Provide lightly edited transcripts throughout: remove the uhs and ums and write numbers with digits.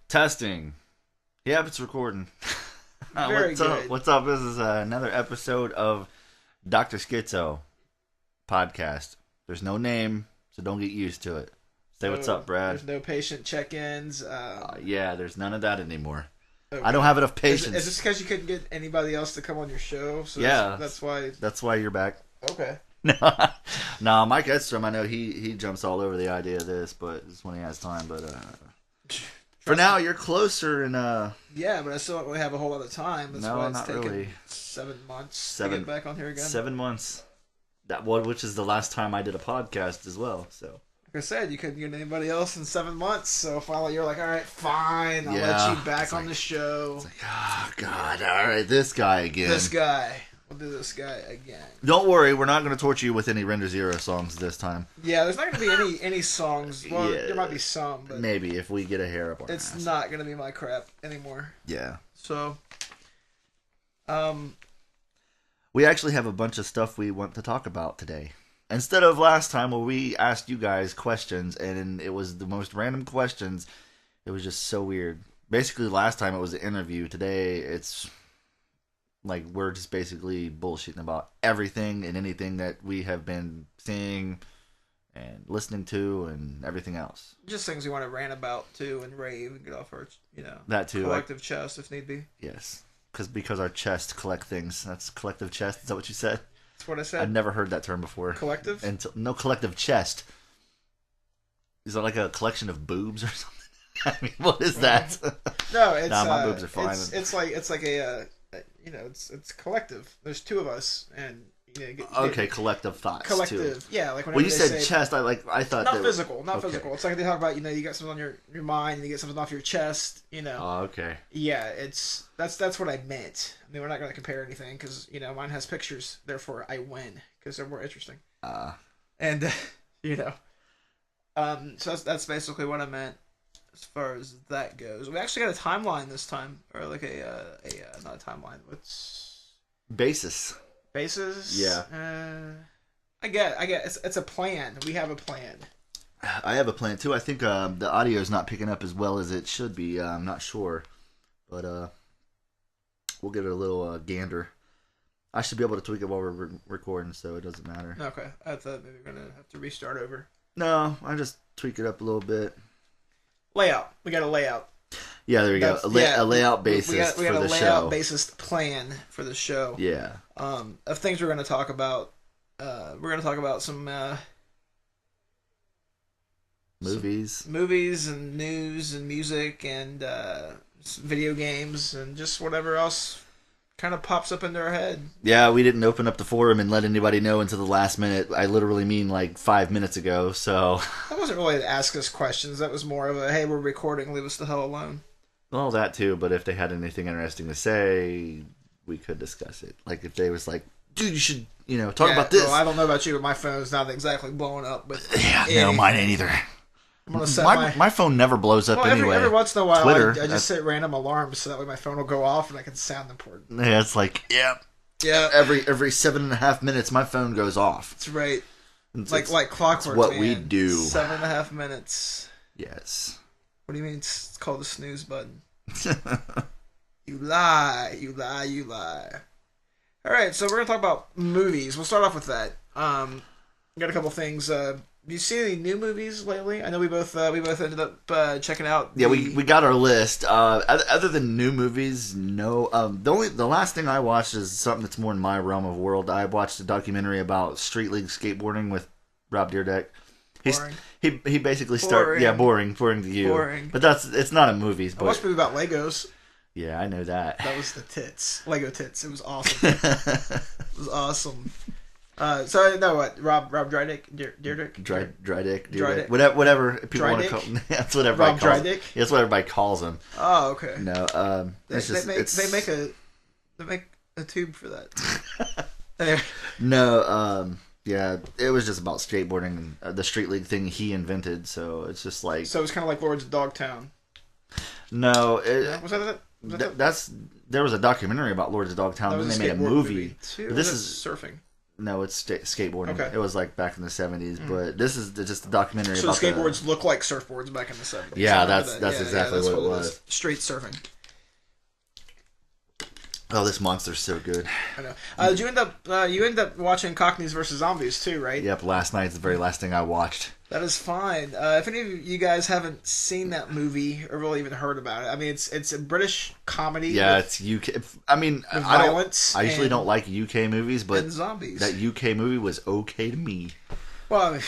Testing. Yep, it's recording. Very what's good. up? What's up? This is another episode of Dr.SKiTZ0's podcast. There's no name, so don't get used to it. Say what's up, Brad. There's no patient check-ins. Yeah, there's none of that anymore. Okay. I don't have enough patience. Is this because you couldn't get anybody else to come on your show? So yeah, that's why. That's why you're back. Okay. No, Mike Edstrom, I know he jumps all over the idea of this, but it's when he has time. But for now, you're closer, and yeah, but I still don't really have a whole lot of time. That's why it's not taken really. 7 months to get back on here again. 7 months. Which is the last time I did a podcast as well. So, like I said, you couldn't get anybody else in 7 months. So finally, you're like, all right, fine, I'll let you back on the show. It's like, oh God, all right, this guy again. This guy. We'll do this guy again. Don't worry, we're not going to torture you with any Render Zero songs this time. Yeah, there's not going to be any songs. Well, yeah, there might be some, but maybe if we get a hair up our it's ass. not going to be my crap anymore. Yeah. So, we actually have a bunch of stuff we want to talk about today. Instead of last time where we asked you guys questions and it was the most random questions, it was just so weird. Basically, last time it was an interview. Today, it's like we're just basically bullshitting about everything and anything that we have been seeing and listening to and everything else. Just things we want to rant about too and rave and get off our, that too, collective chest if need be. Yes, because our chest collect things. That's collective chest. Is that what you said? That's what I said. I've never heard that term before. Collective? No, collective chest. Is that like a collection of boobs or something? I mean, what is that? No, it's my boobs are fine. It's like a it's collective. There's two of us, and okay, collective thoughts. Collective, too. yeah. Like when you said chest, I thought not physical, not okay. physical. It's like they talk about you got something on your mind, and you get something off your chest. Oh, okay. Yeah, that's what I meant. I mean, we're not going to compare anything because mine has pictures, therefore I win because they're more interesting. And so that's basically what I meant as far as that goes. We actually got a timeline this time, or like not a timeline. What's basis? Yeah. I get. It's a plan. We have a plan. I have a plan too. I think the audio is not picking up as well as it should be. I'm not sure, but we'll give it a little gander. I should be able to tweak it while we're recording, so it doesn't matter. Okay. I thought maybe we're gonna have to restart over. No, I just tweak it up a little bit. Layout. We got a layout. Yeah, there you go. A layout basis we got for a the layout show. basis plan for the show. Yeah. Of things we're going to talk about. We're going to talk about some movies and news and music and video games and just whatever else kind of pops up into our head. Yeah, we didn't open up the forum and let anybody know until the last minute. I literally mean like 5 minutes ago, so... That wasn't really to ask us questions. That was more of a, hey, we're recording, leave us the hell alone. Well, that too, but if they had anything interesting to say, we could discuss it. Like if they was like, dude, you should, talk about this. Well, I don't know about you, but my phone's not exactly blowing up. But yeah, no, mine ain't either. I'm gonna set my phone never blows up anyway. Every once in a while, Twitter, I just set random alarms so that way my phone will go off and I can sound important. Yeah, it's like, yeah. Every 7.5 minutes, my phone goes off. That's right. It's like clockwork. It's what man. we do. 7.5 minutes. Yes. What do you mean? It's called the snooze button. You lie. All right, so we're gonna talk about movies. We'll start off with that. Got a couple things. Have you seen any new movies lately? I know we both ended up checking out. Yeah, we got our list. Other than new movies, no. The last thing I watched is something that's more in my realm of world. I watched a documentary about street league skateboarding with Rob Dyrdek. Boring. He basically started. Yeah, boring to you. Boring. But it's not a movie. I watched a movie about Legos. Yeah, I know that. That was the tits. Lego tits. It was awesome. It was awesome. So I know what Rob Dyrdek. Dyrdek. Whatever people want to call him. That's what everybody Rob calls him. Dyrdek? That's what everybody calls him. Oh, okay. No, they make a tube for that. No, yeah, it was just about skateboarding and the street league thing he invented. So it's just like. So it's kind of like Lords of Dogtown. No, was that it? There was a documentary about Lords of Dogtown, and they made a movie. This is surfing. No, it's skateboarding. Okay. It was like back in the 70s, but this is just a documentary So about skateboards look like surfboards back in the 70s. Yeah, that's exactly what it was. Street surfing. Oh, this monster's so good. I know. Did you end up watching Cockneys versus Zombies too, right? Yep, last night's the very last thing I watched. That is fine. If any of you guys haven't seen that movie or really even heard about it, I mean, it's a British comedy. Yeah, it's UK. I mean, I usually don't like UK movies, but zombies. That UK movie was okay to me. Well, I mean,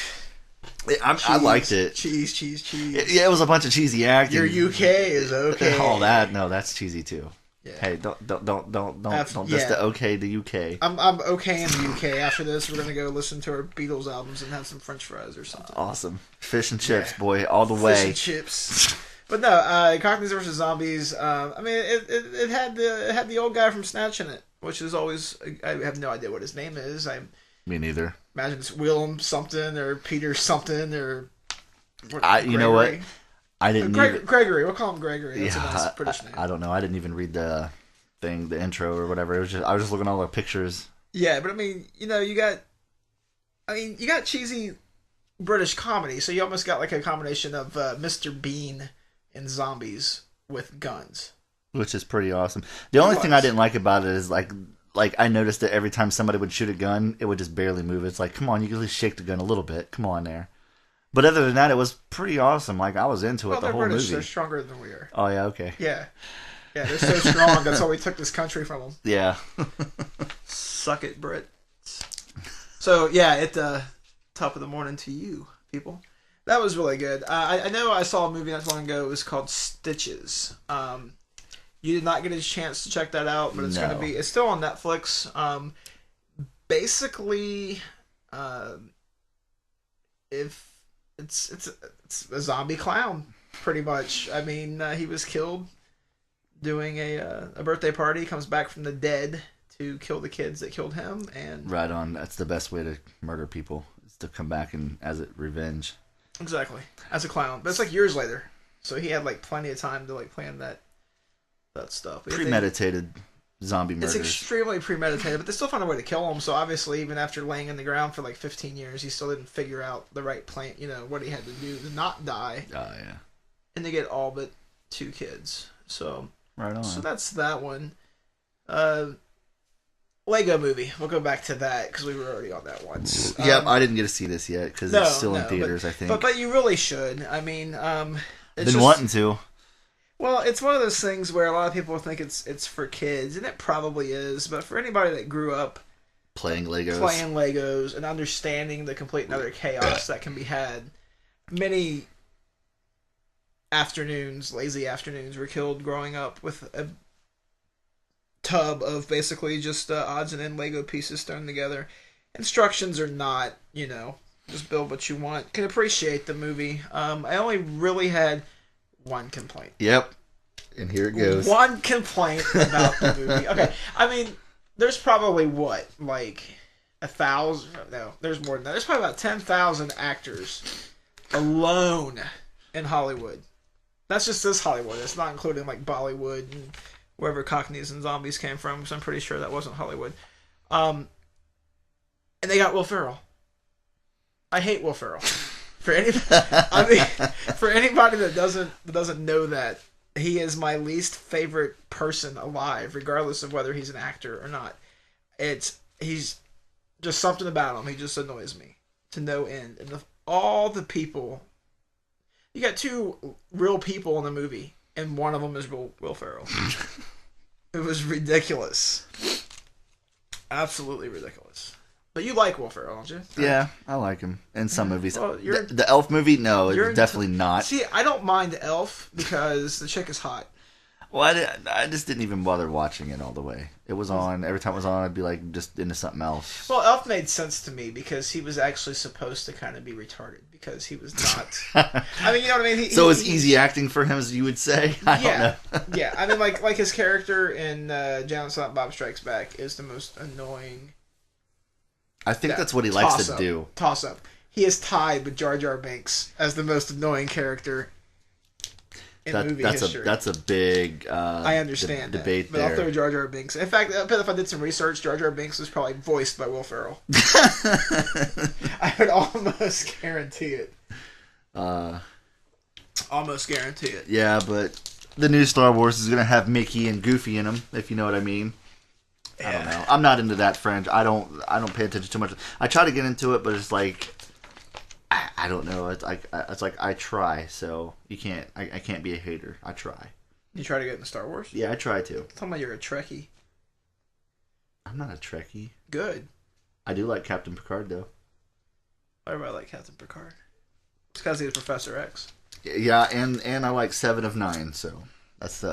I liked it. Cheese. It was a bunch of cheesy acting. Your UK is okay. All that, no, that's cheesy too. Yeah. Hey, don't just the okay the UK. I'm okay in the UK. After this, we're gonna go listen to our Beatles albums and have some French fries or something. Awesome, fish and chips, boy, all the way. Fish and chips. But no, Cockneys versus Zombies. I mean, it had the old guy from Snatch in it, which is always. I have no idea what his name is. Me neither. Imagine it's Willem something or Peter something or. You know what? I didn't Gregory. We'll call him Gregory. That's a nice British name. I don't know. I didn't even read the intro or whatever. I was just looking at all the pictures. Yeah, but I mean, you got cheesy British comedy, so you almost got like a combination of Mr. Bean and zombies with guns, which is pretty awesome. The only thing I didn't like about it is like I noticed that every time somebody would shoot a gun, it would just barely move. It's like, come on, you can at least shake the gun a little bit. Come on there. But other than that, it was pretty awesome. Like, I was into it the whole British, movie. They're stronger than we are. Oh, yeah, okay. Yeah, they're so strong. That's why we took this country from them. Yeah. Suck it, Brit. So, yeah, at the top of the morning to you, people. That was really good. I know I saw a movie not so long ago. It was called Stitches. You did not get a chance to check that out, but it's still on Netflix. Basically, if it's a zombie clown, pretty much. I mean, he was killed doing a birthday party. Comes back from the dead to kill the kids that killed him. And right on. That's the best way to murder people, is to come back and as a revenge. Exactly, as a clown. But it's like years later, so he had like plenty of time to like plan that stuff. Premeditated zombie murders. It's extremely premeditated, but they still found a way to kill him. So obviously, even after laying in the ground for like 15 years, he still didn't figure out the right plan. What he had to do to not die. Oh yeah. And to get all but 2 kids. So right on. So that's that one. Lego Movie. We'll go back to that because we were already on that once. Yep, I didn't get to see this yet because it's still in theaters. I think, but you really should. I mean, been wanting to. Well, it's one of those things where a lot of people think it's for kids, and it probably is. But for anybody that grew up playing Legos and understanding the complete and utter chaos that can be had, many lazy afternoons were killed growing up with a tub of basically just odds and end Lego pieces thrown together. Instructions are not, just build what you want. Can appreciate the movie. I only really had one complaint. Yep. And here it goes. One complaint about the movie. Okay. I mean, there's probably what? Like 1,000? No, there's more than that. There's probably about 10,000 actors alone in Hollywood. That's just this Hollywood. It's not including like Bollywood and wherever Cockneys and Zombies came from, because I'm pretty sure that wasn't Hollywood. And they got Will Ferrell. I hate Will Ferrell. For anybody that doesn't know that, he is my least favorite person alive, regardless of whether he's an actor or not. He's just something about him. He just annoys me to no end. And all the people, you got 2 real people in the movie, and one of them is Will Ferrell. It was ridiculous, absolutely ridiculous. But you like Will Ferrell, don't you? Yeah, I like him in some movies. Well, the Elf movie, no, it's definitely not. See, I don't mind Elf because the chick is hot. Well, I just didn't even bother watching it all the way. It was on. Every time it was on, I'd be like just into something else. Well, Elf made sense to me because he was actually supposed to kind of be retarded because he was not. I mean, you know what I mean? So it's easy acting for him, as you would say? I don't know. Yeah, I mean, like his character in Jay and Silent Bob Strikes Back is the most annoying. I think that's what he likes to do. Toss up. He is tied with Jar Jar Binks as the most annoying character in movie history. That's a big I understand debate but there. I'll throw Jar Jar Binks. In fact, I bet if I did some research, Jar Jar Binks was probably voiced by Will Ferrell. I would almost guarantee it. Almost guarantee it. Yeah, but the new Star Wars is gonna have Mickey and Goofy in them, if you know what I mean. Yeah. I don't know. I'm not into that franchise. I don't pay attention too much. I try to get into it, but it's like I don't know. It's like I try, so you can't. I can't be a hater. I try. You try to get into Star Wars? Yeah, I try to. Tell me you're a Trekkie. I'm not a Trekkie. Good. I do like Captain Picard though. Everybody like Captain Picard. It's because he's Professor X. Yeah, and I like 7 of 9, so that's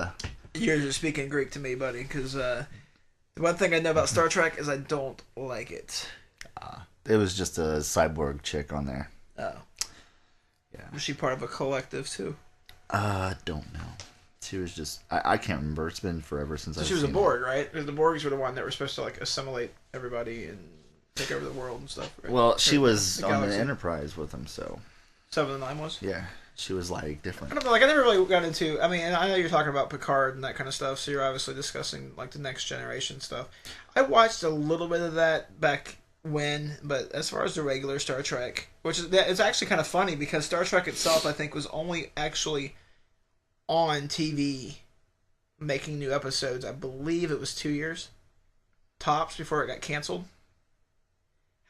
You're just speaking Greek to me, buddy, because the one thing I know about Star Trek is I don't like it. It was just a cyborg chick on there. Oh. Yeah. Was she part of a collective, too? Don't know. She was just... I can't remember. It's been forever since I've she was seen a Borg, right? Because the Borgs were the one that were supposed to, like, assimilate everybody and take over the world and stuff, right? Well, she was on galaxy. the Enterprise with them, so... 7 of 9 was? Yeah. She was, like, different. I don't know, like, I never really got into... I mean, and I know you're talking about Picard and that kind of stuff, so you're obviously discussing, like, the Next Generation stuff. I watched a little bit of that back when, but as far as the regular Star Trek, which is it's actually kind of funny because Star Trek itself, I think, was only actually on TV making new episodes. I believe it was 2 years tops before it got canceled.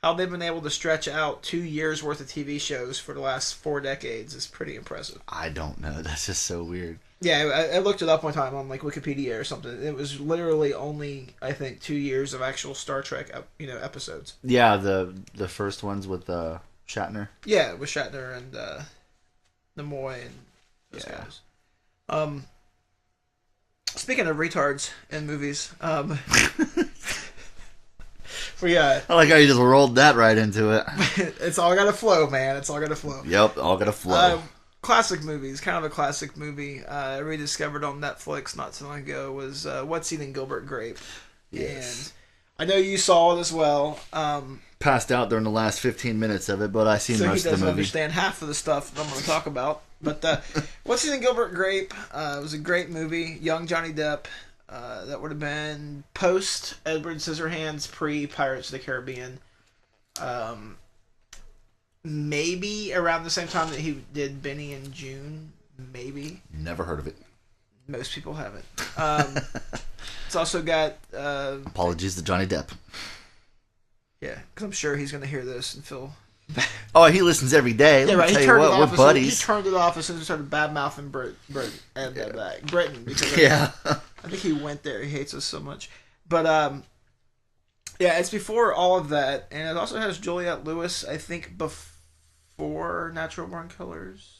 How they've been able to stretch out 2 years worth of TV shows for the last 4 decades is pretty impressive. I don't know. That's just so weird. Yeah, I looked it up one time on like Wikipedia or something. It was literally only, I think, 2 years of actual Star Trek, episodes. Yeah, the first ones with Shatner. Yeah, with Shatner and Nimoy and those guys. Speaking of retards in movies, I like how you just rolled that right into it. It's all gotta flow, man. It's all gotta flow. Yep, all gotta flow. Classic movies, kind of a classic movie I rediscovered on Netflix not too long ago was What's Eating Gilbert Grape. Yes. And I know you saw it as well. Passed out during the last 15 minutes of it, but I seen most of the movie. So he doesn't understand half of the stuff that I'm going to talk about. But What's Eating Gilbert Grape was a great movie. Young Johnny Depp. That would have been post Edward Scissorhands, pre Pirates of the Caribbean. Maybe around the same time that he did Benny and June. Maybe. Never heard of it. Most people haven't. It's also got... apologies to Johnny Depp. Yeah, because I'm sure he's going to hear this and feel... Oh, he listens every day. Yeah, right. He turned it off. We're buddies. He turned it off as soon as he started bad-mouthing Britain. Because yeah. I think he went there. He hates us so much. But, yeah, it's before all of that. And it also has Juliette Lewis, I think, before Natural Born Killers.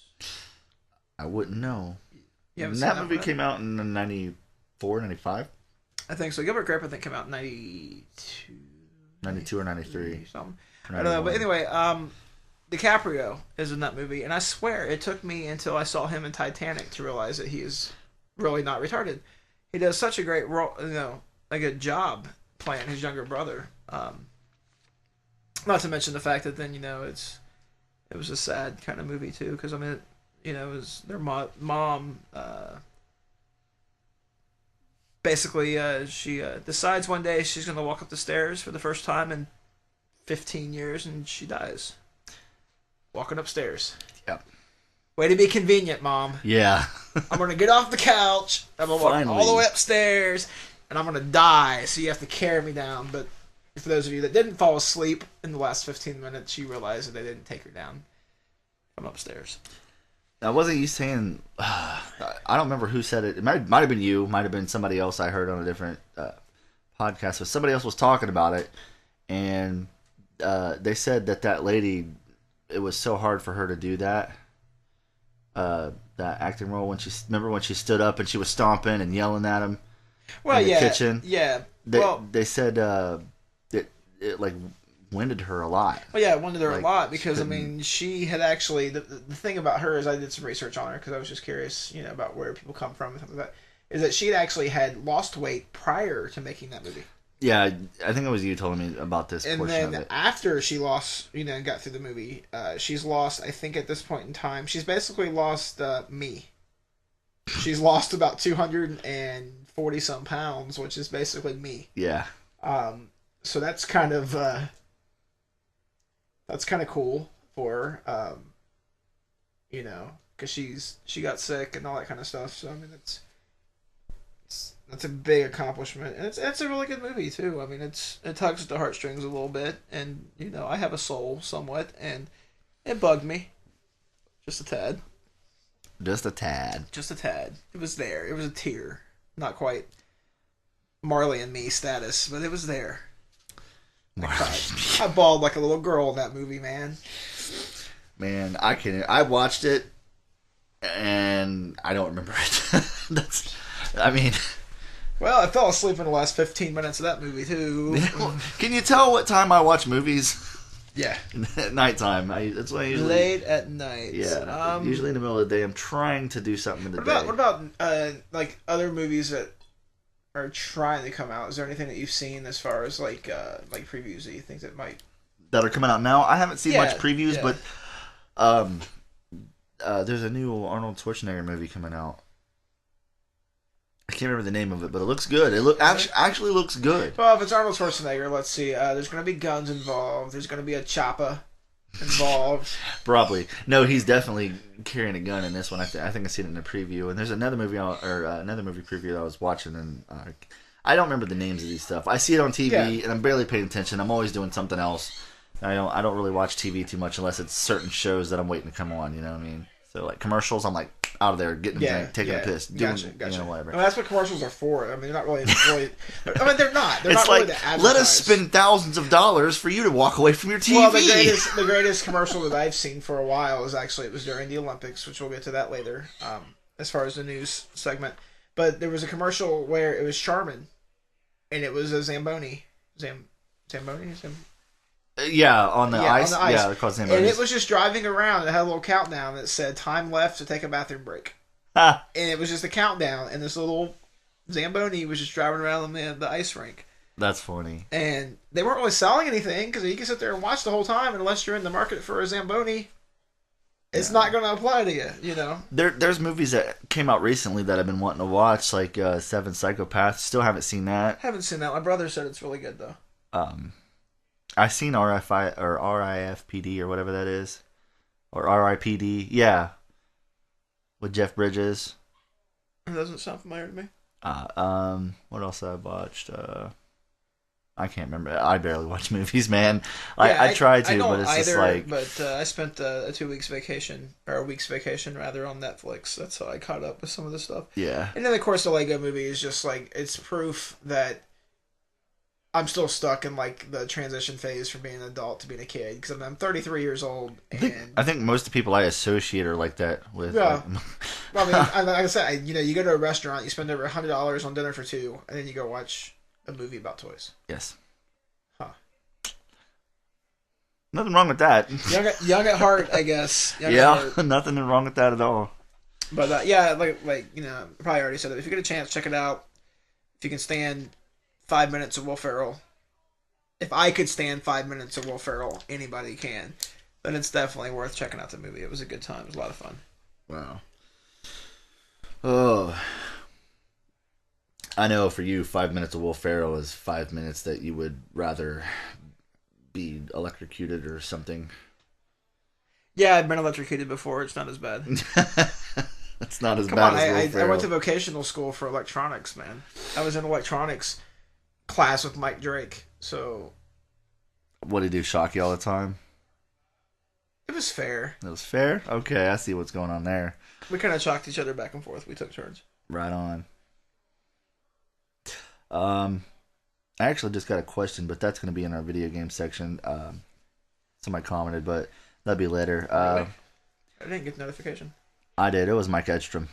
I wouldn't know. Yeah, that movie came out in 94, 95? I think so. Gilbert Grape, I think, came out in 92. 92 or 93. Something. I don't know. But anyway, DiCaprio is in that movie. And I swear, it took me until I saw him in Titanic to realize that he is really not retarded. He does such a great role, like a job playing his younger brother. Not to mention the fact that then, it was a sad kind of movie too, because I mean, it was their mom. Basically, she decides one day she's going to walk up the stairs for the first time in 15 years, and she dies walking upstairs. Yep. Way to be convenient, Mom. Yeah. I'm going to get off the couch. I'm going to walk all the way upstairs, and I'm going to die, so you have to carry me down. But for those of you that didn't fall asleep in the last 15 minutes, you realize that they didn't take her down from upstairs. Now, wasn't you saying... I don't remember who said it. It might have been you. Might have been somebody else I heard on a different podcast. But somebody else was talking about it, and they said that lady, it was so hard for her to do that acting role when she stood up and she was stomping and yelling at him in the kitchen. Yeah. They said it like winded her a lot. Well, yeah, it winded her a lot because, I mean, she had actually... The thing about her is I did some research on her because I was just curious, about where people come from and stuff like that, is that she had lost weight prior to making that movie. Yeah, I think it was you telling me about this portion of it. And then after she lost, and got through the movie, she's lost, I think at this point in time, she's basically lost me. She's lost about 240 some pounds, which is basically me. Yeah. So that's kind of cool for her. Because she got sick and all that kind of stuff. So I mean, that's a big accomplishment, and it's a really good movie too. I mean, it tugs at the heartstrings a little bit, and I have a soul somewhat, and it bugged me just a tad. Just a tad. Just a tad. It was there. It was a tear. Not quite Marley and Me status, but it was there. I bawled like a little girl in that movie, man. Man, I watched it, and I don't remember it. Well, I fell asleep in the last 15 minutes of that movie, too. Can you tell what time I watch movies? Yeah. At nighttime. That's why I usually... Late at night. Yeah. Usually in the middle of the day. I'm trying to do something in the day. What about like, other movies that are trying to come out? Is there anything that you've seen as far as, like previews that you think that might... That are coming out now? I haven't seen much previews, but there's a new Arnold Schwarzenegger movie coming out. I can't remember the name of it, but it looks good. It actually looks good. Well, if it's Arnold Schwarzenegger, let's see. There's going to be guns involved. There's going to be a chopper involved. Probably. No, he's definitely carrying a gun in this one. I think I've seen it in a preview. And there's another movie preview that I was watching, and I don't remember the names of these stuff. I see it on TV, and I'm barely paying attention. I'm always doing something else. I don't really watch TV too much unless it's certain shows that I'm waiting to come on. You know what I mean? So like commercials, I'm like out of there getting a drink, taking a piss, doing whatever. I mean, that's what commercials are for. I mean, they're not really. I mean, they're not. They're it's not like, really to advertise. Let us spend thousands of dollars for you to walk away from your TV. Well, the greatest commercial that I've seen for a while is it was during the Olympics, which we'll get to that later. As far as the news segment, but there was a commercial where it was Charmin, and it was a Zamboni. Zamboni. Yeah, on the ice. Yeah, they're called Zambonis. And it was just driving around. It had a little countdown that said time left to take a bathroom break. And it was just a countdown, and this little Zamboni was just driving around the ice rink. That's funny. And they weren't really selling anything, because you can sit there and watch the whole time, and unless you're in the market for a Zamboni, it's not going to apply to you, There's movies that came out recently that I've been wanting to watch, like Seven Psychopaths. Still haven't seen that. Haven't seen that. My brother said it's really good, though. I seen RFI or RIFPD or whatever that is, or RIPD. Yeah, with Jeff Bridges. It doesn't sound familiar to me. What else have I watched? I can't remember. I barely watch movies, man. I try to, but it's just like. But I spent a 2 weeks vacation, or a week's vacation rather, on Netflix. That's how I caught up with some of the stuff. Yeah. And then of course the Lego Movie is just like, it's proof that I'm still stuck in like the transition phase from being an adult to being a kid, because I'm 33 years old. And I think most of the people I associate are like that with. Yeah. Well, I mean, like I said, you go to a restaurant, you spend over $100 on dinner for two, and then you go watch a movie about toys. Yes. Huh. Nothing wrong with that. Young at heart, I guess. Nothing wrong with that at all. But probably already said it. If you get a chance, check it out. If you can stand 5 minutes of Will Ferrell. If I could stand 5 minutes of Will Ferrell, anybody can. Then it's definitely worth checking out the movie. It was a good time. It was a lot of fun. Wow. Oh. I know for you, 5 minutes of Will Ferrell is 5 minutes that you would rather be electrocuted or something. Yeah, I've been electrocuted before. It's not as bad. It's not as bad as Will Ferrell. I went to vocational school for electronics, man. I was in electronics class with Mike Drake, so... What did he do, shock you all the time? It was fair. It was fair? Okay, I see what's going on there. We kind of shocked each other back and forth. We took turns. Right on. I actually just got a question, but that's going to be in our video game section. Somebody commented, but that'll be later. Really? I didn't get the notification. I did. It was Mike Edstrom.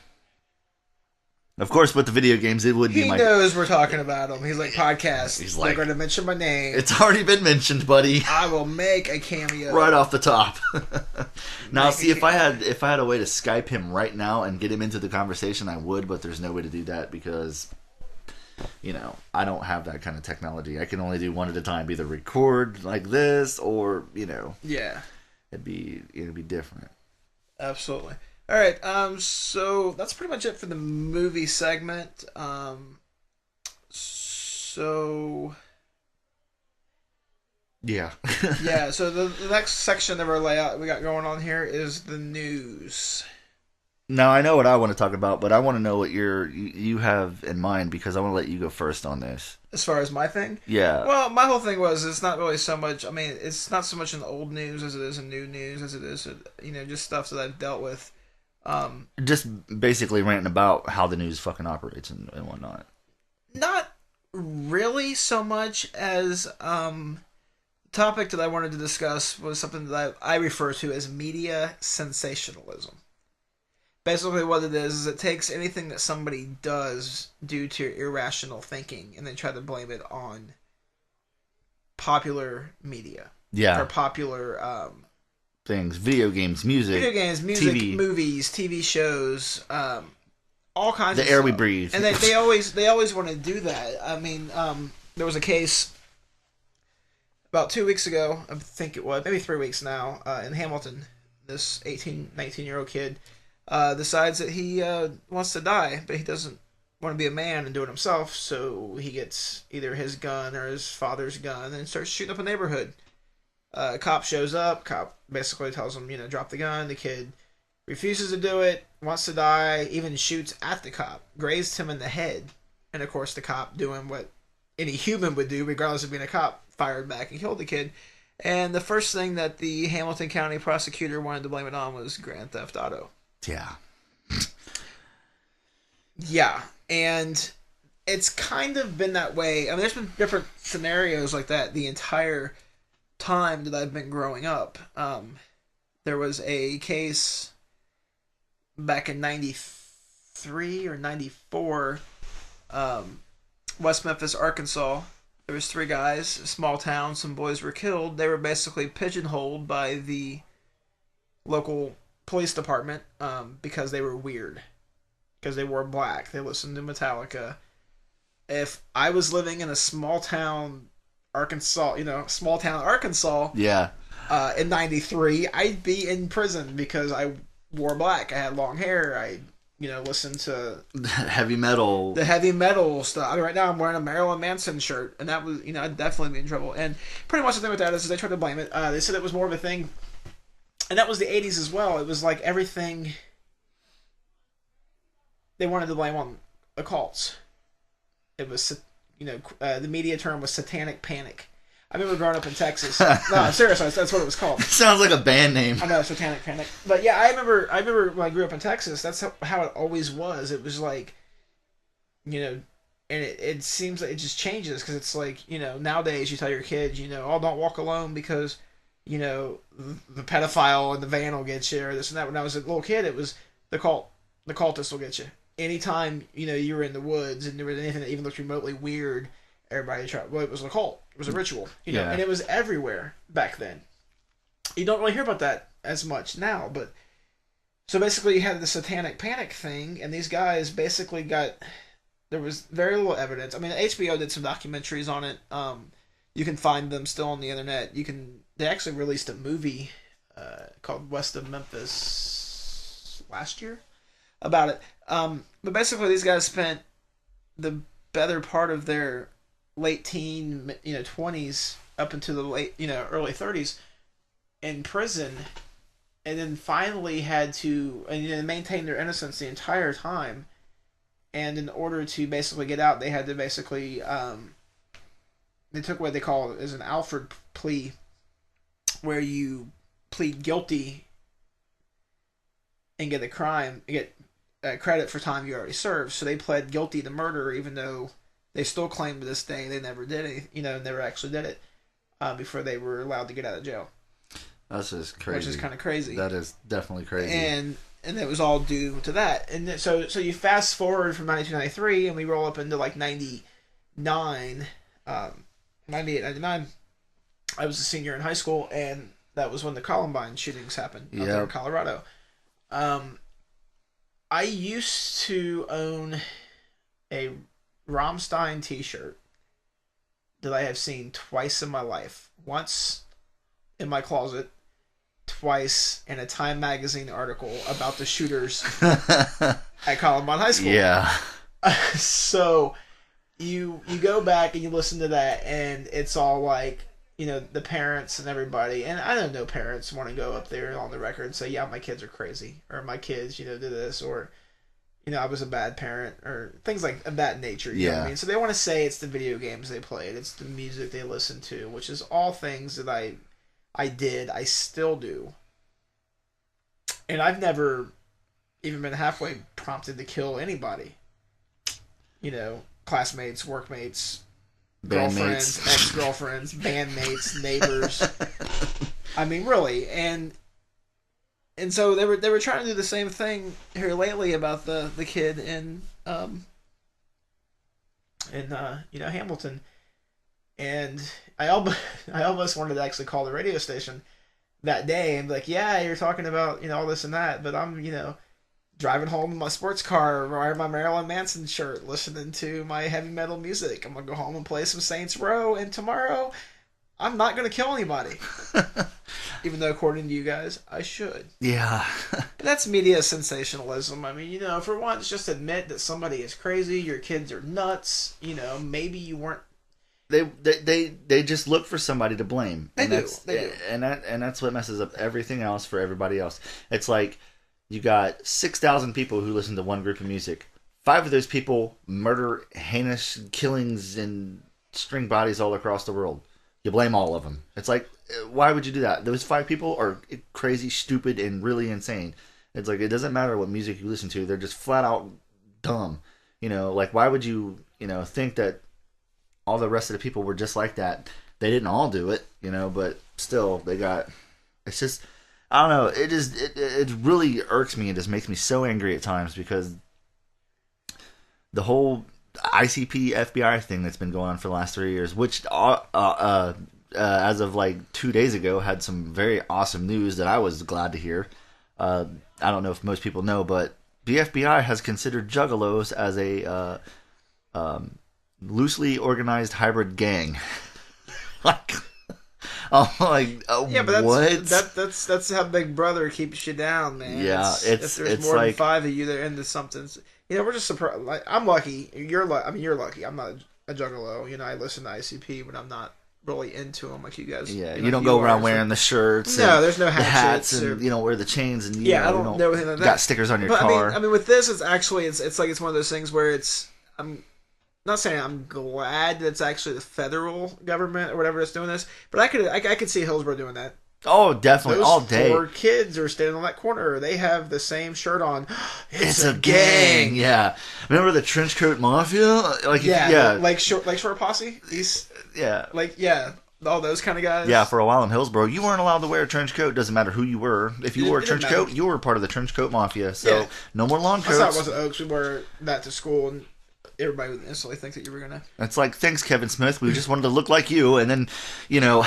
Of course, with the video games, it would be Mike. He knows we're talking about him. He's like, podcast. He's like, they're going to mention my name. It's already been mentioned, buddy. I will make a cameo. Right off the top. Now, see, if I had a way to Skype him right now and get him into the conversation, I would, but there's no way to do that because, I don't have that kind of technology. I can only do one at a time, either record like this or, Yeah. it'd be different. Absolutely. All right. So that's pretty much it for the movie segment. So Yeah. yeah. So the next section of our layout we got going on here is the news. Now I know what I want to talk about, but I want to know what you have in mind because I want to let you go first on this. As far as my thing, Yeah. well, my whole thing was it's not really so much. I mean, it's not so much in old news as it is in new news as it is, just stuff that I've dealt with. Um, Just basically ranting about how the news fucking operates and whatnot. Not really so much as topic that I wanted to discuss was something that I refer to as media sensationalism. Basically, what it is it takes anything that somebody does due to irrational thinking and then try to blame it on popular media or Yeah. popular Things, video games, music, video games, music, TV, movies, TV shows, all kinds the of air we stuff. breathe. And they always want to do that. I mean, there was a case about 2 weeks ago, I think it was, maybe 3 weeks now, in Hamilton. This 18, 19-year-old kid decides that he wants to die, but he doesn't want to be a man and do it himself, so he gets either his gun or his father's gun and starts shooting up a neighborhood. A cop shows up, cop basically tells him, drop the gun. The kid refuses to do it, wants to die, even shoots at the cop, grazed him in the head. And of course, the cop, doing what any human would do, regardless of being a cop, fired back and killed the kid. And the first thing that the Hamilton County prosecutor wanted to blame it on was Grand Theft Auto. Yeah. Yeah, and it's kind of been that way. I mean, there's been different scenarios like that the entire time that I've been growing up. There was a case back in 93 or 94, West Memphis, Arkansas. There was three guys, a small town, some boys were killed. They were basically pigeonholed by the local police department because they were weird. Because they wore black. They listened to Metallica. If I was living in a small town Arkansas, Yeah. In 93, I'd be in prison because I wore black. I had long hair. I listened to Heavy metal. the heavy metal stuff. I mean, right now I'm wearing a Marilyn Manson shirt, and that was, I'd definitely be in trouble. And pretty much the thing with that is they tried to blame it. They said it was more of a thing, and that was the 80s as well. It was like everything they wanted to blame on occults. It was, the media term was satanic panic. I remember growing up in Texas. No, seriously, that's what it was called. Sounds like a band name. I know, satanic panic. But yeah, I remember when I grew up in Texas. That's how it always was. It was like, and it seems like it just changes because it's like nowadays you tell your kids oh, don't walk alone because the pedophile in the van will get you or this and that. When I was a little kid, it was the cultist will get you. Anytime you were in the woods and there was anything that even looked remotely weird, everybody tried. Well, it was a cult. It was a ritual. Yeah. And it was everywhere back then. You don't really hear about that as much now, but so basically you had the satanic panic thing, and these guys basically there was very little evidence. I mean, HBO did some documentaries on it. You can find them still on the internet. They actually released a movie called West of Memphis last year about it. But basically these guys spent the better part of their late 20s up into the late, early 30s in prison, and then finally had to maintain their innocence the entire time. And in order to basically get out, they had to basically they took what they call as an Alfred plea, where you plead guilty and get credit for time you already served. So they pled guilty to murder, even though they still claim to this day they never did anything, never actually did it before they were allowed to get out of jail. That's just crazy. Which is kind of crazy. That is definitely crazy. And it was all due to that. And so you fast forward from 92, 93, and we roll up into like 99, 98, 99. I was a senior in high school, and that was when the Columbine shootings happened out there in Colorado. I used to own a Rammstein t-shirt that I have seen twice in my life. Once in my closet, twice in a Time magazine article about the shooters at Columbine High School. Yeah. So you go back and you listen to that, and it's all like, the parents and everybody. And I know parents want to go up there on the record and say, yeah, my kids are crazy, or my kids, do this, or I was a bad parent, or things like of that nature. You know what I mean? So they want to say it's the video games they played, it's the music they listened to, which is all things that I still do. And I've never even been halfway prompted to kill anybody. Classmates, workmates, girlfriends, ex-girlfriends, bandmates, neighbors. I mean, really. And so they were trying to do the same thing here lately about the kid in Hamilton. And I almost wanted to actually call the radio station that day and be like, yeah, you're talking about, all this and that, but I'm, driving home in my sports car, wearing my Marilyn Manson shirt, listening to my heavy metal music. I'm going to go home and play some Saints Row, and tomorrow I'm not going to kill anybody. Even though, according to you guys, I should. Yeah. That's media sensationalism. I mean, for once, just admit that somebody is crazy, your kids are nuts, maybe you weren't. They just look for somebody to blame. They do. And that's what messes up everything else for everybody else. It's like you got 6,000 people who listen to one group of music. 5 of those people murder heinous killings and string bodies all across the world. You blame all of them. It's like, why would you do that? Those 5 people are crazy, stupid, and really insane. It's like, it doesn't matter what music you listen to. They're just flat out dumb. Like, why would you, think that all the rest of the people were just like that? They didn't all do it, but still, they got... It's just... I don't know. It really irks me and just makes me so angry at times, because the whole ICP FBI thing that's been going on for the last 3 years, which as of like 2 days ago had some very awesome news that I was glad to hear. I don't know if most people know, but the FBI has considered juggalos as a loosely organized hybrid gang. Like... I'm like, yeah, but what? That's how Big Brother keeps you down, man. Yeah, if there's more than 5 of you, they're into something. We're just surprised. Like, I'm lucky. You're lucky. I'm not a juggalo. I listen to ICP, but I'm not really into them like you guys. Yeah, you don't go around wearing the shirts. No, there's no the hats, and you don't wear the chains, and I don't know anything like that. Got stickers on your car. I mean, with this, it's actually it's like it's one of those things where I'm not saying I'm glad that it's actually the federal government or whatever that's doing this, but I could see Hillsborough doing that. Oh, definitely, Those all day. 4 kids are standing on that corner. They have the same shirt on. It's a gang. Yeah, remember the trench coat mafia? Like like short posse. All those kind of guys. Yeah, for a while in Hillsborough, you weren't allowed to wear a trench coat. Doesn't matter who you were. If you wore a trench coat, you were part of the trench coat mafia. So no more long coats. That's how it was at Oaks. We wore that to school, and everybody would instantly think that you were gonna. It's like, thanks, Kevin Smith. We just wanted to look like you, and then, yeah.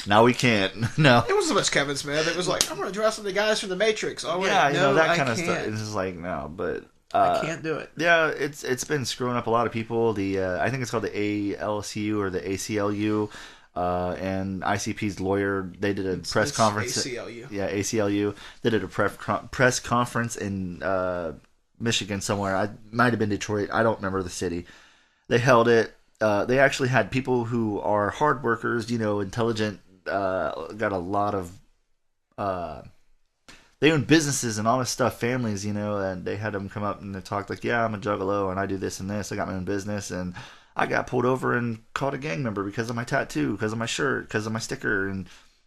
Now we can't. No, it wasn't so much Kevin Smith. It was like, I'm gonna dress like the guys from the Matrix. Oh wait, yeah, that kind of stuff. It's just like, no, but I can't do it. Yeah, it's been screwing up a lot of people. I think it's called the ALCU or the ACLU. And ICP's lawyer, they did a press conference. ACLU. Yeah, ACLU. They did a press conference in Michigan somewhere. I might have been Detroit. I don't remember the city. They held it. They actually had people who are hard workers, intelligent, got a lot of... they own businesses and all this stuff, families, and they had them come up and they talked like, yeah, I'm a juggalo and I do this and this. I got my own business and I got pulled over and called a gang member because of my tattoo, because of my shirt, because of my sticker, and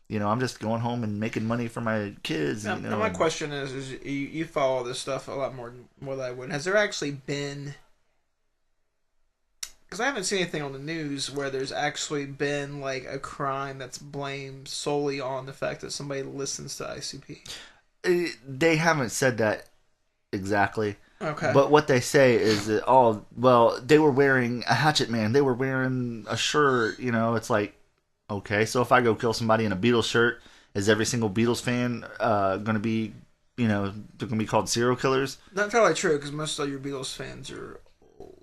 I'm just going home and making money for my kids. Now, my question is you follow this stuff a lot more than I would. Has there actually been? Because I haven't seen anything on the news where there's actually been like a crime that's blamed solely on the fact that somebody listens to ICP. They haven't said that exactly. Okay. But what they say is that, they were wearing a Hatchet Man. They were wearing a shirt. It's like, okay, so if I go kill somebody in a Beatles shirt, is every single Beatles fan going to be, they're going to be called serial killers? Not entirely true, because most of your Beatles fans are old.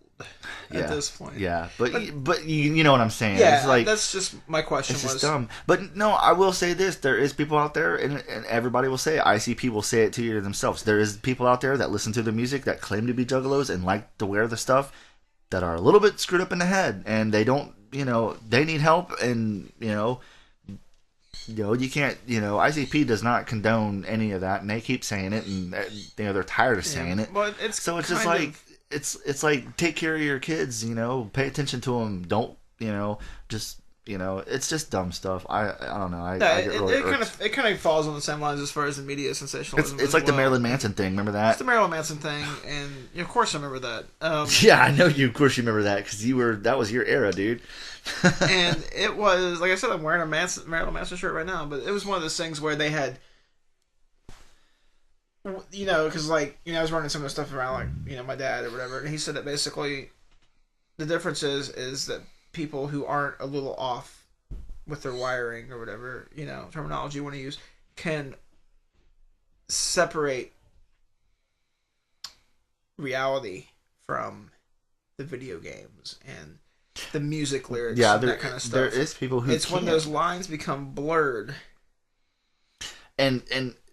at this point. Yeah, but you know what I'm saying. Yeah, it's like, that's just my question. It's just dumb. But no, I will say this: there is people out there, and everybody will say it. ICP will say it to you themselves. There is people out there that listen to the music that claim to be juggalos and like to wear the stuff that are a little bit screwed up in the head, and they don't. They need help, and you can't. ICP does not condone any of that, and they keep saying it, and they're tired of saying it. But it's just like it's like, take care of your kids. Pay attention to them. Don't just. It's just dumb stuff. I don't know. It kind of falls on the same lines as far as the media sensationalism. It's like the Marilyn Manson thing. Remember that? It's the Marilyn Manson thing, and of course I remember that. Yeah, I know you. Of course you remember that because that was your era, dude. And it was, like I said, I'm wearing a Marilyn Manson shirt right now, but it was one of those things where they had, because I was running some of the stuff around, my dad or whatever, and he said that basically the difference is that people who aren't a little off with their wiring or whatever, terminology you want to use, can separate reality from the video games and the music lyrics and that kind of stuff. There is people who when those lines become blurred. And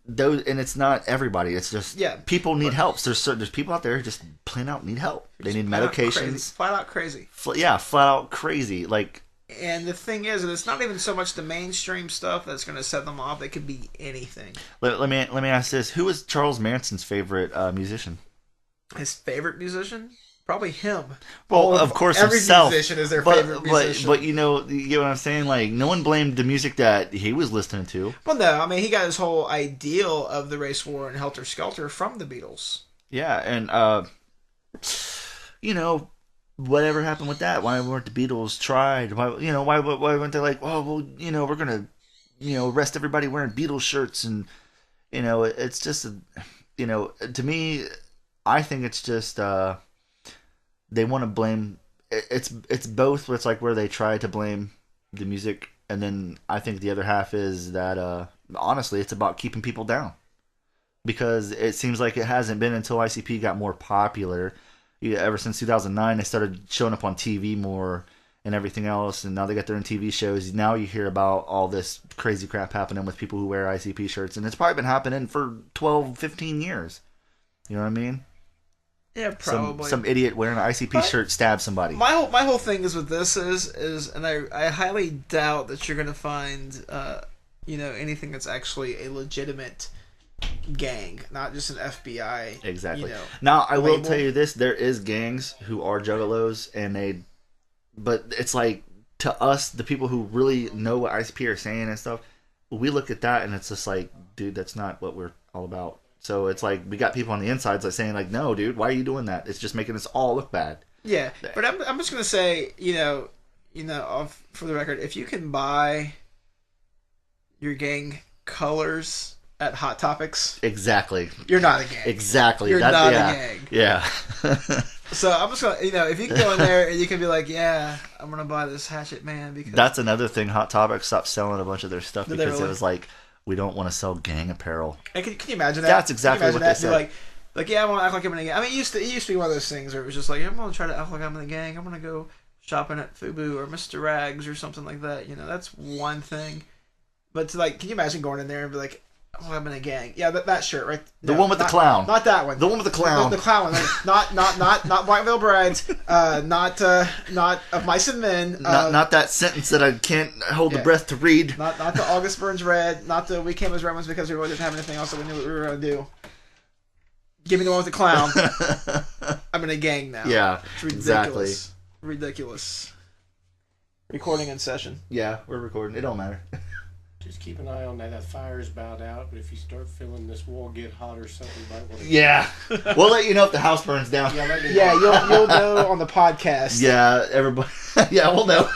it's not everybody. It's just people need help. There's people out there who just plain out need help. They need medications. Flat out crazy. Flat out crazy. Like, and the thing is, it's not even so much the mainstream stuff that's going to set them off. It could be anything. Let me ask this: who was Charles Manson's favorite musician? His favorite musician? Probably him. Well, of course, every himself. musician is their favorite musician. But you get what I'm saying? Like, no one blamed the music that he was listening to. Well, no. I mean, he got his whole ideal of the race war and Helter Skelter from the Beatles. Yeah, and whatever happened with that? Why weren't the Beatles tried? Why weren't they like, oh, well, we're gonna, arrest everybody wearing Beatles shirts, and it's just, to me, I think it's just they want to blame. It's both. It's like where they try to blame the music, and then I think the other half is that honestly, it's about keeping people down, because it seems like it hasn't been until ICP got more popular. Ever since 2009, they started showing up on TV more and everything else, and now they got their own TV shows. Now you hear about all this crazy crap happening with people who wear ICP shirts, and it's probably been happening for 12, 15 years. You know what I mean? Yeah, probably. Some idiot wearing an ICP shirt stabs somebody. My whole thing is with this is, and I highly doubt that you're going to find, anything that's actually a legitimate gang, not just an FBI. Exactly. Now, I will tell you this: there is gangs who are juggalos, but it's like, to us, the people who really know what ICP are saying and stuff, we look at that and it's just like, dude, that's not what we're all about. So it's like, we got people on the insides like saying like, no, dude, why are you doing that? It's just making us all look bad. Yeah, but I'm just gonna say, for the record, if you can buy your gang colors at Hot Topics, exactly, you're not a gang. Exactly, you're not a gang. Yeah. So I'm just gonna, if you can go in there and you can be like, yeah, I'm gonna buy this Hatchet Man, because that's another thing. Hot Topics stopped selling a bunch of their stuff because really? It was like, we don't want to sell gang apparel. And can you imagine that? That's exactly what they said. Like, yeah, I want to act like I'm in a gang. I mean, it used to be one of those things where it was just like, I'm gonna try to act like I'm in a gang. I'm gonna go shopping at Fubu or Mr. Rags or something like that. That's one thing. But to, like, can you imagine going in there and be like, oh, I'm in a gang. Yeah, that shirt, right? The one with the clown. Not that one. The one with the clown. The clown one. Not White Veil Brides. Not Of Mice and Men. Not that sentence that I can't hold the breath to read. Not the August Burns Red. Not the We Came as Romans because we really didn't have anything else that we knew what we were going to do. Give me the one with the clown. I'm in a gang now. Yeah, it's ridiculous. Exactly. Ridiculous. Recording in session. Yeah, we're recording. It don't matter. Just keep an eye on that. That fire's about out, but if you start feeling this wall get hot or something, you might want to... Yeah. We'll let you know if the house burns down. Yeah, you'll know on the podcast. Yeah, everybody. Yeah, we'll know.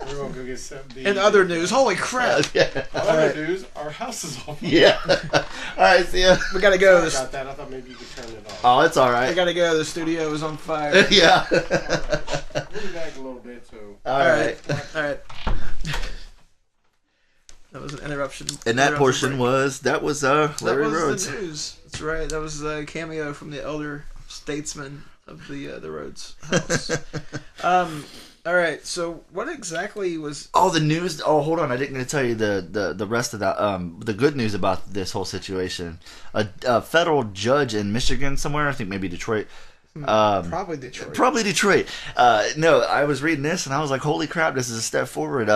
We're going to go get something. In other news, holy crap. Yeah. Other news, our house is on fire. Yeah. All right, see ya. We got to go. Sorry about that. I thought maybe you could turn it off. Oh, it's all right. We got to go. The studio is on fire. Yeah. We'll be back a little bit, so... All right. That was an interruption. And that portion was Larry Rhodes. The news. That's right. That was a cameo from the elder statesman of the Rhodes house. All right. So what exactly was? Oh, the news. Oh, hold on. I didn't get to tell you the rest of that. The good news about this whole situation. A federal judge in Michigan somewhere. I think maybe Detroit. Probably Detroit. Probably Detroit. No, I was reading this and I was like, holy crap, this is a step forward.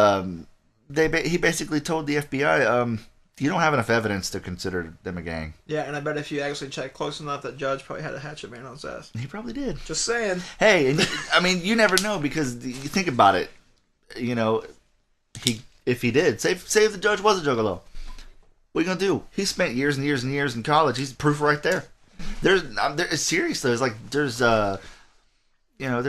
He basically told the FBI, you don't have enough evidence to consider them a gang. Yeah, and I bet if you actually check close enough, that judge probably had a hatchet man on his ass. He probably did. Just saying. Hey, and I mean, you never know because you think about it. You know, if he did, say if the judge was a juggalo, what are you gonna do? He spent years and years and years in college. He's proof right there. There's seriously, there's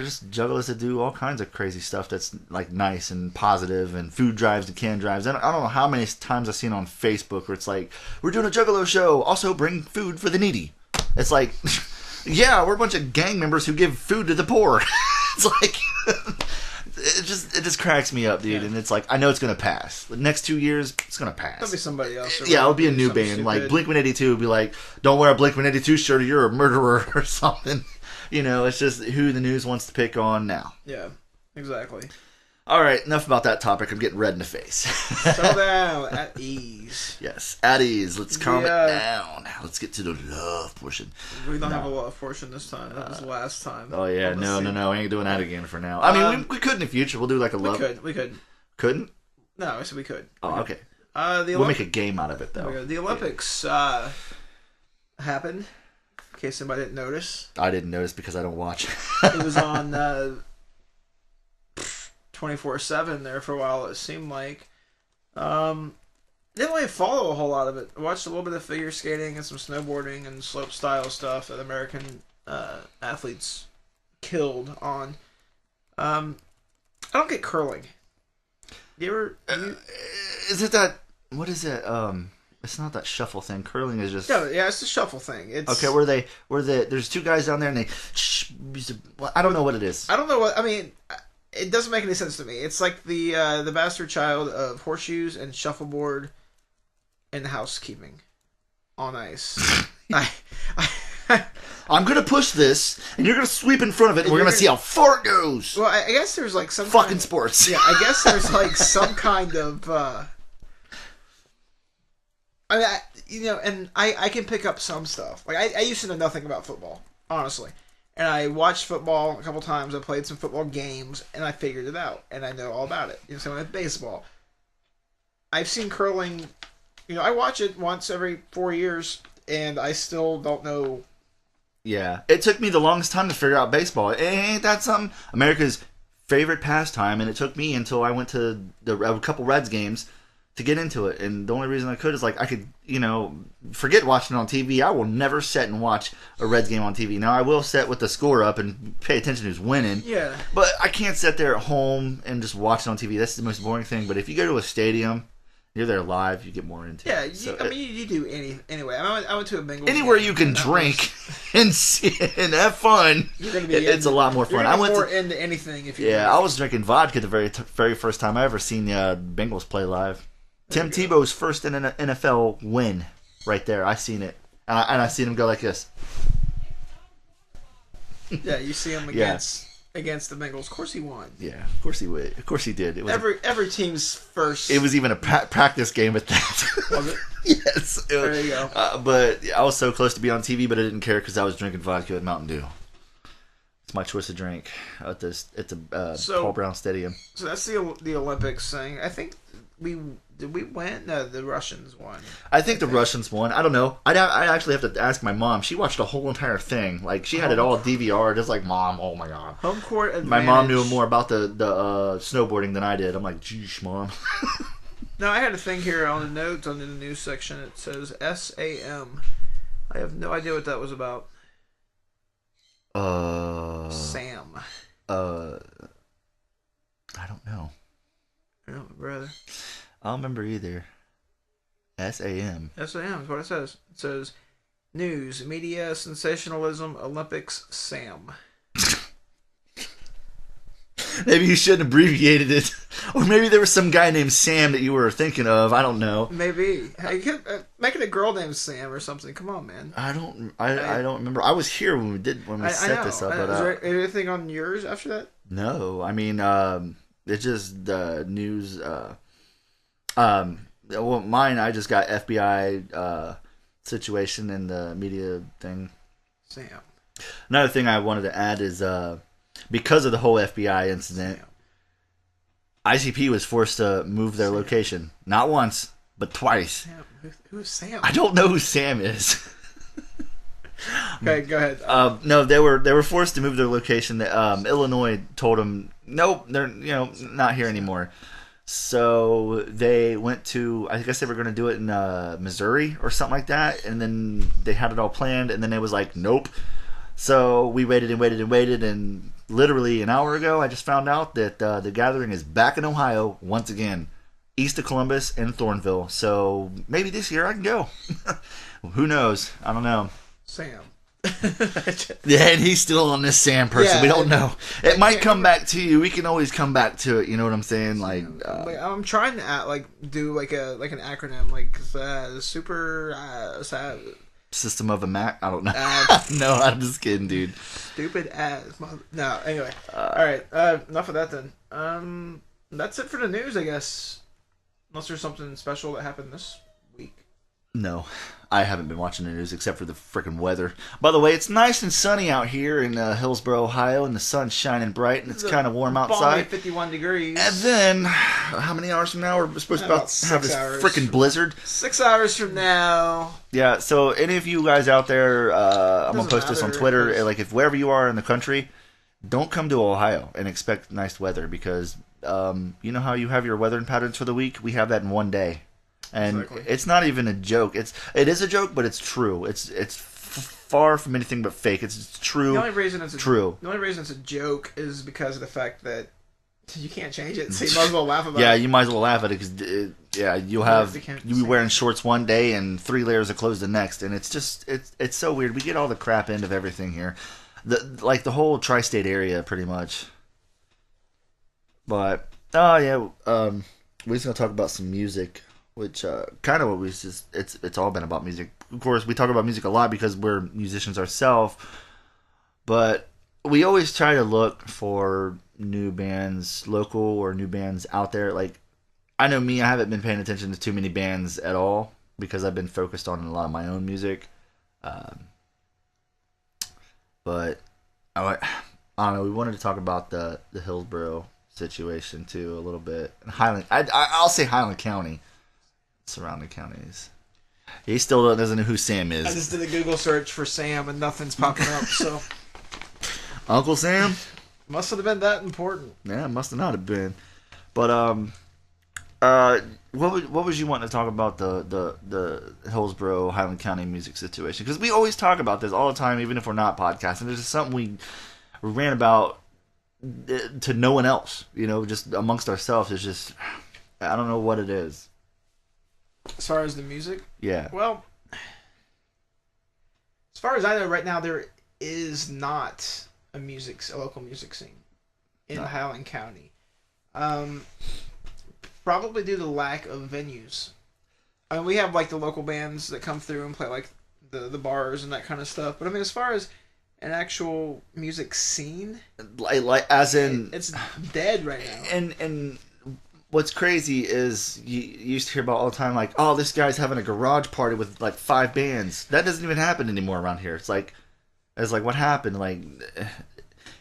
just juggalos that do all kinds of crazy stuff that's like nice and positive, and food drives and can drives. And I don't know how many times I've seen on Facebook where it's like, we're doing a juggalo show, also bring food for the needy. It's like, yeah, we're a bunch of gang members who give food to the poor. It's like, it just cracks me up, dude. Yeah. And it's like, I know it's gonna pass. The next 2 years, it's gonna pass. There'll be somebody else. Yeah, it'll be a new band. Stupid. Like Blink-182 would be like, don't wear a Blink-182 shirt or you're a murderer or something. You know, it's just who the news wants to pick on now. Yeah, exactly. All right, enough about that topic. I'm getting red in the face. Settle down, at ease. Yes, at ease. Let's calm it down. Let's get to the love portion. We don't have a love portion this time. That was last time. Oh, yeah. No. We ain't doing that again for now. I mean, we could in the future. We'll do like a love. We could. Couldn't? No, I said we could. Oh, okay. We'll make a game out of it, though. The Olympics happened. In case anybody didn't notice. I didn't notice because I don't watch. It was on 24/7 there for a while, it seemed like. Didn't really follow a whole lot of it. I watched a little bit of figure skating and some snowboarding and slope style stuff that American athletes killed on. I don't get curling. Is it that... What is it? It's not that shuffle thing. Curling is just... Yeah, it's the shuffle thing. It's... Okay, there's two guys down there and they... I don't know what it is. I don't know what... I mean, it doesn't make any sense to me. It's like the bastard child of horseshoes and shuffleboard and housekeeping on ice. I'm going to push this, and you're going to sweep in front of it, and we're going to see how far it goes. Well, I guess there's like some... Fucking sports. Yeah, I guess there's like some kind of... I mean, and I can pick up some stuff. Like, I used to know nothing about football, honestly. And I watched football a couple times. I played some football games, and I figured it out. And I know all about it. Same with baseball. I've seen curling. I watch it once every 4 years, and I still don't know. Yeah. It took me the longest time to figure out baseball. Ain't that something? America's favorite pastime, and it took me until I went to a couple Reds games to get into it. And the only reason I could is like I could, forget watching it on TV. I will never sit and watch a Reds game on TV. Now I will sit with the score up and pay attention to who's winning. Yeah. But I can't sit there at home and just watch it on TV. That's the most boring thing. But if you go to a stadium, you're there live, you get more into it. Yeah, you do anyway. I went to a Bengals anywhere game, you can drink and have fun. You're gonna be it's a lot more fun. I went into anything if you. Yeah, I was drinking vodka the very first time I ever seen the Bengals play live. Tim Tebow's first in an NFL win, right there. I seen it, and I seen him go like this. Yeah, you see him against the Bengals. Of course he won. Yeah, of course he would. Of course he did. It was every team's first. It was even a practice game at that. Was it? Yes. There you go. But I was so close to be on TV, but I didn't care because I was drinking vodka at Mountain Dew. It's my choice of drink at the Paul Brown Stadium. So that's the Olympics thing. I think did we win? No, the Russians won. I think the Russians won. I don't know. I actually have to ask my mom. She watched the whole entire thing. Like she had it all DVR. Just like, Mom, oh my god. Home court advantage. My mom knew more about the snowboarding than I did. I'm like, geez, Mom. No, I had a thing here on the notes under the news section. It says SAM. I have no idea what that was about. Sam. I don't know. No, brother. I don't remember either. SAM. SAM is what it says. It says news, media, sensationalism, Olympics, Sam. Maybe you shouldn't have abbreviated it. Or maybe there was some guy named Sam that you were thinking of. I don't know. Maybe. Hey, make it a girl named Sam or something. Come on, man. I don't remember. I was here when we set this up. But, is there anything on yours after that? No, I mean, it's just the news. Well, mine, I just got FBI situation in the media thing. Sam. Another thing I wanted to add is because of the whole FBI incident, Sam. ICP was forced to move their location. Not once, but twice. Sam. Who's Sam? I don't know who Sam is. Okay, go ahead. No, they were forced to move their location. Illinois told them, nope, they're not here anymore. So they went to, I guess they were going to do it in Missouri or something like that, and then they had it all planned, and then it was like, nope. So we waited and waited and waited, and literally an hour ago, I just found out that the gathering is back in Ohio once again, east of Columbus and Thornville. So maybe this year I can go. Who knows? I don't know. Sam. Yeah, and he's still on this Sam person. Yeah, we don't know. It might come back to you. We can always come back to it. You know what I'm saying? Like I'm trying to do like an acronym, like super System of a Mac. I don't know. No, I'm just kidding, dude. Stupid as no. Anyway, all right. Enough of that then. That's it for the news, I guess. Unless there's something special that happened this week. No, I haven't been watching the news except for the freaking weather. By the way, it's nice and sunny out here in Hillsboro, Ohio, and the sun's shining bright, and it's kind of warm outside. 51 degrees. And then, how many hours from now we're supposed to have this freaking blizzard? 6 hours from now. Yeah, so any of you guys out there, I'm going to post this on Twitter, like if wherever you are in the country, don't come to Ohio and expect nice weather, because you know how you have your weather patterns for the week? We have that in one day. And It's not even a joke. It is a joke, but it's true. It's far from anything but fake. It's true. The only reason it's true. The only reason it's a joke is because of the fact that you can't change it. So you might as well laugh about it. Yeah, you might as well laugh at it because you'll be wearing shorts one day and 3 layers of clothes the next, and it's just it's so weird. We get all the crap end of everything here, the whole tri-state area pretty much. But we're just gonna talk about some music. Which kind of what we just it's all been about music. Of course, we talk about music a lot because we're musicians ourselves, but we always try to look for new bands, local or new bands out there. Like, I know me, I haven't been paying attention to too many bands at all because I've been focused on a lot of my own music. But I don't know. We wanted to talk about the Hillsboro situation too a little bit. Highland, I'll say Highland County. Surrounding counties. He still doesn't know who Sam is. I just did a Google search for Sam and nothing's popping up. So Uncle Sam must have been that important. Yeah, must have not have been. But what was you wanting to talk about the Hillsboro Highland County music situation? Because we always talk about this all the time, even if we're not podcasting. There's just something we ran about to no one else. Just amongst ourselves. It's just I don't know what it is. As far as the music? Yeah. Well, as far as I know right now, there is not a local music scene in Highland County. Probably due to the lack of venues. I mean, we have like the local bands that come through and play like the bars and that kind of stuff. But I mean, as far as an actual music scene, like as in it's dead right now. And what's crazy is you used to hear about all the time, like, oh, this guy's having a garage party with like 5 bands. That doesn't even happen anymore around here. It's like what happened? Like,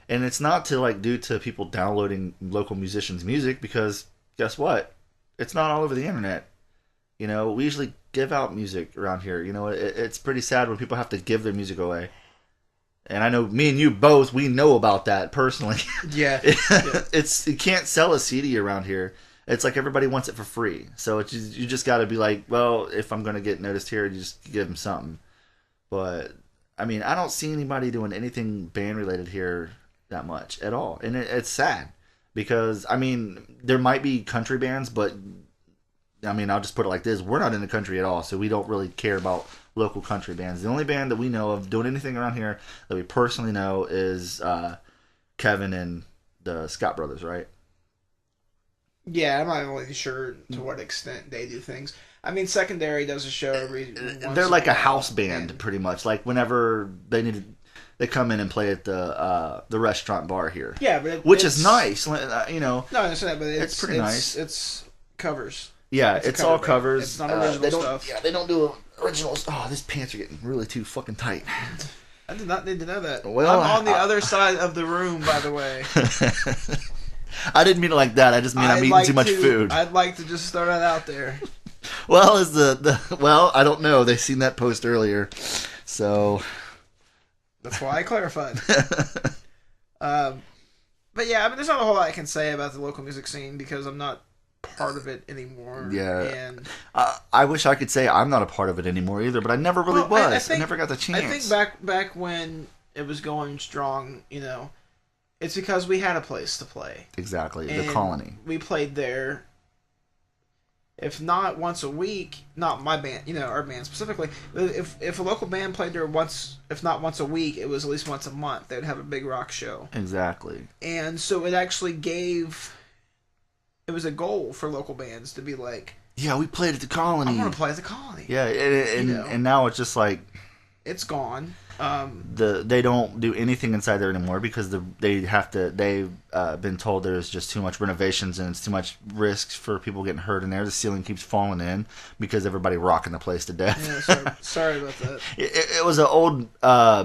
and it's not due to people downloading local musicians' music, because guess what? It's not all over the internet. We usually give out music around here. It's pretty sad when people have to give their music away. And I know me and you both, we know about that personally. Yeah. You can't sell a CD around here. It's like everybody wants it for free. So you just got to be like, well, if I'm going to get noticed here, you just give them something. But, I mean, I don't see anybody doing anything band-related here that much at all. And it's sad. Because, I mean, there might be country bands, but, I mean, I'll just put it like this. We're not in the country at all, so we don't really care about local country bands. The only band that we know of doing anything around here that we personally know is Kevin and the Scott Brothers, right? Yeah, I'm not really sure to what extent they do things. I mean, Secondary does a show every once They're in like a while, house band, and- pretty much. Like whenever they come in and play at the restaurant bar here. Yeah, but which it's is nice. You know, No, I understand that, but It's pretty nice. It's covers. yeah, It's a it's cover all band. covers. It's not original they don't, stuff. Yeah, they don't do originals. Oh, these pants are getting really too fucking tight. I did not need to know that. Well, I'm on the other side of the room, by the way. I didn't mean it like that. I just mean I'm eating too much food. I'd like to just throw that out there. Well, well, I don't know. They seen that post earlier, so That's why I clarified. But yeah, I mean, there's not a whole lot I can say about the local music scene because I'm not part of it anymore. Yeah. And I wish I could say I'm not a part of it anymore either, but I never really was. I never got the chance. I think back when it was going strong, it's because we had a place to play. Exactly, the And Colony. We played there, if not once a week, not my band, our band specifically. If a local band played there if not once a week, it was at least once a month. They'd have a big rock show. Exactly. And so it actually it was a goal for local bands to be like, Yeah, we played at the Colony. I want to play at the Colony. Yeah, and now it's just like It's gone. they don't do anything inside there anymore because they've been told there's just too much renovations and it's too much risks for people getting hurt in there. The ceiling keeps falling in because everybody rocking the place to death. Yeah, sorry about that. It was an old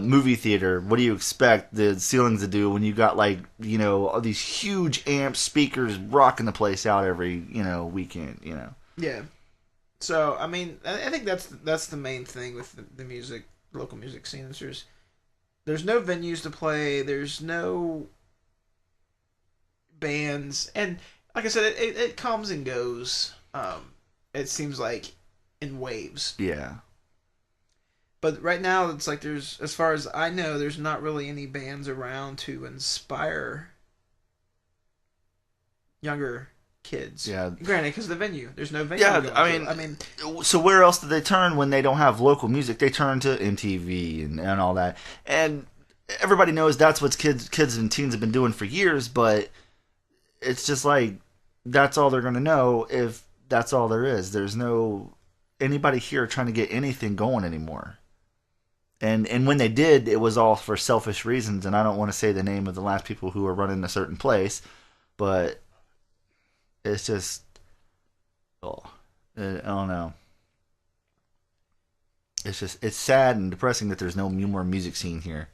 movie theater. What do you expect the ceilings to do when you got all these huge amp speakers rocking the place out every weekend? Yeah. So I mean, I think that's the main thing with the music. Local music scene. There's no venues to play. There's no bands, and like I said, it comes and goes. It seems like in waves. Yeah. But right now, it's like as far as I know, there's not really any bands around to inspire younger kids. Yeah. Granted, because the venue, there's no venue. Yeah, I mean, so where else do they turn when they don't have local music? They turn to MTV and all that, and everybody knows that's what kids and teens have been doing for years. But it's just like that's all they're gonna know if that's all there is. There's no anybody here trying to get anything going anymore. And when they did, it was all for selfish reasons. And I don't want to say the name of the last people who were running a certain place, but it's just, I don't know. It's sad and depressing that there's no more music scene here.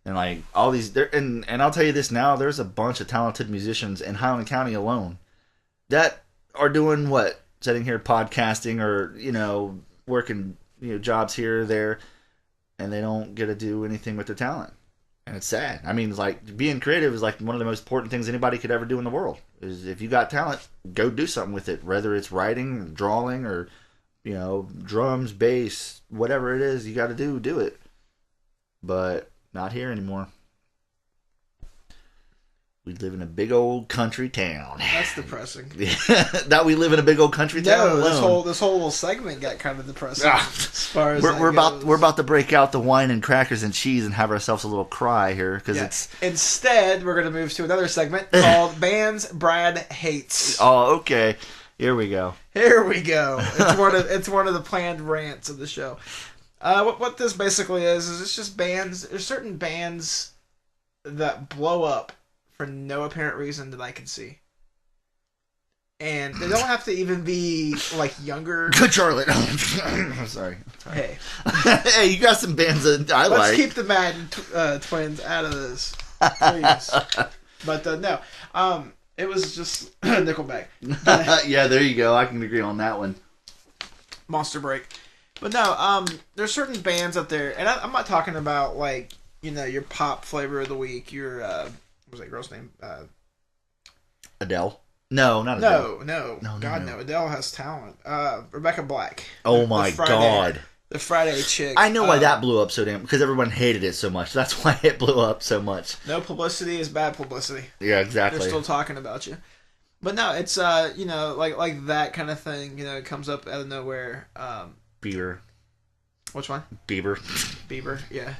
And like all these, and I'll tell you this now, there's a bunch of talented musicians in Highland County alone that are doing what? Sitting here podcasting or, working, jobs here or there, and they don't get to do anything with their talent. And it's sad. I mean, it's like being creative is like one of the most important things anybody could ever do in the world. Is if you got talent, go do something with it. Whether it's writing, drawing, or drums, bass, whatever it is you got to do it. But not here anymore. We live in a big old country town. that's depressing. That we live in a big old country town. No, this whole little segment got kind of depressing. As far as we're about to break out the wine and crackers and cheese and have ourselves a little cry here because it's. Instead, we're going to move to another segment called Bands Brad Hates. Oh, okay. Here we go. Here we go. It's one of the planned rants of the show. What this basically is it's just bands. There's certain bands that blow up for no apparent reason that I can see. And they don't have to even be like younger. Good Charlotte. I'm sorry. Hey. Hey, you got some bands that I like. Let's keep the Madden twins out of this, please. But no, it was just Nickelback. Yeah, there you go. I can agree on that one. Monster Break. But no, there's certain bands out there, and I'm not talking about like your pop flavor of the week. Your what was that girl's name? Adele. No, not Adele. No. God, no. Adele has talent. Rebecca Black. Oh my God. The Friday chick. I know why that blew up so damn, because everyone hated it so much. That's why it blew up so much. No publicity is bad publicity. Yeah, exactly. They're still talking about you. But no, it's like that kind of thing. It comes up out of nowhere. Bieber. Which one? Bieber, yeah.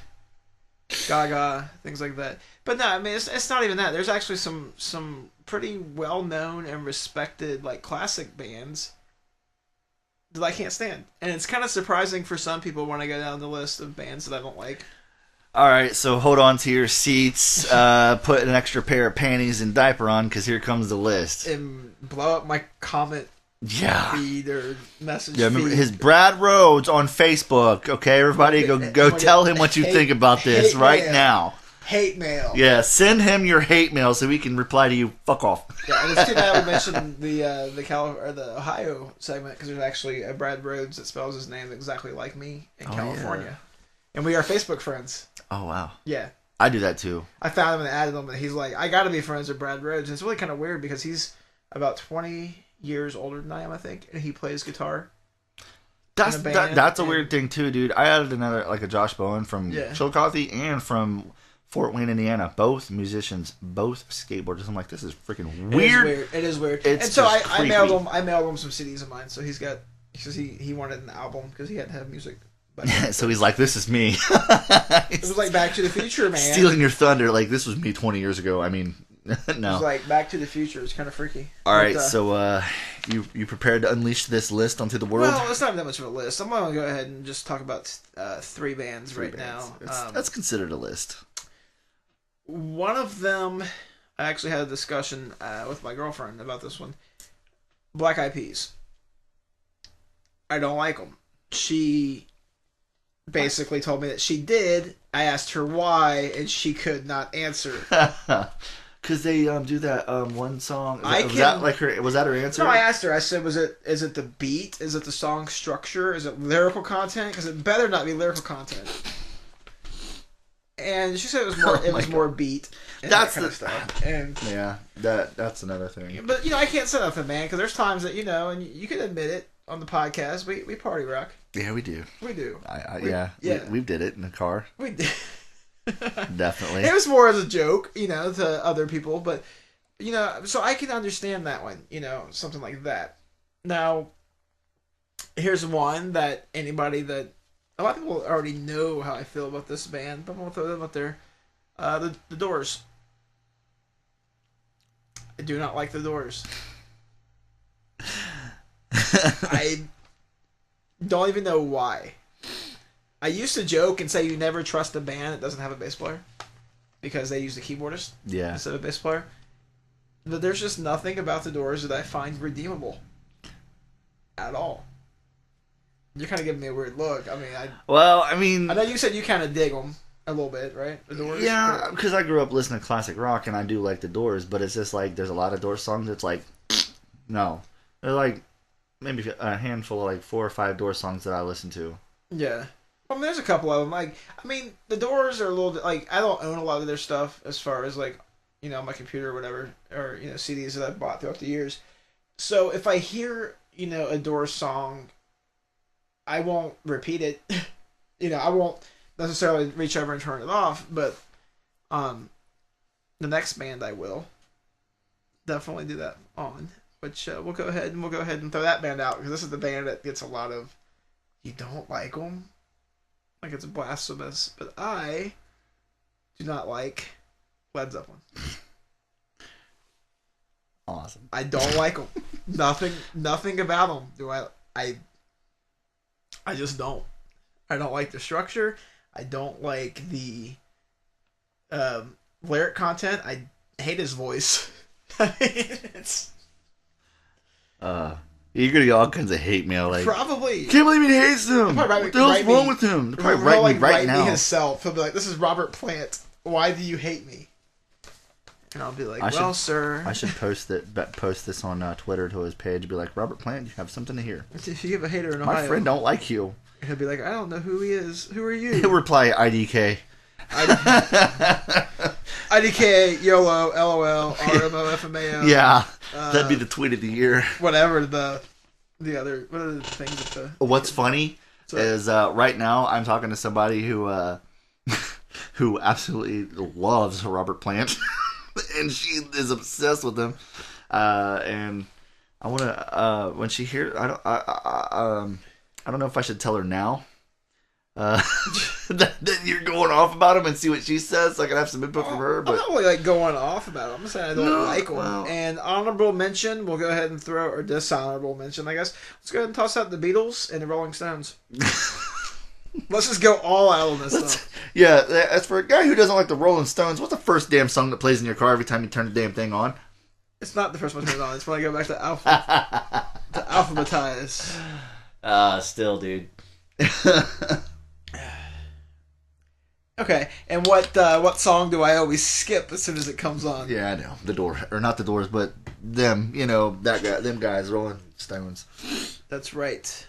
Gaga, things like that. But no, I mean it's not even that. There's actually some pretty well known and respected like classic bands that I can't stand, and it's kind of surprising for some people when I go down the list of bands that I don't like. All right, so hold on to your seats. Put an extra pair of panties and diaper on, because here comes the list. And blow up my comment feed or message. Yeah, remember feed. his Brad Rhodes on Facebook. Okay, everybody, go tell him what you think about this right now. Hate mail. Yeah, send him your hate mail so we can reply to you. Fuck off. Yeah, and it's too bad we mentioned the Ohio segment, because there's actually a Brad Rhodes that spells his name exactly like me in California, and we are Facebook friends. Oh wow. Yeah, I do that too. I found him and added him, and he's like, I got to be friends with Brad Rhodes. And it's really kind of weird because he's about 20 years older than I am, I think, and he plays guitar. That's a weird thing too, dude. I added another like a Josh Bowen from Chillicothe and from Fort Wayne, Indiana. Both musicians, both skateboarders. I'm like, this is freaking weird. It is weird. It's and so I mailed him. some CDs of mine. So he says he wanted an album because he had to have music. So he's like, this is me. It was like Back to the Future, man. Stealing your thunder. Like, this was me 20 years ago. I mean, no. It was like Back to the Future. It's kind of freaky. All right, so you prepared to unleash this list onto the world? Well, it's not that much of a list. I'm going to go ahead and just talk about 3 bands now. That's considered a list. One of them, I actually had a discussion with my girlfriend about this one. Black Eyed Peas. I don't like them. She basically told me that she did. I asked her why, and she could not answer. Because they do that one song. Was that her answer? No, I asked her. I said, is it the beat? Is it the song structure? Is it lyrical content? Because it better not be lyrical content. And she said it was more more beat. And that's that kind of stuff. And yeah, that's another thing. But I can't say nothing, man, because there's times that and you can admit it on the podcast. We party rock. Yeah, we do. We do. We did it in the car. We did. Definitely. It was more as a joke, to other people, but so I can understand that one, something like that. Now, here's one that a lot of people already know how I feel about this band, but I'm gonna throw them out there. The Doors. I do not like the Doors. I don't even know why. I used to joke and say you never trust a band that doesn't have a bass player because they use the keyboardist instead of a bass player. But there's just nothing about the Doors that I find redeemable at all. You're kind of giving me a weird look. I know you said you kind of dig them a little bit, right? The Doors? Yeah, because I grew up listening to classic rock and I do like the Doors, but it's just like there's a lot of Doors songs that's like, no. They're like maybe a handful of like 4 or 5 Doors songs that I listen to. Yeah. There's a couple of them. The Doors are a little like, I don't own a lot of their stuff as far as like, my computer or whatever, or, CDs that I've bought throughout the years. So if I hear, a Doors song, I won't repeat it. I won't necessarily reach over and turn it off, but the next band I will definitely do that on, which we'll go ahead and throw that band out, because this is the band that gets a lot of, you don't like them? Like it's blasphemous, but I do not like Led Zeppelin. Awesome. I don't like them. Nothing about them do I just don't. I don't like the structure. I don't like the lyric content. I hate his voice. It's you're gonna get all kinds of hate mail. Like, probably. Can't believe he hates him. What the hell's wrong with him? They'll probably write me right now. Me himself. He'll be like, "This is Robert Plant. Why do you hate me?" And I'll be like, sir. I should post this on Twitter to his page. Be like, Robert Plant, you have something to hear. If you have a hater in Ohio, my friend don't like you. He'll be like, I don't know who he is. Who are you? He'll reply, IDK. IDK, YOLO, LOL, RMO, FMAO. Yeah, that'd be the tweet of the year. Whatever what are the things that What's funny is right now I'm talking to somebody who who absolutely loves Robert Plant, and she is obsessed with him. And I want to when she hears, I don't know if I should tell her now. that you're going off about him and see what she says so I can have some input from her. I'm But not really like going off about it. I'm saying I don't like them. well. And honorable mention, we'll go ahead and throw, or dishonorable mention, I guess. Let's go ahead and toss out the Beatles and the Rolling Stones. Let's just go all out on this stuff. Yeah, as for a guy who doesn't like the Rolling Stones, what's the first damn song that plays in your car every time you turn the damn thing on? It's not the first one turned on. It's when I go back to to alphabetize. Still, dude. Okay, and what song do I always skip as soon as it comes on? Yeah, I know. The Door, or not the Doors, but them. You know that guy, them guys, Rolling Stones. That's right.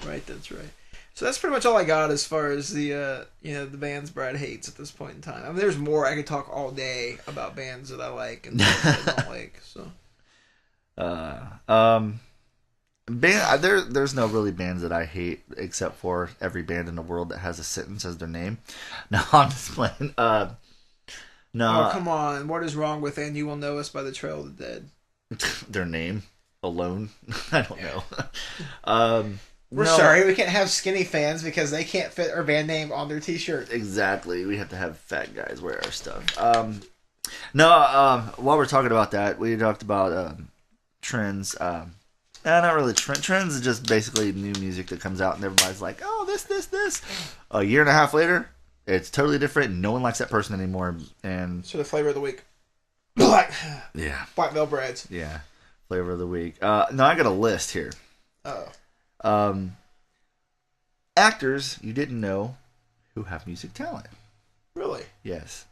That's right. So that's pretty much all I got as far as the the bands Brad hates at this point in time. I mean, there's more. I could talk all day about bands that I like and bands that I don't like. So, There's no really bands that I hate except for every band in the world that has a sentence as their name. No, I'm just playing. No, oh come on! What is wrong with "And You Will Know Us" by the Trail of the Dead? Their name alone. I don't know. We're sorry, we can't have skinny fans because they can't fit our band name on their T-shirt. Exactly, we have to have fat guys wear our stuff. While we're talking about that, we talked about trends. Not really trends is just basically new music that comes out and everybody's like, oh, this. A year and a half later, it's totally different. No one likes that person anymore. And so the flavor of the week, black veil breads. Yeah, flavor of the week. No, I got a list here. Oh. Actors you didn't know who have music talent. Really? Yes.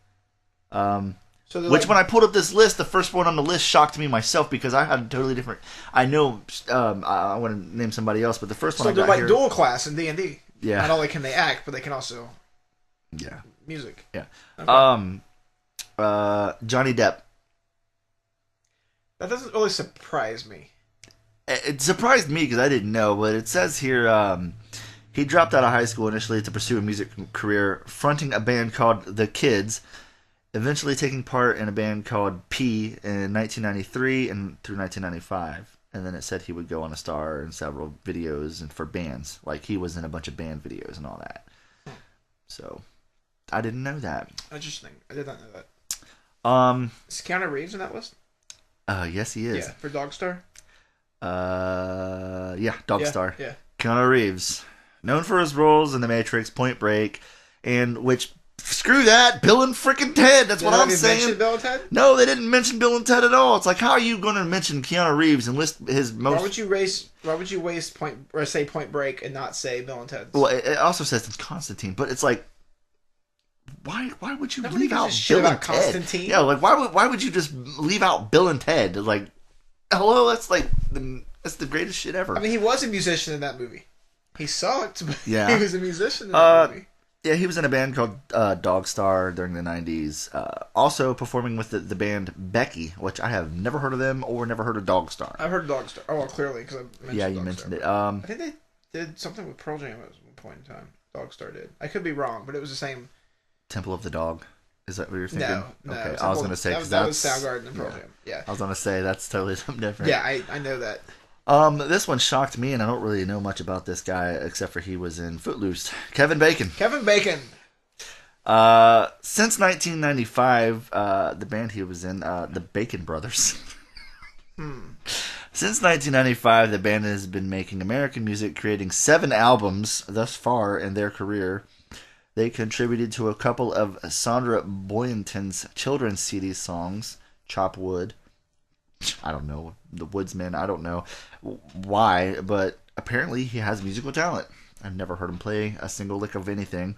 When I pulled up this list, the first one on the list shocked me myself because I had a totally different. I know I want to name somebody else, but the first one I got they're like here, dual class in D&D. Yeah. Not only can they act, but they can also music. Yeah. Okay. Johnny Depp. That doesn't really surprise me. It surprised me because I didn't know, but it says here he dropped out of high school initially to pursue a music career, fronting a band called The Kids, eventually taking part in a band called P in 1993 and through 1995. And then it said he would go on to star in several videos and for bands. Like he was in a bunch of band videos and all that. So I didn't know that. Interesting. I did not know that. Is Keanu Reeves in that list? Yes, he is. Yeah, for Dogstar? Dogstar. Yeah. Keanu Reeves, known for his roles in The Matrix, Point Break, and screw that, Bill and frickin' Ted. That's what I'm saying. Mention Bill and Ted? No, they didn't mention Bill and Ted at all. It's like, how are you going to mention Keanu Reeves and list his most? Why would you waste Point Break and not say Bill and Ted? Well, it also says it's Constantine, but it's like, why would you Nobody leave out gives a shit Bill about and Ted? Constantine. Yeah, like why would you just leave out Bill and Ted? Like, hello, that's the greatest shit ever. I mean, he was a musician in that movie. He sucked, but he was a musician in that movie. Yeah, he was in a band called Dogstar during the 90s. Also performing with the band Becky, which I have never heard of them or never heard of Dogstar. I've heard Dogstar. Oh, well, clearly, because I mentioned you Dogstar. mentioned it. I think they did something with Pearl Jam at one point in time. Dogstar did. I could be wrong, but it was the same. Temple of the Dog. Is that what you're thinking? No. Okay, I was going to say, because that was Soundgarden and Pearl Jam. Yeah. I was going to say, that's totally something different. Yeah, I know that. This one shocked me, and I don't really know much about this guy, except for he was in Footloose. Kevin Bacon. Kevin Bacon. Since 1995, the band he was in, the Bacon Brothers. Since 1995, the band has been making American music, creating 7 albums thus far in their career. They contributed to a couple of Sandra Boynton's children's CD songs, Chop Wood. I don't know. The Woodsman. I don't know why, but apparently he has musical talent. I've never heard him play a single lick of anything.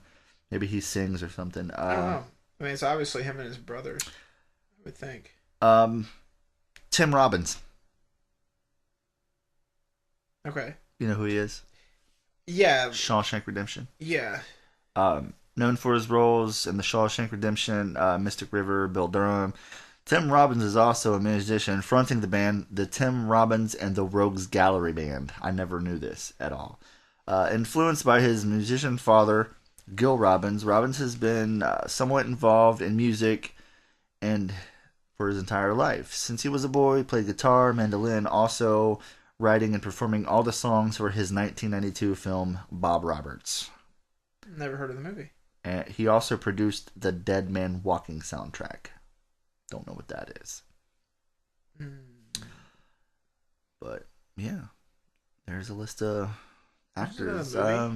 Maybe he sings or something. I don't know. I mean, it's obviously him and his brothers, I would think. Tim Robbins. Okay. You know who he is? Yeah. Shawshank Redemption. Yeah. Known for his roles in the Shawshank Redemption, Mystic River, Bill Durham. Tim Robbins is also a musician fronting the band The Tim Robbins and the Rogues Gallery Band. I never knew this at all. Influenced by his musician father, Gil Robbins, Robbins has been somewhat involved in music and for his entire life. Since he was a boy, he played guitar, mandolin, also writing and performing all the songs for his 1992 film Bob Roberts. Never heard of the movie. And he also produced the Dead Man Walking soundtrack. Don't know what that is. But yeah, there's a list of actors. I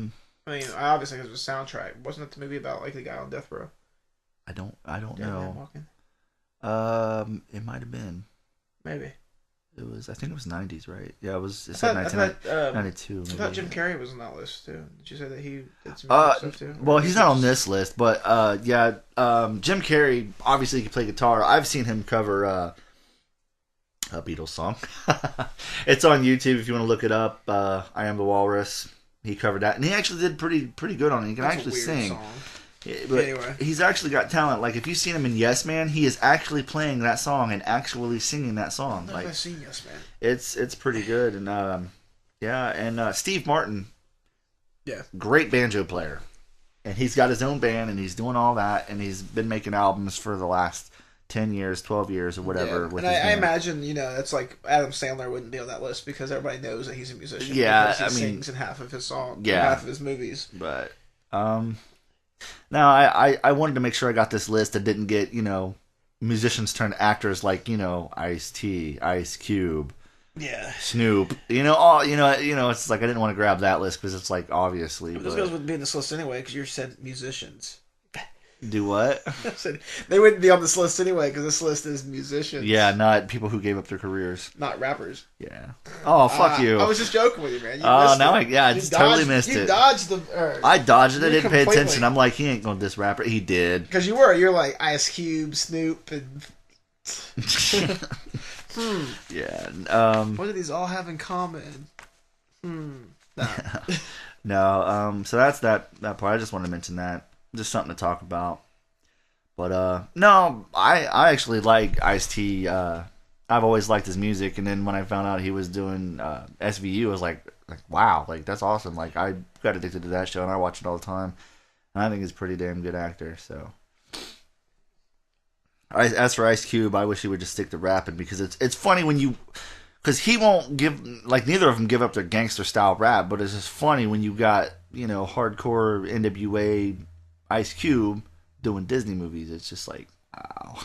mean, obviously it was a soundtrack. Wasn't it the movie about like the guy on death row? I don't Dead Man know. Walking? It might have been. Maybe. It was. I think it was 90s, right? Yeah, it was. It I said thought, 1992. I thought Jim Carrey was on that list too. Did you say that he did some stuff too? Well, he's not on this list, but yeah, Jim Carrey obviously can play guitar. I've seen him cover a Beatles song. It's on YouTube if you want to look it up. I Am the Walrus. He covered that, and he actually did pretty good on it. He can That's actually a weird sing. song. But anyway, he's actually got talent. Like if you've seen him in Yes Man, he is actually playing that song and actually singing that song. I've seen Yes Man. It's pretty good, and yeah, and Steve Martin, yeah, great banjo player, and he's got his own band, and he's doing all that, and he's been making albums for the last 10 years, 12 years, or whatever. Yeah. With and his I band. imagine it's like Adam Sandler wouldn't be on that list because everybody knows that he's a musician. Yeah, because he sings in half of his songs, half of his movies. But now I wanted to make sure I got this list that didn't get musicians turned actors like Ice-T, Ice Cube. Yeah, Snoop, it's like I didn't want to grab that list because it's like obviously. But those guys wouldn't be in this list anyway because you said musicians. Do what? I said they wouldn't be on this list anyway because this list is musicians. Yeah, not people who gave up their careers. Not rappers. Yeah. Oh, fuck you. I was just joking with you, man. I just totally missed it. You dodged the. I dodged it. I didn't pay completely. attention. I'm like, he ain't gonna diss rapper. He did. Because you're like Ice Cube, Snoop, and. Yeah. What do these all have in common? No. No. So that's that part. I just wanted to mention that. Just something to talk about. But no, I actually like Ice-T. I've always liked his music, and then when I found out he was doing SVU, I was like wow, like that's awesome. Like I got addicted to that show, and I watch it all the time. And I think he's a pretty damn good actor. So. As for Ice Cube, I wish he would just stick to rapping because it's funny because he won't neither of them give up their gangster style rap, but it's just funny when you got hardcore NWA Ice Cube doing Disney movies. It's just like wow.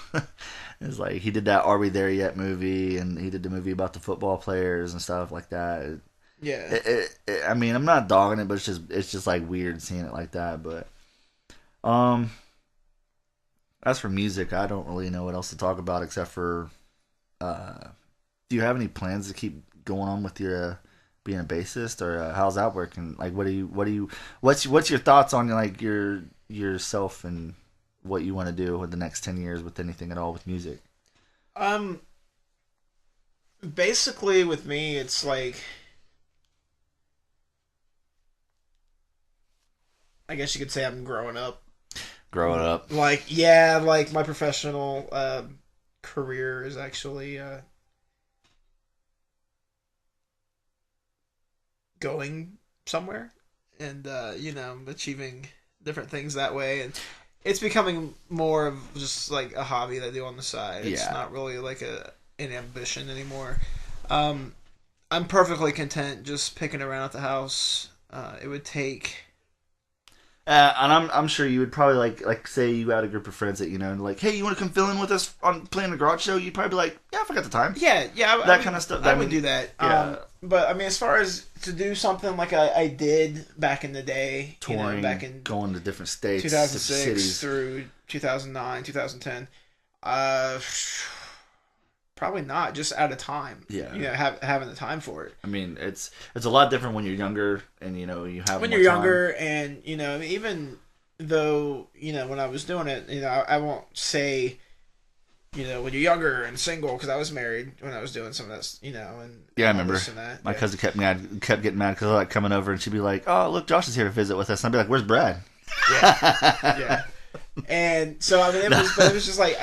It's like he did that Are We There Yet movie, and he did the movie about the football players and stuff like that. Yeah. I mean, I'm not dogging it, but it's just like weird seeing it like that. But as for music, I don't really know what else to talk about except for, do you have any plans to keep going on with your being a bassist, or how's that working? Like, what's your thoughts on like yourself and what you want to do in the next 10 years with anything at all with music? Basically with me, it's like, I guess you could say I'm growing up. Like my professional career is actually going somewhere, and achieving different things that way, and it's becoming more of just like a hobby that I do on the side. It's not really like an ambition anymore. I'm perfectly content just picking around at the house. It would take. And I'm sure you would probably like say you had a group of friends that like, hey, you want to come fill in with us on playing the garage show? You'd probably be like, yeah, I got the time. Yeah, that kind of stuff. I would do that. Yeah. But I mean, as far as to do something like I did back in the day, touring, back in going to different states, 2006 different cities. through 2009, 2010, probably not. Just out of time. Yeah, having the time for it. I mean, it's a lot different when you're younger, and you have when more you're time. younger, and even though when I was doing it, I won't say. When you're younger and single, because I was married when I was doing some of that, and yeah, I remember that. My cousin kept getting mad because I like coming over, and she'd be like, "Oh, look, Josh is here to visit with us," and I'd be like, "Where's Brad?" Yeah. And so I mean, it was just like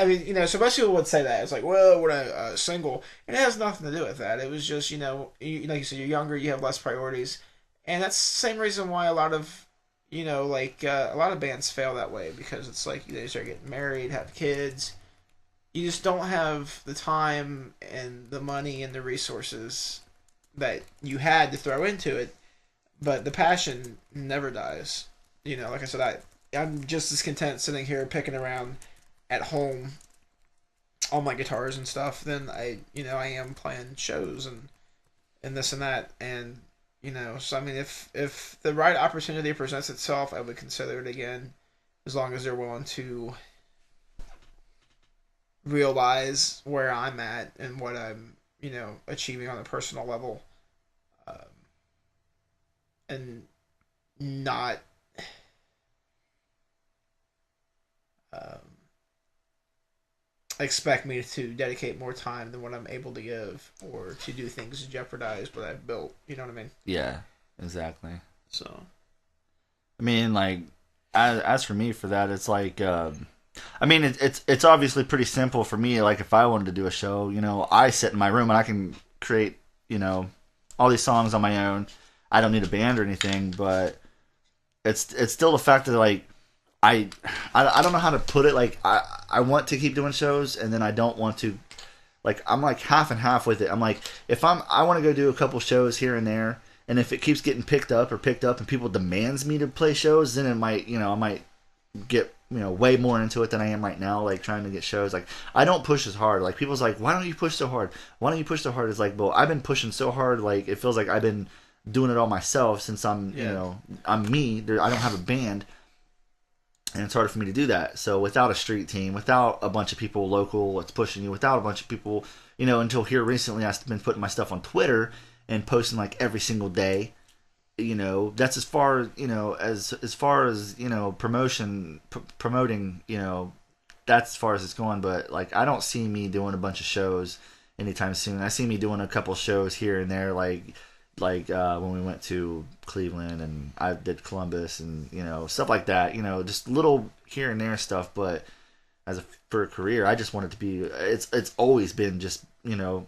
so most people would say that it's like, well, when I single, and it has nothing to do with that. It was just you like you said, you're younger, you have less priorities, and that's the same reason why a lot of a lot of bands fail that way, because it's like they start getting married, have kids. You just don't have the time and the money and the resources that you had to throw into it, but the passion never dies. like I said, I'm just as content sitting here picking around at home all my guitars and stuff than I am playing shows and this and that. And so I mean, if the right opportunity presents itself, I would consider it again, as long as they're willing to realize where I'm at and what I'm achieving on a personal level, and not expect me to dedicate more time than what I'm able to give, or to do things to jeopardize what I've built. You know what I mean? Yeah, exactly. So, I mean, like, as for me for that, it's like, I mean, it's obviously pretty simple for me. Like, if I wanted to do a show, I sit in my room and I can create, all these songs on my own. I don't need a band or anything, but it's still the fact that, like, I don't know how to put it. Like, I want to keep doing shows, and then I don't want to. Like, I'm like half and half with it. I'm like, if I want to go do a couple shows here and there, and if it keeps getting picked up and people demands me to play shows, then it might, I might get, way more into it than I am right now, like trying to get shows. Like, I don't push as hard. Like, people's like, why don't you push so hard? Why don't you push so hard? It's like, well, I've been pushing so hard. Like, it feels like I've been doing it all myself since I'm, I'm me. I don't have a band. And it's harder for me to do that. So without a street team, without a bunch of people local that's pushing you, without a bunch of people, until here recently I've been putting my stuff on Twitter and posting like every single day. That's as far, as far as, promoting, that's as far as it's going. But like, I don't see me doing a bunch of shows anytime soon. I see me doing a couple shows here and there, like when we went to Cleveland and I did Columbus and stuff like that, just little here and there stuff. But for a career, I just want it to be, it's always been just,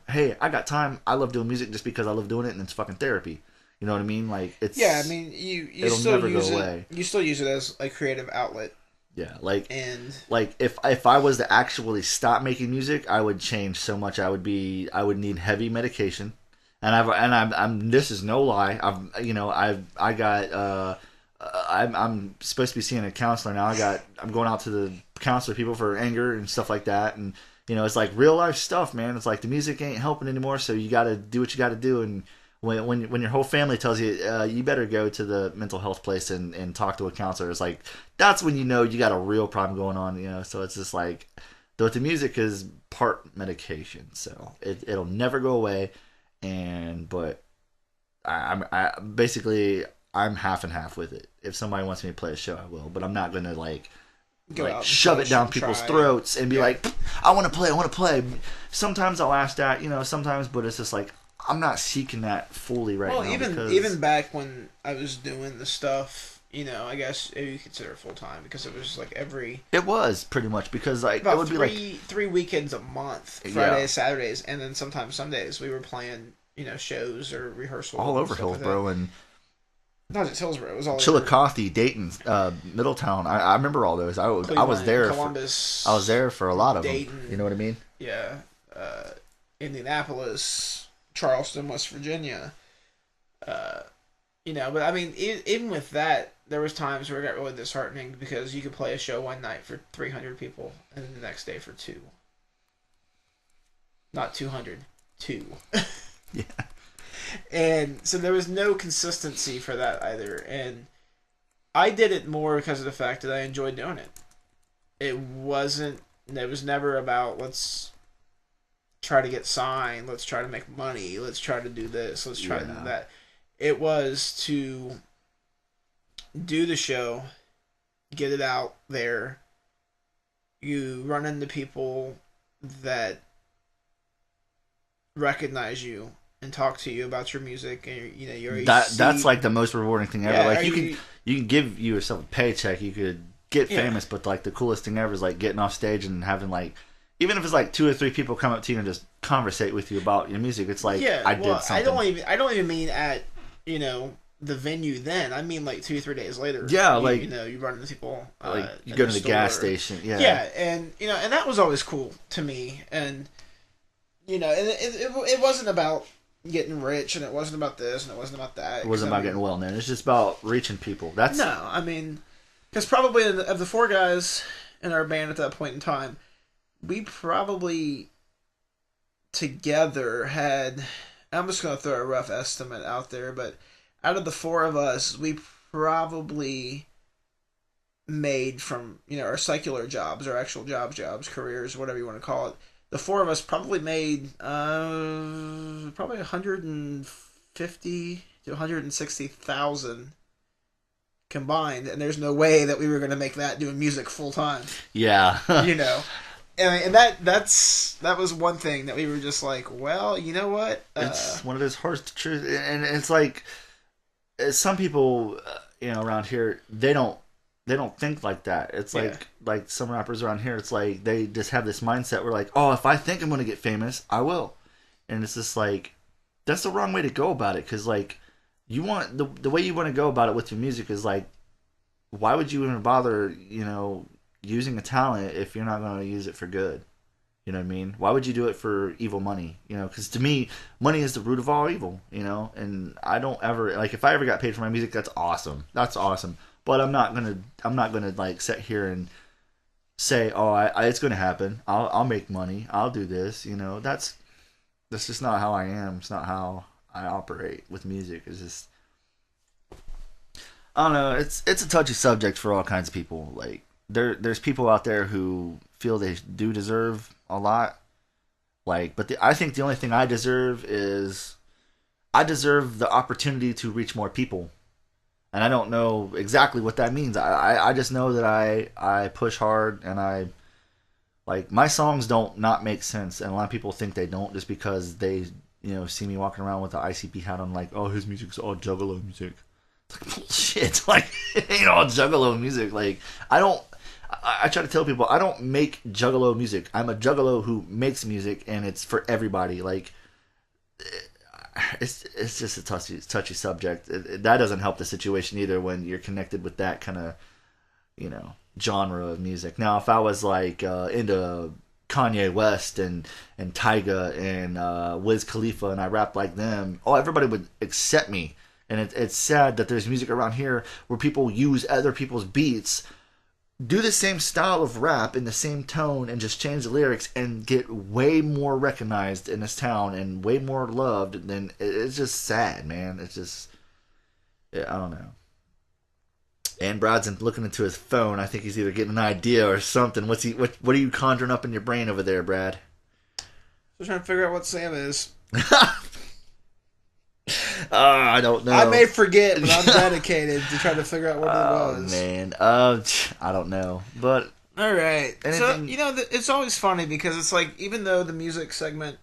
hey, I got time, I love doing music just because I love doing it, and it's fucking therapy. You know what I mean? Like, it's, yeah, I mean, you it'll still never use go it. away. You still use it as a creative outlet. Yeah, like, and like if I was to actually stop making music, I would change so much. I would need heavy medication. And I'm this is no lie. I'm supposed to be seeing a counselor now. I'm going out to the counselor people for anger and stuff like that. And it's like real life stuff, man. It's like the music ain't helping anymore, so you got to do what you got to do. And when your whole family tells you you better go to the mental health place and talk to a counselor, it's like that's when you got a real problem going on. So it's just like, though the music is part medication, so it'll never go away. But I'm basically half and half with it. If somebody wants me to play a show, I will. But I'm not gonna like shove it down people's throats and be like, I want to play. Sometimes I'll ask that, sometimes, but it's just like I'm not seeking that fully right now. Well, even back when I was doing the stuff, I guess you consider it full time, because it was like it was pretty much, because like about it would be three weekends a month, Fridays, Saturdays, and then sometimes Sundays we were playing shows or rehearsals all over Hillsborough, and not just Hillsborough, it was all Chillicothe, Dayton, Middletown. I remember all those. I was there. Columbus. I was there for a lot of Dayton, them. You know what I mean? Yeah, Indianapolis, Charleston, West Virginia. But I mean, even with that, there was times where it got really disheartening, because you could play a show one night for 300 people and then the next day for 2. Not 200, 2. Yeah. And so there was no consistency for that either. And I did it more because of the fact that I enjoyed doing it. It was never about, let's try to get signed, let's try to make money, let's try to do this, let's try to do that. It was to do the show, get it out there. You run into people that recognize you and talk to you about your music, and that's like the most rewarding thing ever. Like you can give yourself a paycheck, you could get famous, but like the coolest thing ever is like getting off stage and having like, even if it's like 2 or 3 people come up to you and just conversate with you about your music, it's like I did something. I don't even mean at the venue then. I mean like 2 or 3 days later. Yeah, you run into people. Like you go to the gas station. Yeah. Yeah, and and that was always cool to me. And and it wasn't about getting rich, and it wasn't about this, and it wasn't about that. It wasn't about getting well known. It's just about reaching people. I mean, Because probably of the four guys in our band at that point in time, we probably together had, I'm just going to throw a rough estimate out there, but out of the four of us, we probably made from, our secular jobs, our actual jobs, careers, whatever you want to call it, the four of us probably made probably 150 to 160,000 combined, and there's no way that we were going to make that doing music full time. Yeah. And that was one thing that we were just like, well, you know what? It's one of those harsh truths, and it's like some people, around here, they don't think like that. It's like some rappers around here. It's like they just have this mindset where like, oh, if I think I'm gonna get famous, I will, and it's just like that's the wrong way to go about it. Because like you want the way you want to go about it with your music is like, why would you even bother, using a talent if you're not going to use it for good? You know what I mean? Why would you do it for evil money? Because to me, money is the root of all evil. And I don't ever like if I ever got paid for my music, that's awesome. That's awesome. But I'm not gonna like sit here and say, oh, it's gonna happen. I'll make money. I'll do this. That's just not how I am. It's not how I operate with music. It's just I don't know. It's a touchy subject for all kinds of people. Like there's people out there who feel they do deserve a lot. Like, but I think the only thing I deserve is I deserve the opportunity to reach more people. And I don't know exactly what that means. I just know that I push hard and I like my songs don't not make sense, and a lot of people think they don't just because they see me walking around with the ICP hat on, like, oh, his music's all juggalo music. It's like bullshit. Like it ain't all juggalo music. Like I try to tell people I don't make juggalo music. I'm a juggalo who makes music, and it's for everybody. Like it's just a touchy subject. That doesn't help the situation either when you're connected with that kind of genre of music. Now, if I was like into Kanye West and Tyga and Wiz Khalifa and I rapped like them, everybody would accept me. And it's sad that there's music around here where people use other people's beats, do the same style of rap in the same tone, and just change the lyrics and get way more recognized in this town and way more loved. Than it's just sad, man. It's just, I don't know. And Brad's looking into his phone. I think he's either getting an idea or something. What are you conjuring up in your brain over there, Brad? Just trying to figure out what Sam is. I don't know. I may forget, but I'm dedicated to try to figure out what it was. Oh, man. I don't know. But all right. Anything... So, it's always funny because it's like, even though the music segment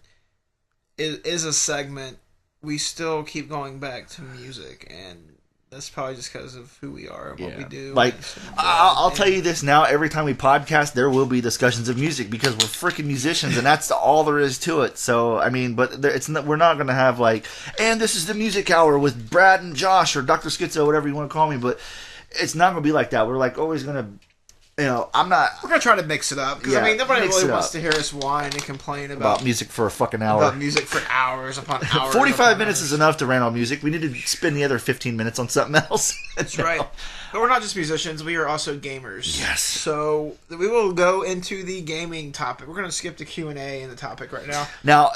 is a segment, we still keep going back to music, and that's probably just because of who we are and what we do. Like, I'll tell you this now. Every time we podcast, there will be discussions of music because we're freaking musicians, and that's all there is to it. So, I mean, but we're not going to have like, and this is the music hour with Brad and Josh or Dr.SKiTZ0, whatever you want to call me. But it's not going to be like that. We're like always going to. I'm not... We're going to try to mix it up. Because, nobody really wants to hear us whine and complain about music for a fucking hour. About music for hours upon hours. 45 minutes is enough to rant on music. We need to spend the other 15 minutes on something else. That's right. But we're not just musicians. We are also gamers. Yes. So we will go into the gaming topic. We're going to skip the Q&A in the topic right now. Now,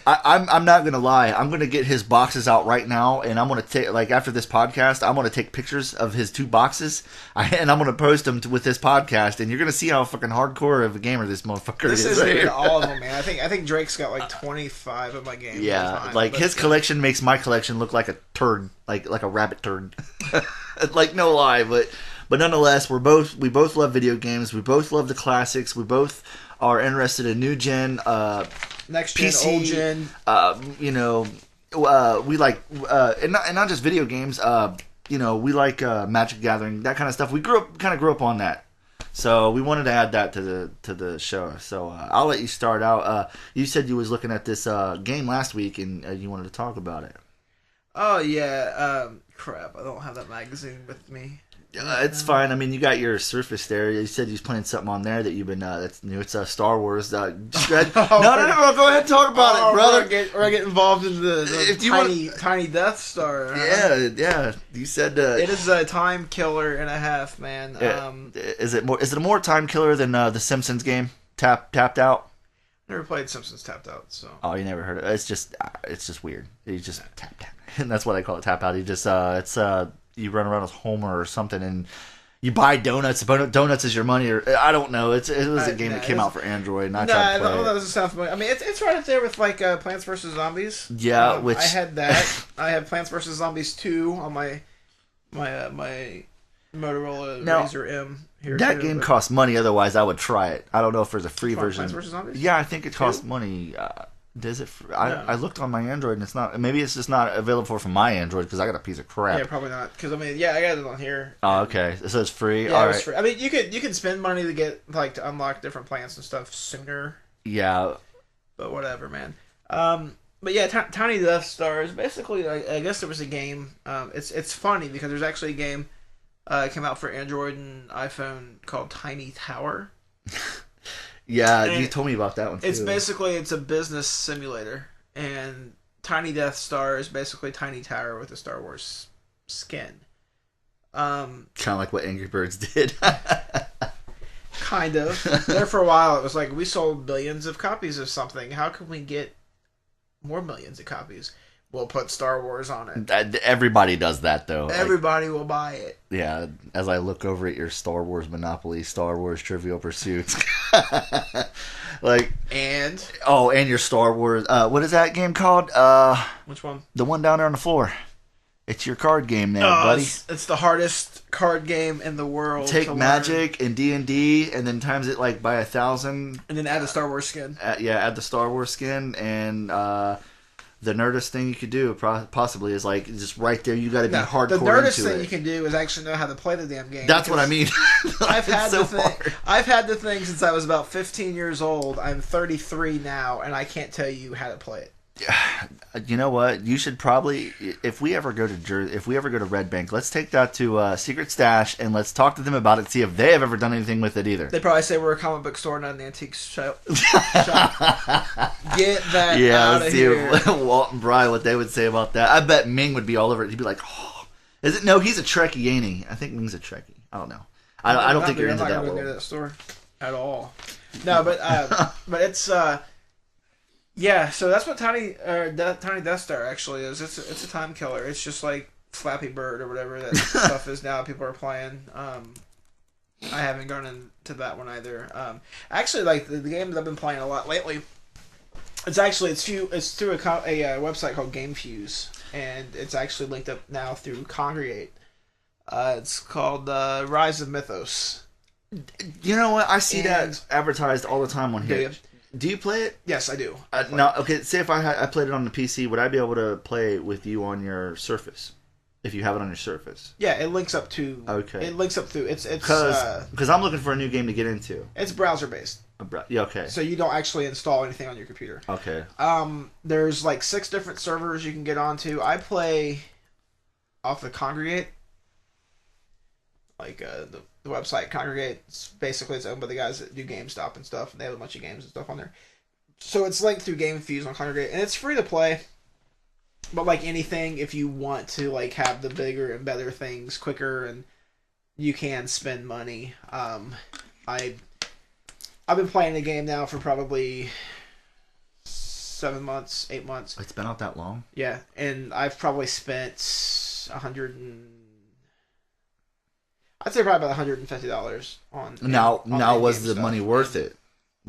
I'm not going to lie. I'm going to get his boxes out right now, and I'm going to take, like, after this podcast, I'm going to take pictures of his 2 boxes, and I'm going to post them with this podcast, and you're going to see how fucking hardcore of a gamer this motherfucker is. This isn't all of them, man. I think Drake's got like 25 of my games. Yeah, like his collection makes my collection look like a turd, like a rabbit turd. Like, no lie, but nonetheless, we both love video games. We both love the classics. We both are interested in new gen, next gen, PC, old gen. We like and not just video games. We like Magic Gathering, that kind of stuff. We grew up on that. So we wanted to add that to the show. So I'll let you start out. You said you was looking at this game last week and you wanted to talk about it. Oh yeah, crap! I don't have that magazine with me. It's fine. I mean, you got your Surface there. You said you was playing something on there that you've been. That's new. It's Star Wars. Just go ahead. No. Go ahead and talk about it, brother. Or I get involved in the tiny Death Star. Yeah. You said it is a time killer and a half, man. Is it more? Is it a more time killer than the Simpsons game? Tapped Out. Never played Simpsons Tapped Out, so. Oh, you never heard it? It's just weird. You just tap, and that's what I call it. Tap out. You just you run around as Homer or something, and you buy donuts. Donuts is your money, or I don't know. It was a game that came out for Android, and I tried to play it. That doesn't sound familiar. I mean, it's right up there with like Plants vs Zombies. Yeah, which I had that. I had Plants vs Zombies 2 on my Motorola Razr M. That game costs money. Otherwise, I would try it. I don't know if there's a free version. Plants vs Zombies? Yeah, I think it costs money. Does it? I looked on my Android and it's not. Maybe it's just not available for my Android because I got a piece of crap. Yeah, probably not. Because I mean, yeah, I got it on here. Oh, okay. So it's free. Yeah, it's free. I mean, you can spend money to get to unlock different plants and stuff sooner. Yeah. But whatever, man. But yeah, Tiny Death Star is basically. I guess there was a game. It's funny because there's actually a game. Came out for Android and iPhone called Tiny Tower. Yeah, you told me about that one too. It's a business simulator, and Tiny Death Star is basically Tiny Tower with a Star Wars skin. Kind of like what Angry Birds did. Kind of. There for a while, it was like, we sold billions of copies of something. How can we get more millions of copies? We'll put Star Wars on it. Everybody does that, though. Everybody will buy it. Yeah, as I look over at your Star Wars Monopoly, Star Wars Trivial Pursuits. And your Star Wars... what is that game called? Which one? The one down there on the floor. It's your card game there, buddy. It's the hardest card game in the world. Take Magic and D&D and then times it by 1,000. And then add the Star Wars skin. Add the Star Wars skin and... the nerdest thing you could do possibly is just right there. You got to be hardcore into it. The nerdest thing you can do is actually know how to play the damn game. That's what I mean. I've had the thing since I was about 15 years old. I'm 33 now, and I can't tell you how to play it. You know what? You should probably, if we ever go to Red Bank, let's take that to Secret Stash and let's talk to them about it. See if they have ever done anything with it either. They probably say we're a comic book store, not an antique shop. Get that out of here. Walt and Bry, what they would say about that. I bet Ming would be all over it. He'd be like, "Oh, is it? No, he's a Trekkie, ain't he? I think Ming's a Trekkie. I don't know. I don't think you're into that world. I'm not going to that store at all. No, but it's. Yeah, so that's what Tiny Death Star actually is. It's a time killer. It's just like Flappy Bird or whatever that stuff is now. People are playing. I haven't gone into that one either. Actually, the game that I've been playing a lot lately. It's through a website called Game Fuse, and it's actually linked up now through Congregate. It's called Rise of Mythos. You know what? I see that advertised all the time on here. Do you play it? Yes, I do. Say if I played it on the PC, would I be able to play it with you on your Surface? If you have it on your Surface? Yeah, it links up to... Okay. It links up through... It's because I'm looking for a new game to get into. It's browser-based. Yeah, okay. So you don't actually install anything on your computer. Okay. There's 6 different servers you can get onto. I play off the Congregate. The website Congregate, it's owned by the guys that do GameStop and stuff, and they have a bunch of games and stuff on there. So it's linked through Game Fuse on Congregate, and it's free to play. But like anything, if you want to have the bigger and better things quicker, and you can spend money. I've been playing the game now for probably 7 months, 8 months. It's been out that long? Yeah, and I've probably spent I'd say probably about $150 on. Now, was the money worth it?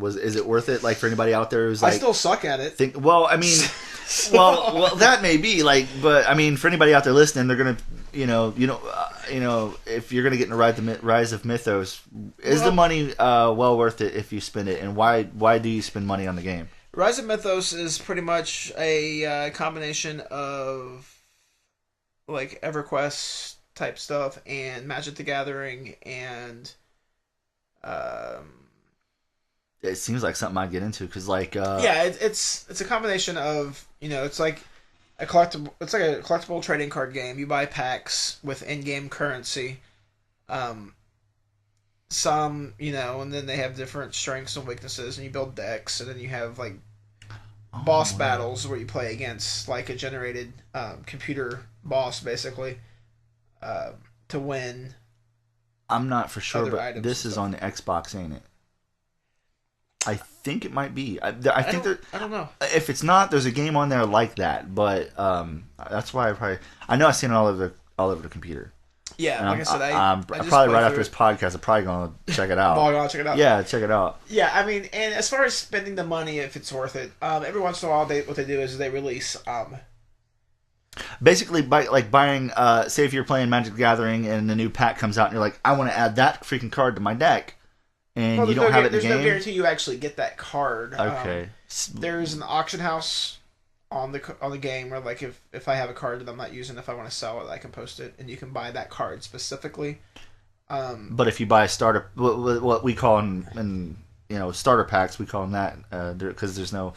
Is it worth it? For anybody out there who's I still suck at it. Well, that may be but I mean, for anybody out there listening, they're gonna, if you're gonna get in the Rise of Mythos, is the money well worth it if you spend it, and why do you spend money on the game? Rise of Mythos is pretty much a combination of EverQuest type stuff and Magic the Gathering and it seems like something I'd get into because it's a combination of it's like a collectible trading card game. You buy packs with in-game currency Some, and then they have different strengths and weaknesses, and you build decks, and then you have like boss battles where you play against like a generated computer boss, basically, to win. I'm not for sure, but this is stuff. on the Xbox, ain't it? I think it might be. I don't know. If it's not, there's a game on there like that. But that's why I know I've seen it all over the computer. Yeah, and like I said, I'm probably right after this podcast. I'm probably gonna check it out. Check it out. Yeah, check it out. Yeah, I mean, and as far as spending the money, if it's worth it, every once in a while, what they do is they release. Basically, buying, say if you're playing Magic the Gathering and the new pack comes out and you're like, I want to add that freaking card to my deck, and you don't have it in the game. There's no guarantee you actually get that card. Okay. There's an auction house on the game where, like, if I have a card that I'm not using, if I want to sell it, I can post it, and you can buy that card specifically. But if you buy a starter, what we call in starter packs, we call them that because there's no.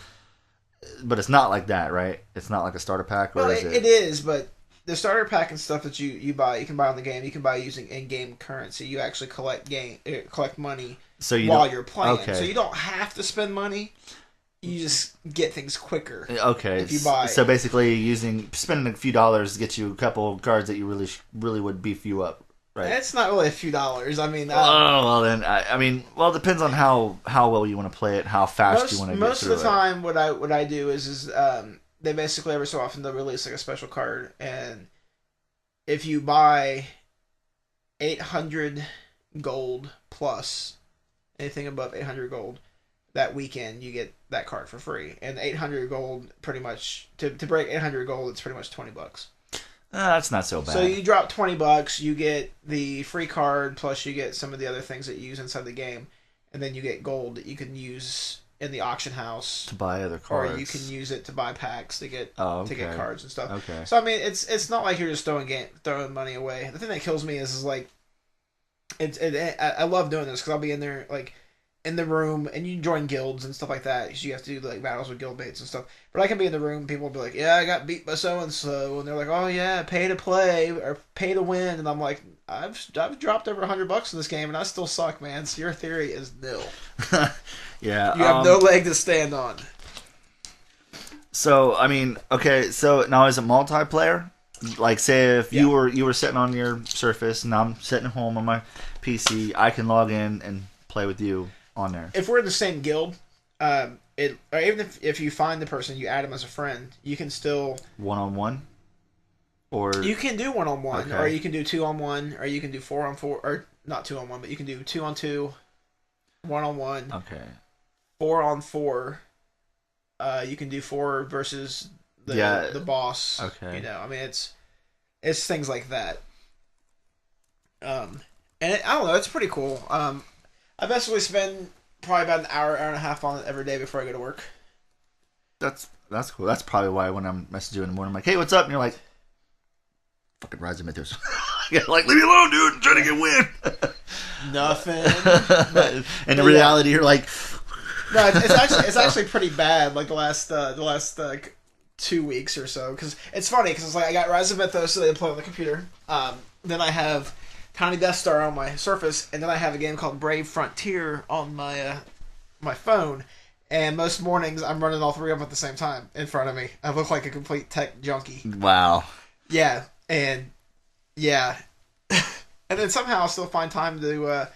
But it's not like that, right? It's not like a starter pack, or is it? It is, but the starter pack and stuff that you buy, you can buy on the game. You can buy using in-game currency. You actually collect money while you're playing. Okay. So you don't have to spend money. You just get things quicker. Okay. If you buy. So basically, spending a few dollars gets you a couple of cards that you really would beef you up, right? It's not really a few dollars. I mean, it depends on how well you want to play it, how fast you want to get through it. Most of the time, what I do is they basically every so often they'll release like a special card, and if you buy 800 gold plus anything above 800 gold that weekend, you get that card for free. And 800 gold, pretty much to break 800 gold, it's pretty much $20. That's not so bad. So you drop $20, you get the free card, plus you get some of the other things that you use inside the game, and then you get gold that you can use in the auction house to buy other cards, or you can use it to buy packs to get cards and stuff. Okay. So I mean, it's not like you're just throwing money away. The thing that kills me is like, I love doing this because I'll be in there like in the room, and you join guilds and stuff like that. So you have to do like battles with guild mates and stuff. But I can be in the room, and people will be like, "Yeah, I got beat by so and so," and they're like, "Oh yeah, pay to play or pay to win," and I'm like, "I've dropped over $100 in this game, and I still suck, man. So your theory is nil." Yeah, you have no leg to stand on. So I mean, okay. So now is it multiplayer? Like, say if you were sitting on your Surface, and I'm sitting at home on my PC, I can log in and play with you on there. If we're in the same guild, or even if you find the person, you add them as a friend, you can still 1-on-1, or you can do 1-on-1, or you can do 2-on-1, or you can do 4-on-4, or not 2-on-1, but you can do 2-on-2, 1-on-1, 4-on-4. You can do 4 versus the boss. Okay. I mean it's things like that. And I don't know, it's pretty cool. I basically spend probably about an hour and a half on it every day before I go to work. That's cool. That's probably why when I'm messaging you in the morning, I'm like, "Hey, what's up?" And you're like, "Fucking Rise of Mythos." Like, leave me alone, dude. I'm trying to get win. Nothing. And in reality, you're like, no, it's actually pretty bad. Like the last 2 weeks or so, because it's funny because it's like I got Rise of Mythos, so they play on the computer. Then I have Tiny Death Star on my Surface, and then I have a game called Brave Frontier on my my phone. And most mornings, I'm running all three of them at the same time in front of me. I look like a complete tech junkie. Wow. Yeah, and yeah, and then somehow I still find time to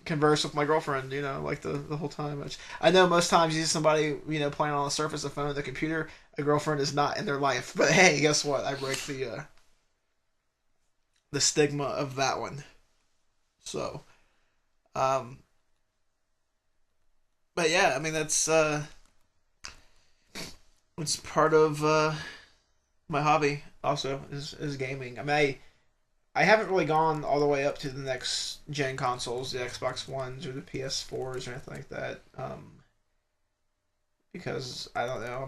converse with my girlfriend. Like the whole time. I know most times you see somebody playing on the Surface, a phone, or the computer. A girlfriend is not in their life. But hey, guess what? I break the stigma of that one. So, but yeah, I mean that's it's part of my hobby. Also, is gaming. I mean, I haven't really gone all the way up to the next gen consoles, the Xbox Ones or the PS4s or anything like that. Because I don't know.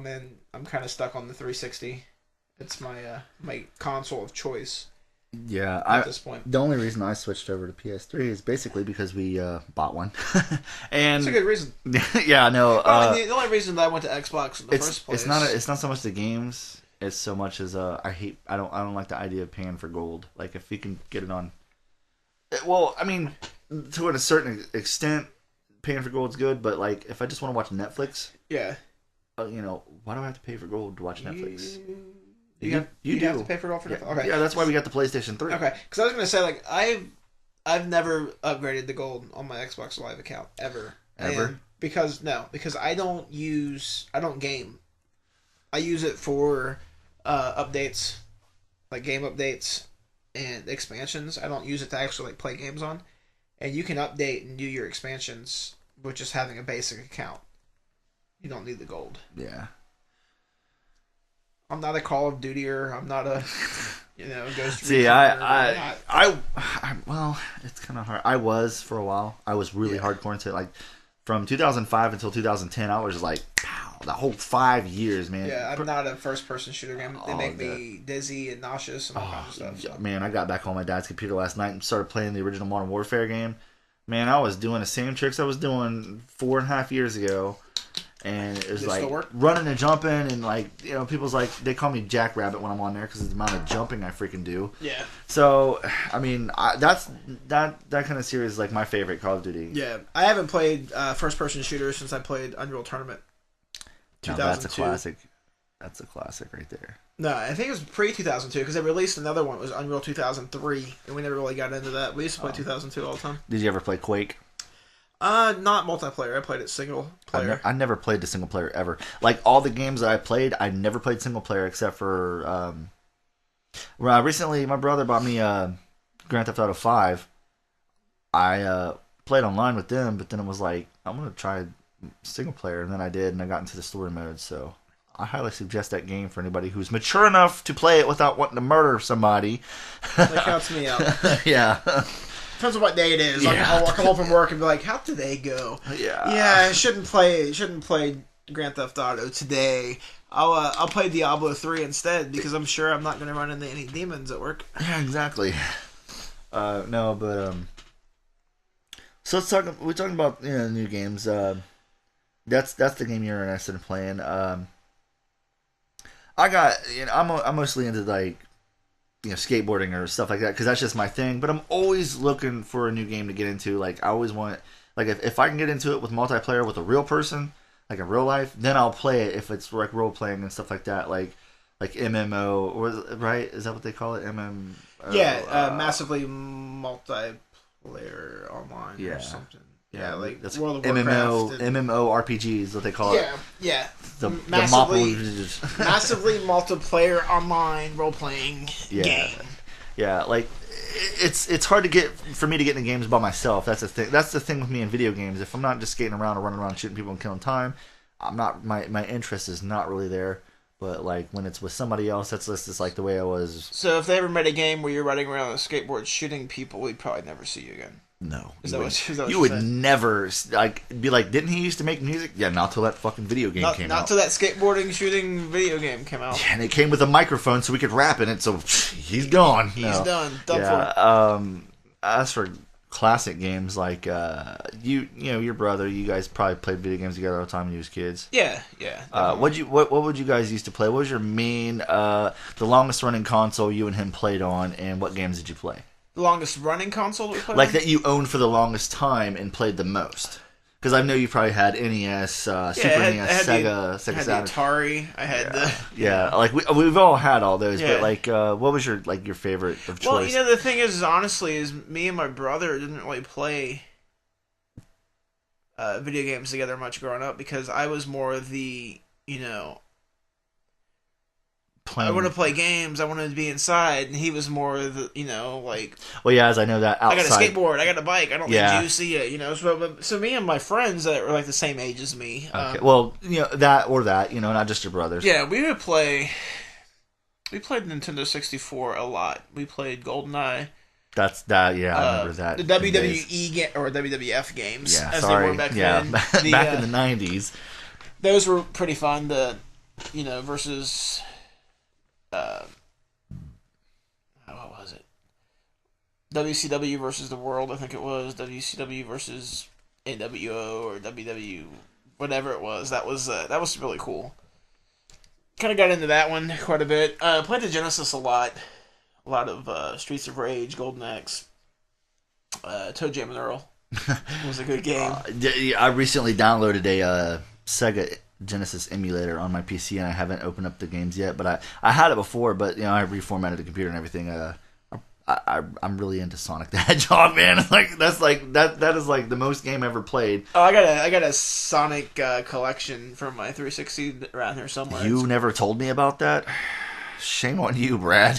I'm kind of stuck on the 360. It's my my console of choice. Yeah, at this point. The only reason I switched over to PS3 is basically because we bought one, and it's a good reason. Yeah, no. The only reason that I went to Xbox in the first place. It's not so much the games. It's so much as I don't like the idea of paying for gold. Like if you can get it on Well, I mean, to a certain extent, paying for gold's good, but like if I just want to watch Netflix, Yeah. why do I have to pay for gold to watch Netflix? You have to pay for gold for Netflix? Okay. Yeah, that's why we got the PlayStation 3. Okay, because I was gonna say like I've never upgraded the gold on my Xbox Live account ever. Ever? Because I don't game. I use it for updates, like game updates and expansions. I don't use it to actually like play games on. And you can update and do your expansions with just having a basic account. You don't need the gold. Yeah. I'm not a Call of Duty-er. I'm not a Ghost See, Recon. well, it's kind of hard. I was for a while. I was really hardcore into it. Like from 2005 until 2010, I was like, pow, the whole 5 years, man. Yeah, I'm not a first-person shooter game. They make me dizzy and nauseous and all kinds of stuff. So. Man, I got back on my dad's computer last night and started playing the original Modern Warfare game. Man, I was doing the same tricks I was doing 4.5 years ago. And it was like running and jumping, and like people's like they call me Jackrabbit when I'm on there because of the amount of jumping I freaking do. Yeah. So I mean, that kind of series is like my favorite Call of Duty. Yeah, I haven't played first person shooter since I played Unreal Tournament. 2002. That's a classic. That's a classic right there. No, I think it was pre 2002 because they released another one. It was Unreal 2003, and we never really got into that. We used to play 2002 all the time. Did you ever play Quake? Not multiplayer. I played it single player. I never played the single player ever. Like all the games that I played, I never played single player except for recently my brother bought me Grand Theft Auto 5. I played online with them, but then it was like I'm gonna try single player, and then I did, and I got into the story mode. So I highly suggest that game for anybody who's mature enough to play it without wanting to murder somebody. That counts me out. Yeah. Depends on what day it is. Yeah. I'll come home from work and be like, "How did they go?" Yeah. Yeah, I shouldn't play Grand Theft Auto today. I'll play Diablo 3 instead because I'm sure I'm not going to run into any demons at work. Yeah, exactly. No, but so let's talk. We're talking about new games. That's the game you're interested in playing. I got I'm mostly into like skateboarding or stuff like that because that's just my thing. But I'm always looking for a new game to get into. Like I always want like if I can get into it with multiplayer with a real person, like in real life, then I'll play it if it's like role playing and stuff like that. Like MMO or right? Is that what they call it? MMO. Yeah, massively multiplayer online or something. Yeah, like that's World of Warcraft. MMO RPGs is what they call it. Yeah. Massively Multiplayer online role playing game. Yeah, like it's hard to get for me to get into games by myself. That's the thing. That's the thing with me in video games. If I'm not just skating around or running around shooting people and killing time, I'm not. My interest is not really there. But like when it's with somebody else, that's just like the way I was. So if they ever made a game where you're riding around on a skateboard shooting people, we'd probably never see you again. No, you would never be like. Didn't he used to make music? Yeah, not till that fucking video game came out. Not till that skateboarding shooting video game came out. Yeah, and it came with a microphone so we could rap in it. So he's gone. He's done. For. As for classic games like your brother, you guys probably played video games together all the time when you was kids. Yeah. What would you guys used to play? What was your main the longest running console you and him played on, and what games did you play? The longest running console that we played like on? That you owned for the longest time and played the most. Because I know you probably had NES, Super NES, Sega Saturn. Atari. I had like we've all had all those. But like, what was your favorite of choice? Well, the thing is, honestly, is me and my brother didn't really play video games together much growing up because I was more the I want to play games. I wanted to be inside, and he was more the like. Well, yeah, as I know that outside. I got a skateboard. I got a bike. I don't need you to see it. So me and my friends that were like the same age as me. Okay. Well, that or that. Not just your brothers. Yeah, we would play. We played Nintendo 64 a lot. We played GoldenEye. That's that. Yeah, I remember that. The WWE or WWF games, they were back then. Back in the 90s. Those were pretty fun. Versus. What was it? WCW versus the World, I think it was. WCW versus AWO or WW, whatever it was. That was really cool. Kind of got into that one quite a bit. Played the Genesis a lot. A lot of Streets of Rage, Golden Axe. Toe Jam and Earl. It was a good game. I recently downloaded a Sega Genesis emulator on my PC, and I haven't opened up the games yet. But I had it before, but I reformatted the computer and everything. I'm really into Sonic the Hedgehog, man. That is like the most game I ever played. Oh, I got a Sonic collection from my 360 around here somewhere. You never told me about that. Shame on you, Brad.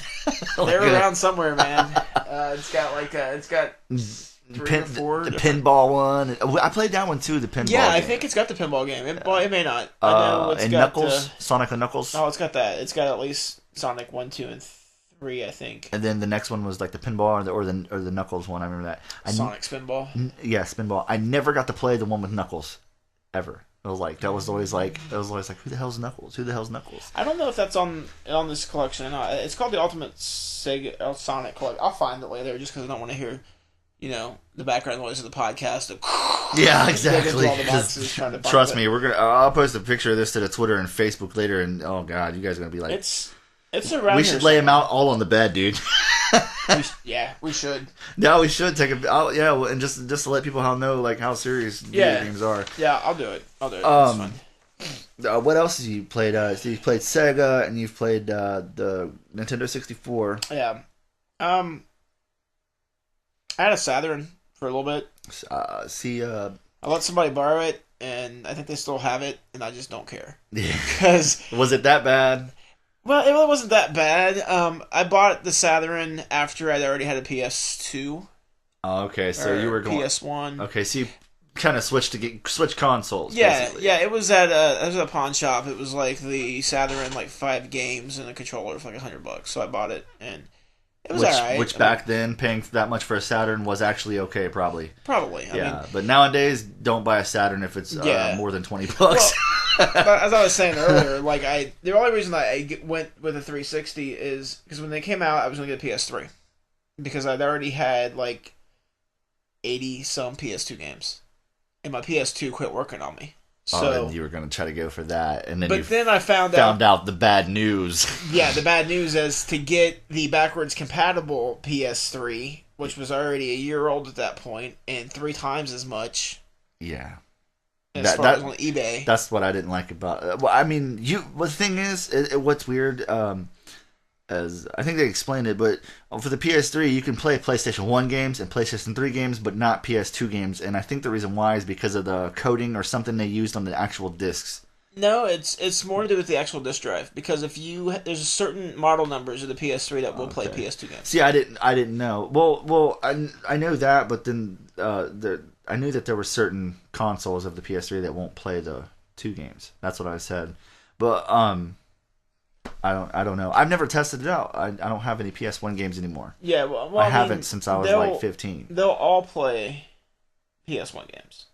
They're around somewhere, man. It's got three or four. The pinball one. I played that one too. The pinball. Yeah, I game. think it's got the pinball game. It may not. I know it's and got Knuckles, Sonic and Knuckles. Oh, it's got that. It's got at least Sonic 1, 2, and 3, I think. And then the next one was like the pinball or the Knuckles one. I remember that. Sonic Spinball. Yeah, Spinball. I never got to play the one with Knuckles, ever. It was like who the hell's Knuckles? Who the hell's Knuckles? I don't know if that's on this collection or not. It's called the Ultimate Sega Sonic Collection. I'll find it later, just because I don't want to hear, the background noise of the podcast. Yeah, exactly. Trust me, I'll post a picture of this to the Twitter and Facebook later, and oh god, you guys are gonna be like, it's around. We should lay them out all on the bed, dude. we should. No, we should take and just to let people know like how serious video games are. Yeah, I'll do it. It's fun. What else have you played? So you've played Sega and you've played the Nintendo 64. Yeah. I had a Saturn for a little bit. I let somebody borrow it, and I think they still have it, and I just don't care. Because was it that bad? Well, it really wasn't that bad. I bought the Saturn after I'd already had a PS2. Oh, okay, so you were going PS1. Okay, so you kind of switch consoles. Yeah, basically. yeah. It was at a pawn shop. It was like the Saturn, like 5 games and a controller for like $100. So I bought it, and it was alright. Which back then, paying that much for a Saturn was actually okay, probably. Probably. I mean, but nowadays, don't buy a Saturn if it's more than $20. Well, as I was saying earlier, the only reason I went with a 360 is because when they came out, I was going to get a PS3 because I'd already had like 80 some PS2 games, and my PS2 quit working on me. So and you were going to try to go for that, and then then I found out the bad news. Yeah, the bad news is to get the backwards compatible PS3, which was already a year old at that point, and 3 times as much. Yeah. As far as on eBay. That's what I didn't like about it. Well, I mean, the thing is, what's weird, as I think they explained it, but for the PS3, you can play PlayStation 1 games and PlayStation 3 games, but not PS2 games. And I think the reason why is because of the coding or something they used on the actual discs. No, it's more to do with the actual disc drive. Because there's a certain model numbers of the PS3 that will play PS2 games. See, I didn't know. Well, I know that, but then I knew that there were certain consoles of the PS3 that won't play the 2 games. That's what I said. But I don't know. I've never tested it out. I don't have any PS1 games anymore. Yeah, well I haven't since I was like 15. They'll all play PS1 games.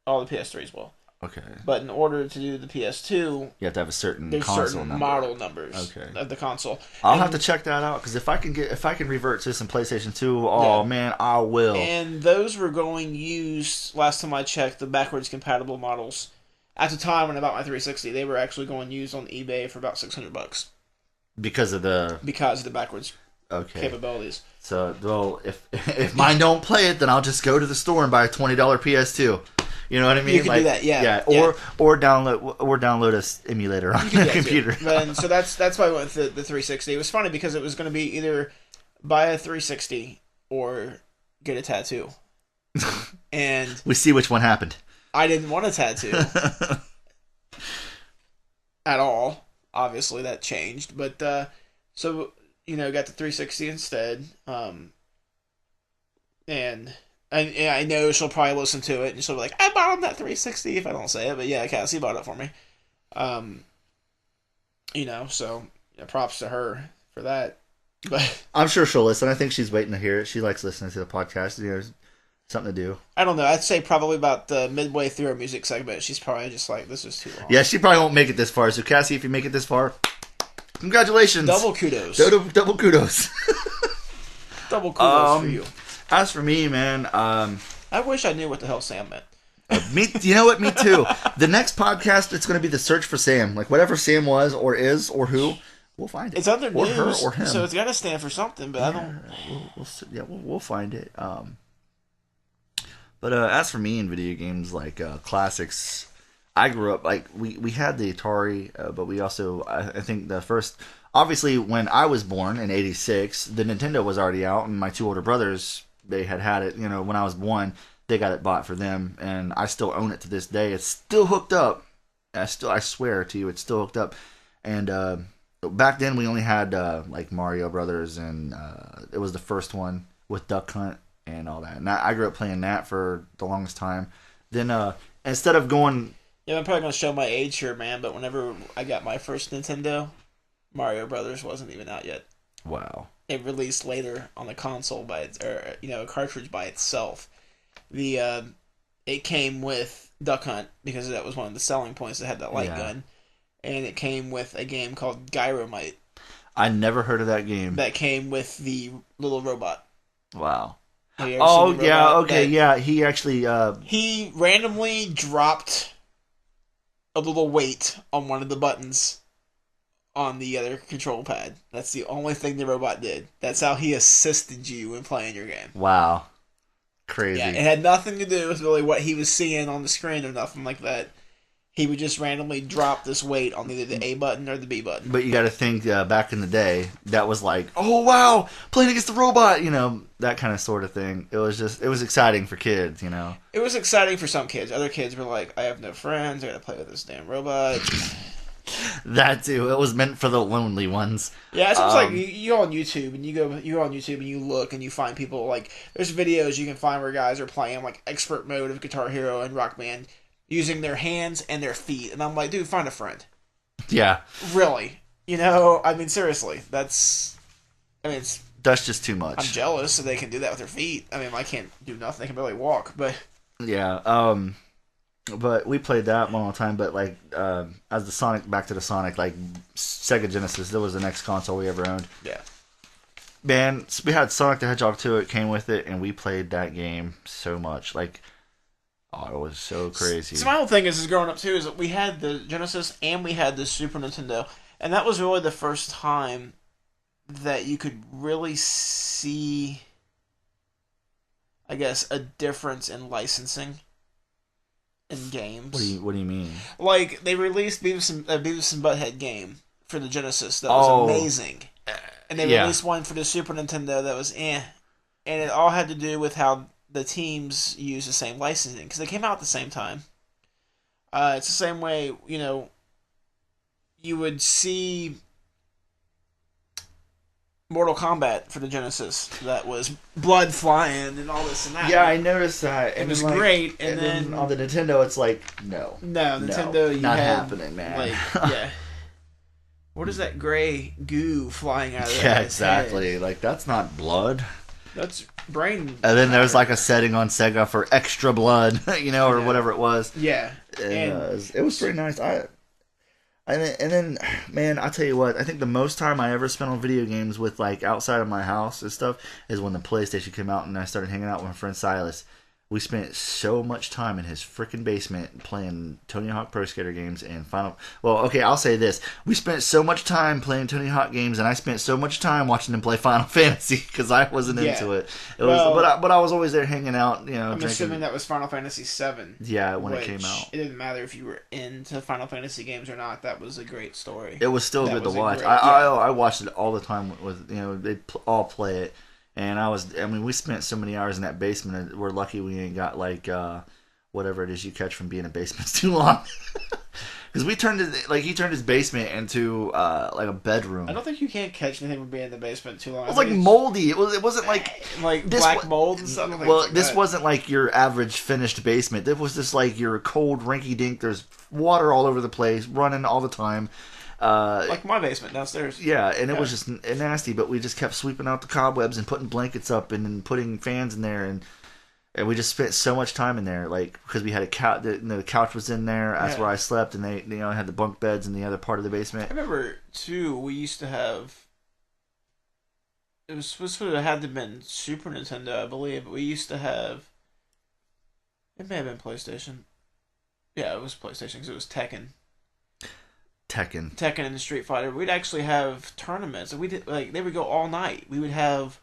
All the PS3s will. Okay. But in order to do the PS2, you have to have a certain console number. Model numbers of the console. I'll have to check that out because if I can revert to some PlayStation 2, man, I will. And those were going used last time I checked. The backwards compatible models at the time when I bought my 360, they were actually going used on eBay for about $600 because of the backwards capabilities. So, well, if mine don't play it, then I'll just go to the store and buy a $20 PS2. You know what I mean? You can do that, yeah. Or download a emulator on the computer. And so that's why I went with the 360. It was funny because it was going to be either buy a 360 or get a tattoo. And we see which one happened. I didn't want a tattoo at all. Obviously, that changed, but so got the 360 instead. And I know she'll probably listen to it and she'll be like, I bought him that 360 if I don't say it, but yeah, Cassie bought it for me. So props to her for that. But I'm sure she'll listen. I think she's waiting to hear it. She likes listening to the podcast. Something to do. I don't know. I'd say probably about midway through our music segment, she's probably just like, this is too long. Yeah, she probably won't make it this far. So Cassie, if you make it this far, congratulations. Double kudos. Double kudos. Double kudos for you. As for me, man, I wish I knew what the hell Sam meant. You know what? Me too. The next podcast, it's going to be the search for Sam. Like whatever Sam was or is or who, we'll find it. It's under or news, her or him. so it's got to stand for something. But I don't. We'll find it. But as for me in video games, like classics, I grew up like we had the Atari, but we also I think the first obviously when I was born in '86, the Nintendo was already out, and my two older brothers they had it. You know, when I was born, they got it bought for them, and I still own it to this day. It's still hooked up. I swear to you, it's still hooked up. And back then we only had like Mario Brothers, and it was the first one with Duck Hunt and all that. And I grew up playing that for the longest time. Then instead of going, Yeah, I'm probably gonna show my age here, man. But whenever I got my first Nintendo, Mario Brothers wasn't even out yet. wow, It released later on the console or a cartridge by itself. The it came with Duck Hunt because that was one of the selling points that had that light gun, and it came with a game called Gyromite I never heard of that game. that came with the little robot. Wow. Have you ever Oh seen the yeah, robot okay, that- yeah. He actually He randomly dropped a little weight on one of the buttons on the other control pad. That's the only thing the robot did. That's how he assisted you in playing your game. wow, crazy. Yeah, it had nothing to do with really what he was seeing on the screen or nothing like that. He would just randomly drop this weight on either the A button or the B button. But you got to think back in the day, that was like, oh wow, playing against the robot, you know, that kind of sort of thing. It was exciting for kids, you know. It was exciting for some kids. Other kids were like, I have no friends. I gotta play with this damn robot. That too. It was meant for the lonely ones. Yeah, it's almost like you go on YouTube and you go on YouTube and you look and you find people like there's videos you can find where guys are playing like expert mode of Guitar Hero and Rock Band using their hands and their feet, and I'm like, dude, find a friend. Yeah, Really, you know? I mean, seriously, it's that's just too much. I'm jealous that they can do that with their feet. I mean, I can't do nothing. I can barely walk, but Yeah. But we played that one all the time. But like, as the Sonic, back to the Sonic, like Sega Genesis, that was the next console we ever owned. yeah. Man, we had Sonic the Hedgehog 2. It came with it, and we played that game so much. Like, oh, it was so crazy. So my whole thing is growing up too is that we had the Genesis and we had the Super Nintendo, and that was really the first time that you could really see, I guess, a difference in licensing in games. What do you mean? Like they released Beavis and Butthead game for the Genesis that was amazing, and they released one for the Super Nintendo that was and it all had to do with how the teams use the same licensing because they came out at the same time. It's the same way, you know, you would see Mortal Kombat for the Genesis that was blood flying and all this and that. Yeah, I noticed that. It was great, and then on the Nintendo, it's like Nintendo, you not had, happening, man. Like, yeah. What is that gray goo flying out of Yeah, his exactly. head? Like that's not blood. That's brain. And then there's like a setting on Sega for extra blood, you know, or whatever it was. Yeah, And, it was pretty nice. And then, man, I tell you what, I think the most time I ever spent on video games with like outside of my house and stuff is when the PlayStation came out and I started hanging out with my friend Silas. We spent so much time in his freaking basement playing Tony Hawk Pro Skater games and Final. Well, okay, I'll say this: we spent so much time playing Tony Hawk games, and I spent so much time watching him play Final Fantasy because I wasn't into it. But I was always there hanging out, you know. I'm drinking. assuming that was Final Fantasy VII. Yeah, when it came out, it didn't matter if you were into Final Fantasy games or not. That was a great story. it was still good to watch. Great, I watched it all the time with they all play it. And we spent so many hours in that basement. We're lucky we ain't got like whatever it is you catch from being in basements too long. Because he turned his basement into like a bedroom. I don't think you can catch anything from being in the basement too long. It was like moldy. It wasn't like black mold and stuff. Well, this wasn't like your average finished basement. This was just like your cold rinky dink. There's water all over the place, running all the time. Like my basement downstairs. Yeah, and it was just nasty, but we just kept sweeping out the cobwebs and putting blankets up and putting fans in there, and we just spent so much time in there, like, because we had a couch, the couch was in there, that's where I slept, and they had the bunk beds in the other part of the basement. I remember, too, we used to have, it was supposed to have had to been Super Nintendo, I believe, but we used to have, it may have been PlayStation. Yeah, it was PlayStation, because it was Tekken and Street Fighter. We'd actually have tournaments, and we did they would go all night. We would have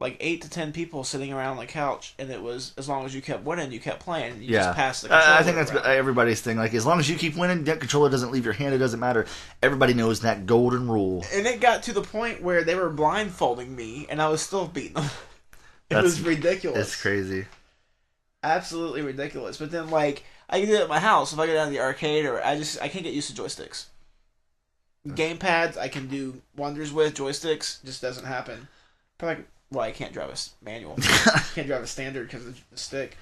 like 8 to 10 people sitting around on the couch, and it was as long as you kept winning, you kept playing. You Yeah. just passed the controller I think that's around. everybody's thing. Like, as long as you keep winning, that controller doesn't leave your hand. It doesn't matter. Everybody knows that golden rule. And it got to the point where they were blindfolding me, and I was still beating them. It was ridiculous. It's crazy. Absolutely ridiculous. But then, like, I can do it at my house if I go down to the arcade, or I can't get used to joysticks. Gamepads, I can do wonders with. Joysticks just doesn't happen. Probably, well, I can't drive a manual. Can't drive a standard because of the stick.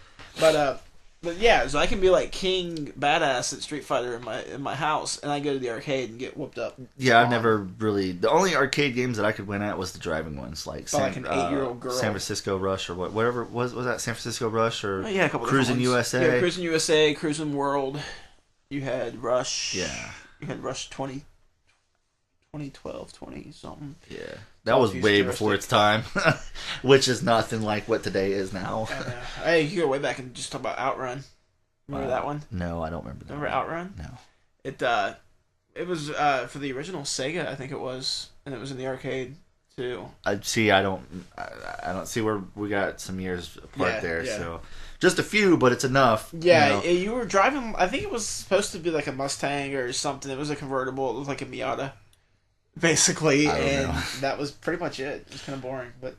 But yeah, so I can be like king badass at Street Fighter in my house, and I go to the arcade and get whooped up. Yeah, I've never really. The only arcade games that I could win at was the driving ones, like like an 8-year-old girl. San Francisco Rush or whatever was that San Francisco Rush or yeah, a couple Cruising USA. Yeah, Cruising USA, Cruising World. You had Rush. Yeah, you had Rush 2012, 20 something. Yeah, that was way before its time, which is nothing like what today is now. Hey, you go way back and just talk about Outrun. Remember that one? No, I don't remember that. Remember Outrun? No. It was for the original Sega, I think it was, and it was in the arcade too. I don't see where we got some years apart there. Yeah. So just a few, but it's enough. Yeah, you were driving. I think it was supposed to be like a Mustang or something. It was a convertible. It looked like a Miata, basically, and that was pretty much it. It was kind of boring, but.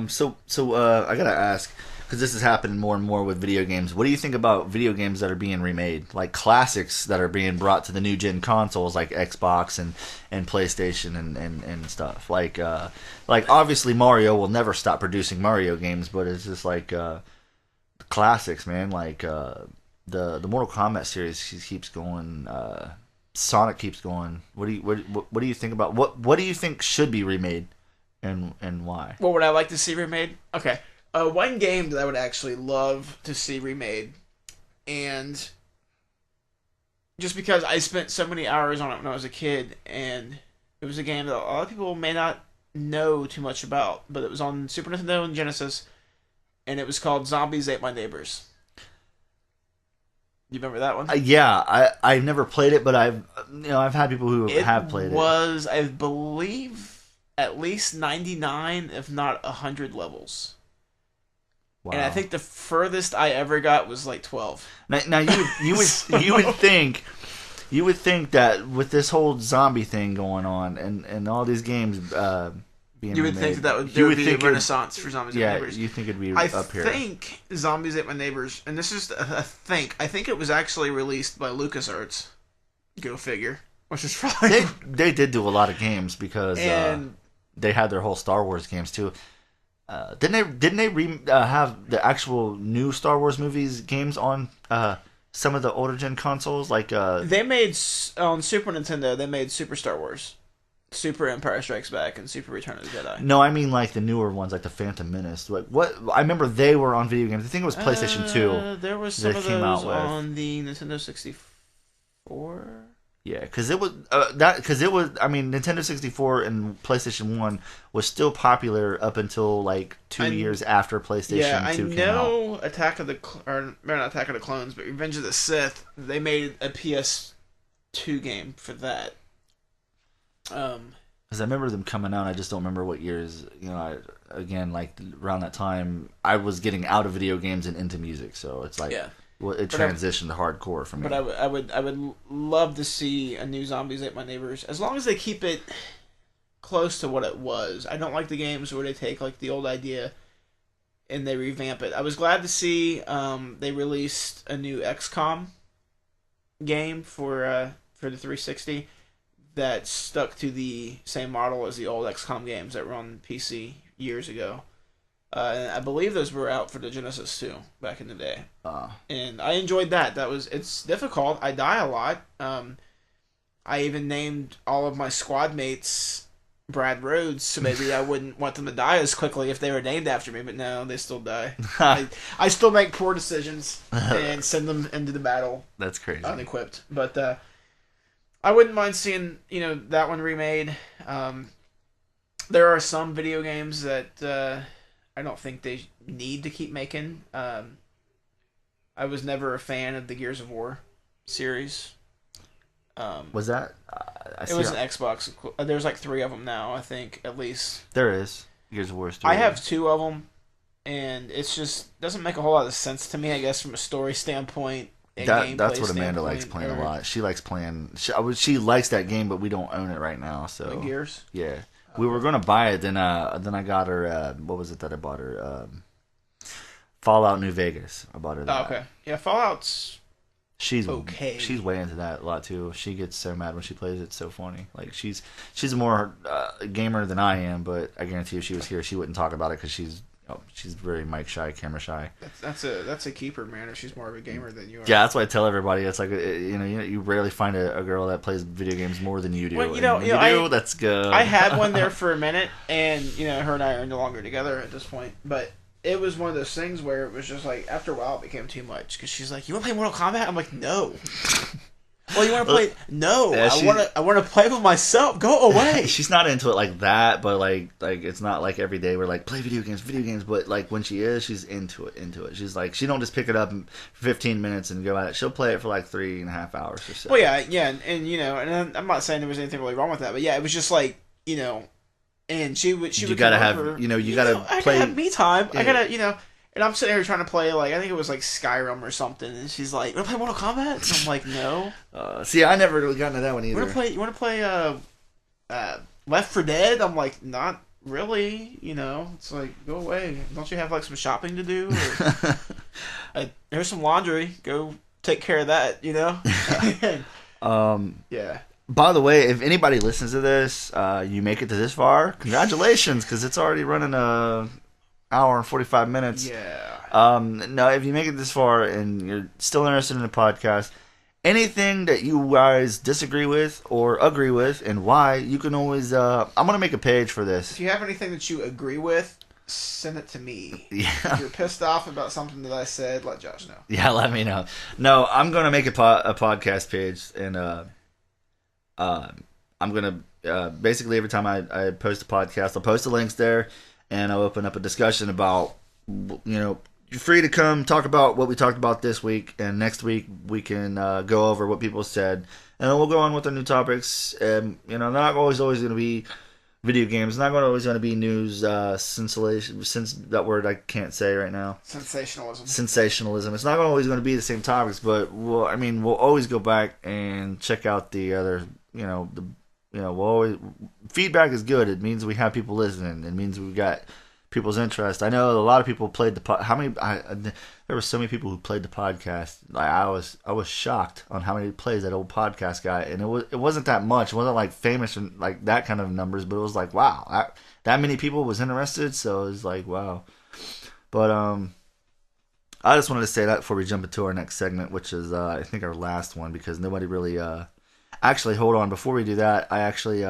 So I gotta ask, because this is happening more and more with video games. What do you think about video games that are being remade, like classics that are being brought to the new gen consoles, like Xbox and PlayStation and stuff? Like obviously Mario will never stop producing Mario games, but it's just like classics, man. Like the Mortal Kombat series keeps going. Sonic keeps going. What do you think about what do you think should be remade, and why? What would I like to see remade? Okay. One game that I would actually love to see remade, and just because I spent so many hours on it when I was a kid, and it was a game that a lot of people may not know too much about, but it was on Super Nintendo and Genesis, and it was called Zombies Ate My Neighbors. You remember that one? Yeah, I've never played it, but I've had people who have played it. It was, I believe, at least 99, if not 100 levels. Wow. And I think the furthest I ever got was like 12. Now you would think that with this whole zombie thing going on and all these games being you would remade, think that there would be a renaissance for Zombies Ate My Neighbors. Yeah, you think it'd be up here. I think Zombies Ate My Neighbors, and this is a think. I think it was actually released by LucasArts. Go figure. Which is probably they did do a lot of games because they had their whole Star Wars games too. Didn't they have the actual new Star Wars movies games on some of the older gen consoles? Like they made on Super Nintendo. They made Super Star Wars, Super Empire Strikes Back, and Super Return of the Jedi. No, I mean like the newer ones, like the Phantom Menace. Like what? I remember they were on video games. I think it was PlayStation 2. There was some of those on the Nintendo 64. Yeah, because it was Nintendo 64 and PlayStation 1 was still popular up until like 2 years after PlayStation 2 came out. I know Attack of the Clones, but Revenge of the Sith, they made a PS2 game for that. Because I remember them coming out, I just don't remember what years. Like around that time, I was getting out of video games and into music, so it's like. Yeah. Well, it transitioned to hardcore for me. But I would love to see a new Zombies Ate My Neighbors, as long as they keep it close to what it was. I don't like the games where they take like the old idea and they revamp it. I was glad to see they released a new XCOM game for the 360 that stuck to the same model as the old XCOM games that were on PC years ago. I believe those were out for the Genesis too back in the day, and I enjoyed that. It's difficult. I die a lot. I even named all of my squad mates Brad Rhodes, so maybe I wouldn't want them to die as quickly if they were named after me. But no, they still die. I still make poor decisions and send them into the battle. That's crazy. Unequipped, but I wouldn't mind seeing that one remade. There are some video games that. I don't think they need to keep making. I was never a fan of the Gears of War series. Was that? It was an Xbox. There's like 3 of them now, I think, at least. There is. Gears of War 3. I have 2 of them, and it's just doesn't make a whole lot of sense to me, I guess, from a story standpoint. That's what Amanda likes playing a lot. She likes playing. She likes that game, but we don't own it right now. So the Gears. Yeah, we were gonna buy it. Then I got her. What was it that I bought her? Fallout New Vegas. I bought her that. Oh, okay. Yeah, Fallout's. She's okay. She's way into that a lot too. She gets so mad when she plays. It's so funny. Like she's more gamer than I am, but I guarantee if she was here, she wouldn't talk about it because she's very mic shy, camera shy. That's a keeper, man. If she's more of a gamer than you are. Yeah, that's why I tell everybody. It's like you rarely find a girl that plays video games more than you do. Well, that's good. I had one there for a minute, and her and I are no longer together at this point, but. It was one of those things where it was just like, after a while, it became too much. Because she's like, you want to play Mortal Kombat? I'm like, no. Well, you want to play? No. Yeah, I want to play with myself. Go away. She's not into it like that, but like it's not like every day we're like, play video games. But like when she is, she's into it. She's like, she don't just pick it up for 15 minutes and go at it. She'll play it for like 3.5 hours or so. Well, yeah. And I'm not saying there was anything really wrong with that. But yeah, it was just like, and she would gotta have over, you gotta play. I gotta have me time. Yeah. I gotta and I'm sitting here trying to play like I think it was like Skyrim or something, and she's like, "You wanna play Mortal Kombat?" And I'm like, "No." See, I never really got into that one either. You wanna play Left 4 Dead? I'm like, not really. It's like, go away. Don't you have like some shopping to do? There's some laundry. Go take care of that. Yeah. By the way, if anybody listens to this, you make it to this far, congratulations, because it's already running an hour and 45 minutes. Yeah. No, if you make it this far and you're still interested in the podcast, anything that you guys disagree with or agree with and why, you can always... I'm going to make a page for this. If you have anything that you agree with, send it to me. Yeah. If you're pissed off about something that I said, let Josh know. Yeah, let me know. No, I'm going to make a podcast page, and... I'm going to, basically every time I post a podcast, I'll post the links there, and I'll open up a discussion about, you're free to come talk about what we talked about this week, and next week we can go over what people said, and then we'll go on with our new topics. They're not always going to be video games. Not always going to be news, sensation, since that word I can't say right now. Sensationalism. It's not always going to be the same topics, but we'll always go back and check out the other. We'll always feedback is good. It means we have people listening. It means we got people's interest. I know a lot of people played the there were so many people who played the podcast. Like I was shocked on how many plays that old podcast got, and it wasn't that much. It wasn't like famous and like that kind of numbers, but it was like wow, that many people was interested. So it was like wow. But I just wanted to say that before we jump into our next segment, which is I think our last one, because nobody really actually, hold on. Before we do that, I actually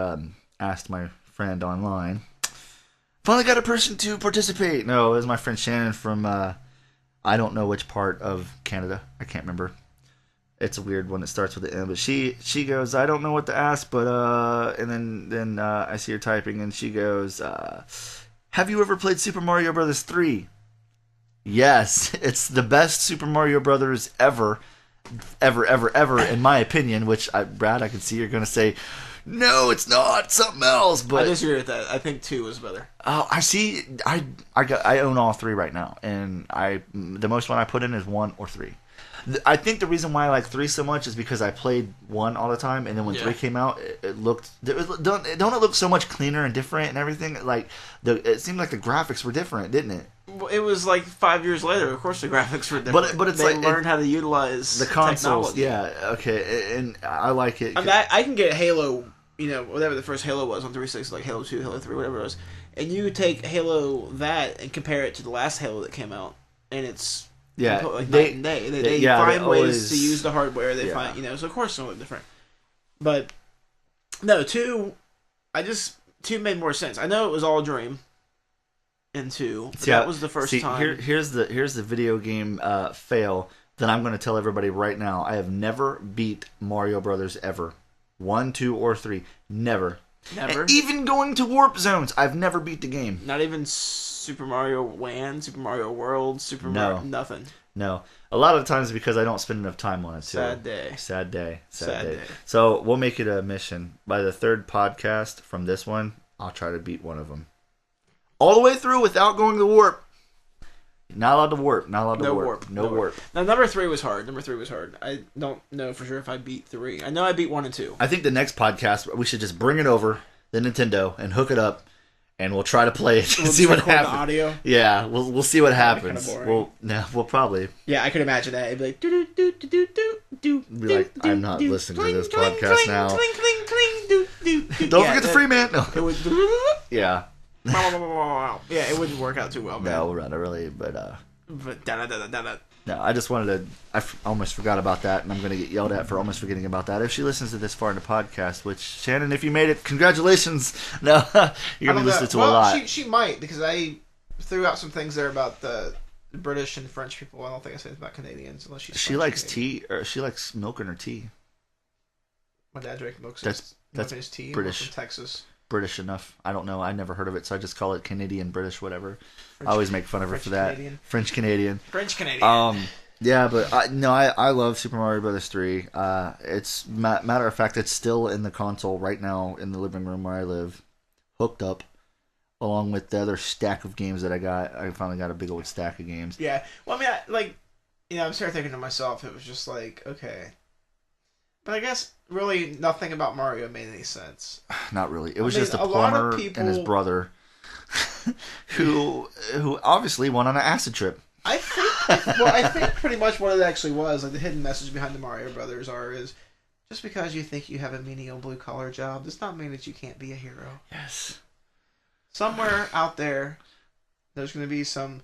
asked my friend online. Finally got a person to participate. No, it was my friend Shannon from I don't know which part of Canada. I can't remember. It's a weird one that starts with an M. But she goes, I don't know what to ask, but and then I see her typing, and she goes, have you ever played Super Mario Brothers 3? Yes, it's the best Super Mario Brothers ever, in my opinion. Which Brad, I can see you're gonna say, no, it's not, something else. But I disagree with that. I think 2 was better. Oh, I see. I own all 3 right now, and the most one I put in is 1 or 3. I think the reason why I like 3 so much is because I played 1 all the time, and then when 3 came out, it looked don't it look so much cleaner and different and everything. Like it seemed like the graphics were different, didn't it? Well, it was like 5 years later. Of course, the graphics were different. But it's they learned how to utilize the consoles. Technology. Yeah, okay, and I like it. I mean, I can get Halo. Whatever the first Halo was on 360, like Halo 2, Halo 3, whatever it was, and you take Halo that and compare it to the last Halo that came out, and it's like night and day. They find ways to use the hardware. They find so of course it's a little different. But no, 2 made more sense. I know it was all a dream in 2. But that was the first time. Here's the video game fail that I'm going to tell everybody right now. I have never beat Mario Brothers ever. 1, 2, or 3. Never. Never. And even going to warp zones, I've never beat the game. Not even Super Mario Land, Super Mario World, Mario... Nothing. No. A lot of times because I don't spend enough time on it, too. Sad day. Sad day. So we'll make it a mission. By the third podcast from this one, I'll try to beat one of them. All the way through without going to warp. Not allowed to warp. Not allowed to warp. No warp. Now, number 3 was hard. I don't know for sure if I beat 3. I know I beat 1 and 2. I think the next podcast, we should just bring it over, the Nintendo, and hook it up. And we'll try to play it and see what happens. The audio. Yeah, we'll see what happens. We'll probably. Yeah, I could imagine that. It'd be like do do do do do do. Be like, I'm not listening to this podcast now. Don't forget the free man. No. It would. Yeah. Yeah, it wouldn't work out too well. Man. No, not really. But da-da-da-da-da. No, I just wanted to. Almost forgot about that, and I'm going to get yelled at for almost forgetting about that. If she listens to this far in the podcast, which Shannon, if you made it, congratulations. No, you're going to listen to a lot. She might, because I threw out some things there about the British and French people. I don't think I said about Canadians, unless she's. She likes tea, or she likes milk in her tea. My dad drank milk. That's his tea. British. From Texas. British enough. I don't know. I never heard of it, so I just call it Canadian, British, whatever. I always make fun of her for that. French Canadian. Yeah, but I love Super Mario Bros. 3. It's matter of fact, it's still in the console right now in the living room where I live, hooked up, along with the other stack of games that I got. I finally got a big old stack of games. Yeah. Well, I mean, I'm starting thinking to myself, it was just like, okay. But I guess really nothing about Mario made any sense. Not really. It was just a plumber and his brother who obviously went on an acid trip. I think pretty much what it actually was, like the hidden message behind the Mario Brothers is just because you think you have a menial blue collar job does not mean that you can't be a hero. Yes. Somewhere out there, there's going to be some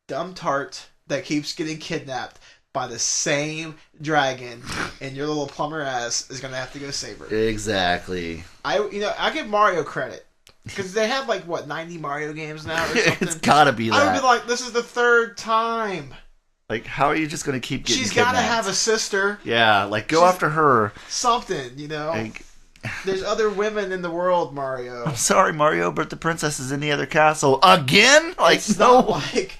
dumb tart that keeps getting kidnapped by the same dragon, and your little plumber ass is going to have to go save her. Exactly. I give Mario credit. Because they have 90 Mario games now or something. It's gotta be that. I would be like, this is the 3rd time. Like, how are you just gonna keep getting She's kidnapped? gotta have a sister. Yeah, go after her. Something, There's other women in the world, Mario. I'm sorry, Mario, but the princess is in the other castle. Again? It's not like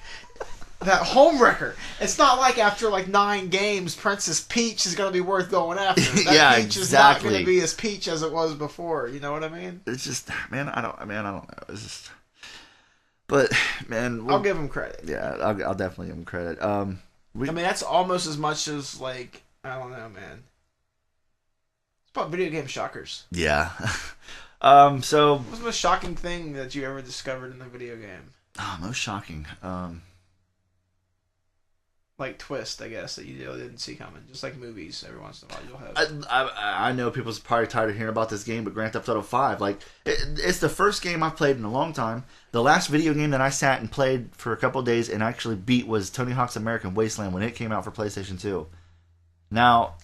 that homewrecker. It's not like after 9 games, Princess Peach is going to be worth going after. That Peach is not going to be as Peach as it was before. You know what I mean? It's just, man, I don't know. It's just, but man, I'll give him credit. Yeah, I'll definitely give him credit. That's almost as much as I don't know, man. It's about video game shockers. Yeah. So what's the most shocking thing that you ever discovered in a video game? Oh, most shocking. Twist, I guess, that you didn't see coming. Just like movies, every once in a while you'll have. I know people's probably tired of hearing about this game, but Grand Theft Auto 5, it's the first game I've played in a long time. The last video game that I sat and played for a couple of days and actually beat was Tony Hawk's American Wasteland when it came out for PlayStation 2. Now,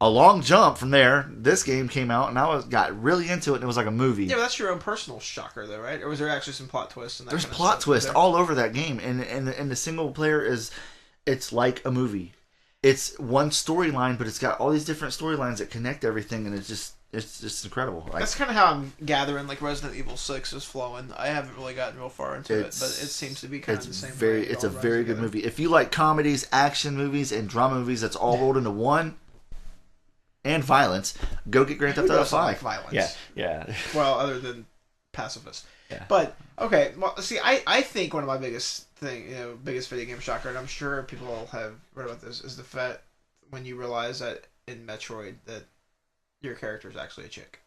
a long jump from there, this game came out and I got really into it and it was like a movie. Yeah, but that's your own personal shocker though, right? Or was there actually some plot twists? And There's plot twists all over that game, and the single player is... It's like a movie. It's one storyline, but it's got all these different storylines that connect everything, and it's just incredible. That's kind of how I'm gathering Resident Evil 6 is flowing. I haven't really gotten real far into it, but it seems to be kind of the same way. It's a very good movie. If you like comedies, action movies, and drama movies, that's all rolled into one, and violence, go get Grand Theft Auto 5. Like violence. Yeah. Well, other than pacifist. Yeah. But okay, well, see, I think one of my biggest video game shocker, and I'm sure people have read about this, is the fact when you realize that in Metroid that your character is actually a chick.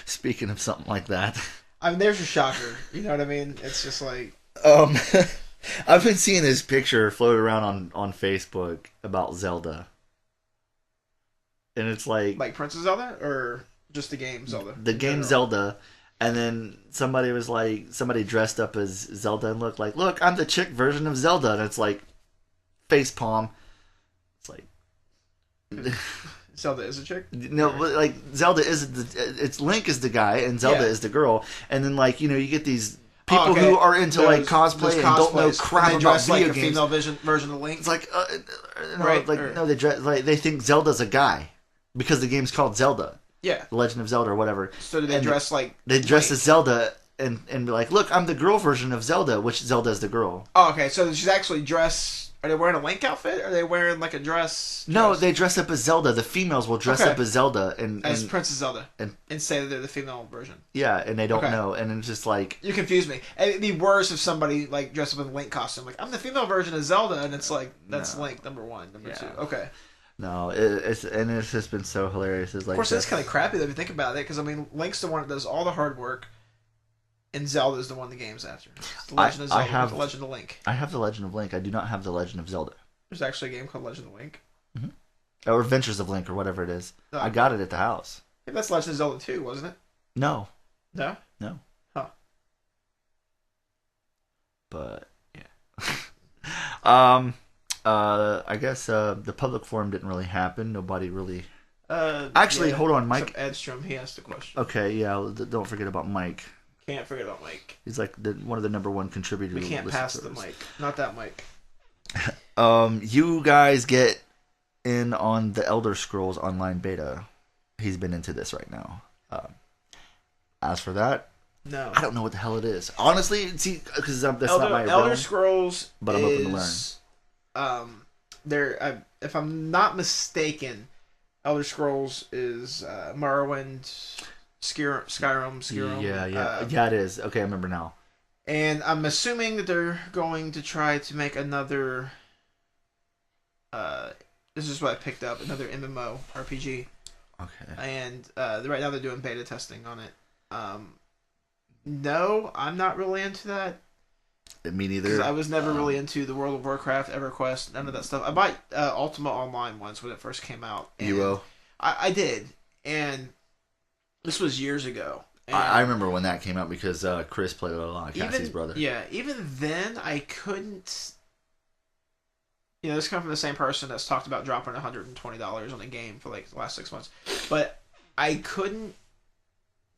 Speaking of something like that, I mean, there's your shocker. You know what I mean? It's just like I've been seeing this picture float around on Facebook about Zelda, and it's like Princess Zelda or. Just the game Zelda. The game Zelda, and then somebody dressed up as Zelda and look, I'm the chick version of Zelda, and it's like face palm. It's like Zelda is a chick. No, but Zelda it's Link is the guy and Zelda is the girl, and then you get these people who are into cosplay and don't know crap about video games. Female version of Link. It's no, they dress they think Zelda's a guy. because the game's called Zelda. Yeah. The Legend of Zelda or whatever. So do they dress like... They dress Link? as Zelda and be like, look, I'm the girl version of Zelda, which Zelda is the girl. Oh, okay. So she's actually dressed... Are they wearing a Link outfit? Or are they wearing like a dress? No, they dress up as Zelda. The females will dress up as Zelda. As Princess Zelda. And say that they're the female version. Yeah, and they don't know. And it's just like... You confuse me. It'd be worse if somebody like dressed up in a Link costume. Like, I'm the female version of Zelda. And it's like, that's Link, number one. Number two. Okay. No, it's just been so hilarious. It's like, of course, that's kind of crappy if you think about it. Because, I mean, Link's the one that does all the hard work. And Zelda's the one the game's after. It's the Legend of Zelda. The Legend of Link. I have the Legend of Link. I do not have the Legend of Zelda. There's actually a game called Legend of Link. Mm-hmm. Or Adventures of Link, or whatever it is. Oh. I got it at the house. Yeah, that's Legend of Zelda 2, wasn't it? No. No? No. Huh. But, yeah. I guess the public forum didn't really happen. Nobody really... Actually, hold on, Mike. Edstrom, he asked a question. Okay, yeah, don't forget about Mike. Can't forget about Mike. He's like one of the number one contributors. We can't pass the mic. Not that mic. You guys get in on the Elder Scrolls Online beta. He's been into this right now. As for that, no, I don't know what the hell it is. Honestly, see, because that's not my Elder realm, Scrolls, but I'm open to learn. If I'm not mistaken, Elder Scrolls is Morrowind, Skyrim. Yeah, it is. Okay, I remember now. And I'm assuming that they're going to try to make another. This is what I picked up, another MMO RPG. Okay. And right now they're doing beta testing on it. No, I'm not really into that. Me neither. I was never really into the World of Warcraft, EverQuest, none of that stuff. I bought Ultima Online once when it first came out. UO? I did. And this was years ago. I remember when that came out because Chris played a lot, Cassie's brother. Yeah, even then I couldn't... You know, this comes from the same person that's talked about dropping $120 on a game for like the last 6 months. But I couldn't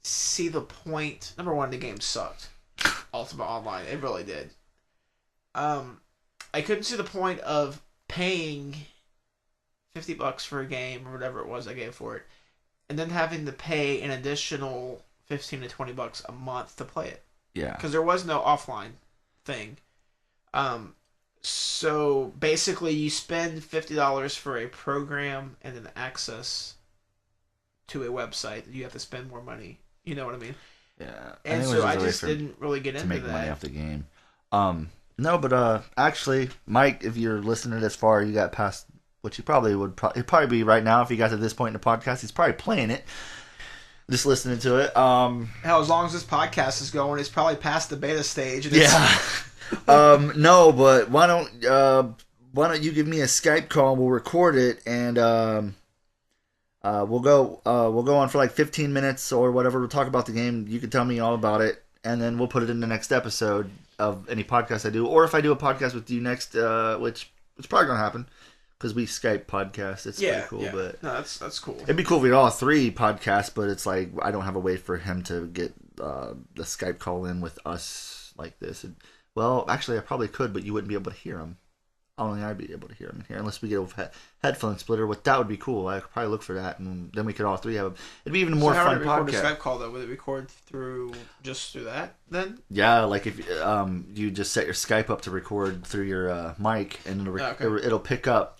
see the point. Number one, the game sucked. Ultima Online, it really did. I couldn't see the point of paying $50 for a game or whatever it was I gave for it, and then having to pay an additional $15 to $20 a month to play it. Yeah, because there was no offline thing. So basically, you spend $50 for a program and then access to a website. You have to spend more money. You know what I mean? Yeah. And so I just didn't really get into that. To make money off the game. No, but actually, Mike, if you're listening this far, you got past, which you probably would it'd probably be right now if you got to this point in the podcast. He's probably playing it. Just listening to it. Hell, as long as this podcast is going, it's probably past the beta stage. And no, but why don't you give me a Skype call? We'll record it and we'll go on for like 15 minutes or whatever. We'll talk about the game. You can tell me all about it, and then we'll put it in the next episode of any podcast I do, or if I do a podcast with you next, which it's probably gonna happen. Because we Skype podcast, it's pretty cool. Yeah. But no, that's cool. It'd be cool if we had all three podcasts, but it's like I don't have a way for him to get the Skype call in with us like this. Well, actually, I probably could, but you wouldn't be able to hear him. Only I'd be able to hear him in here, unless we get a headphone splitter. That would be cool. I could probably look for that, and then we could all three have. It'd be even more fun. How would it record podcast. A Skype call though? Would it record through that then? Yeah, like if you just set your Skype up to record through your mic, and it'll pick up.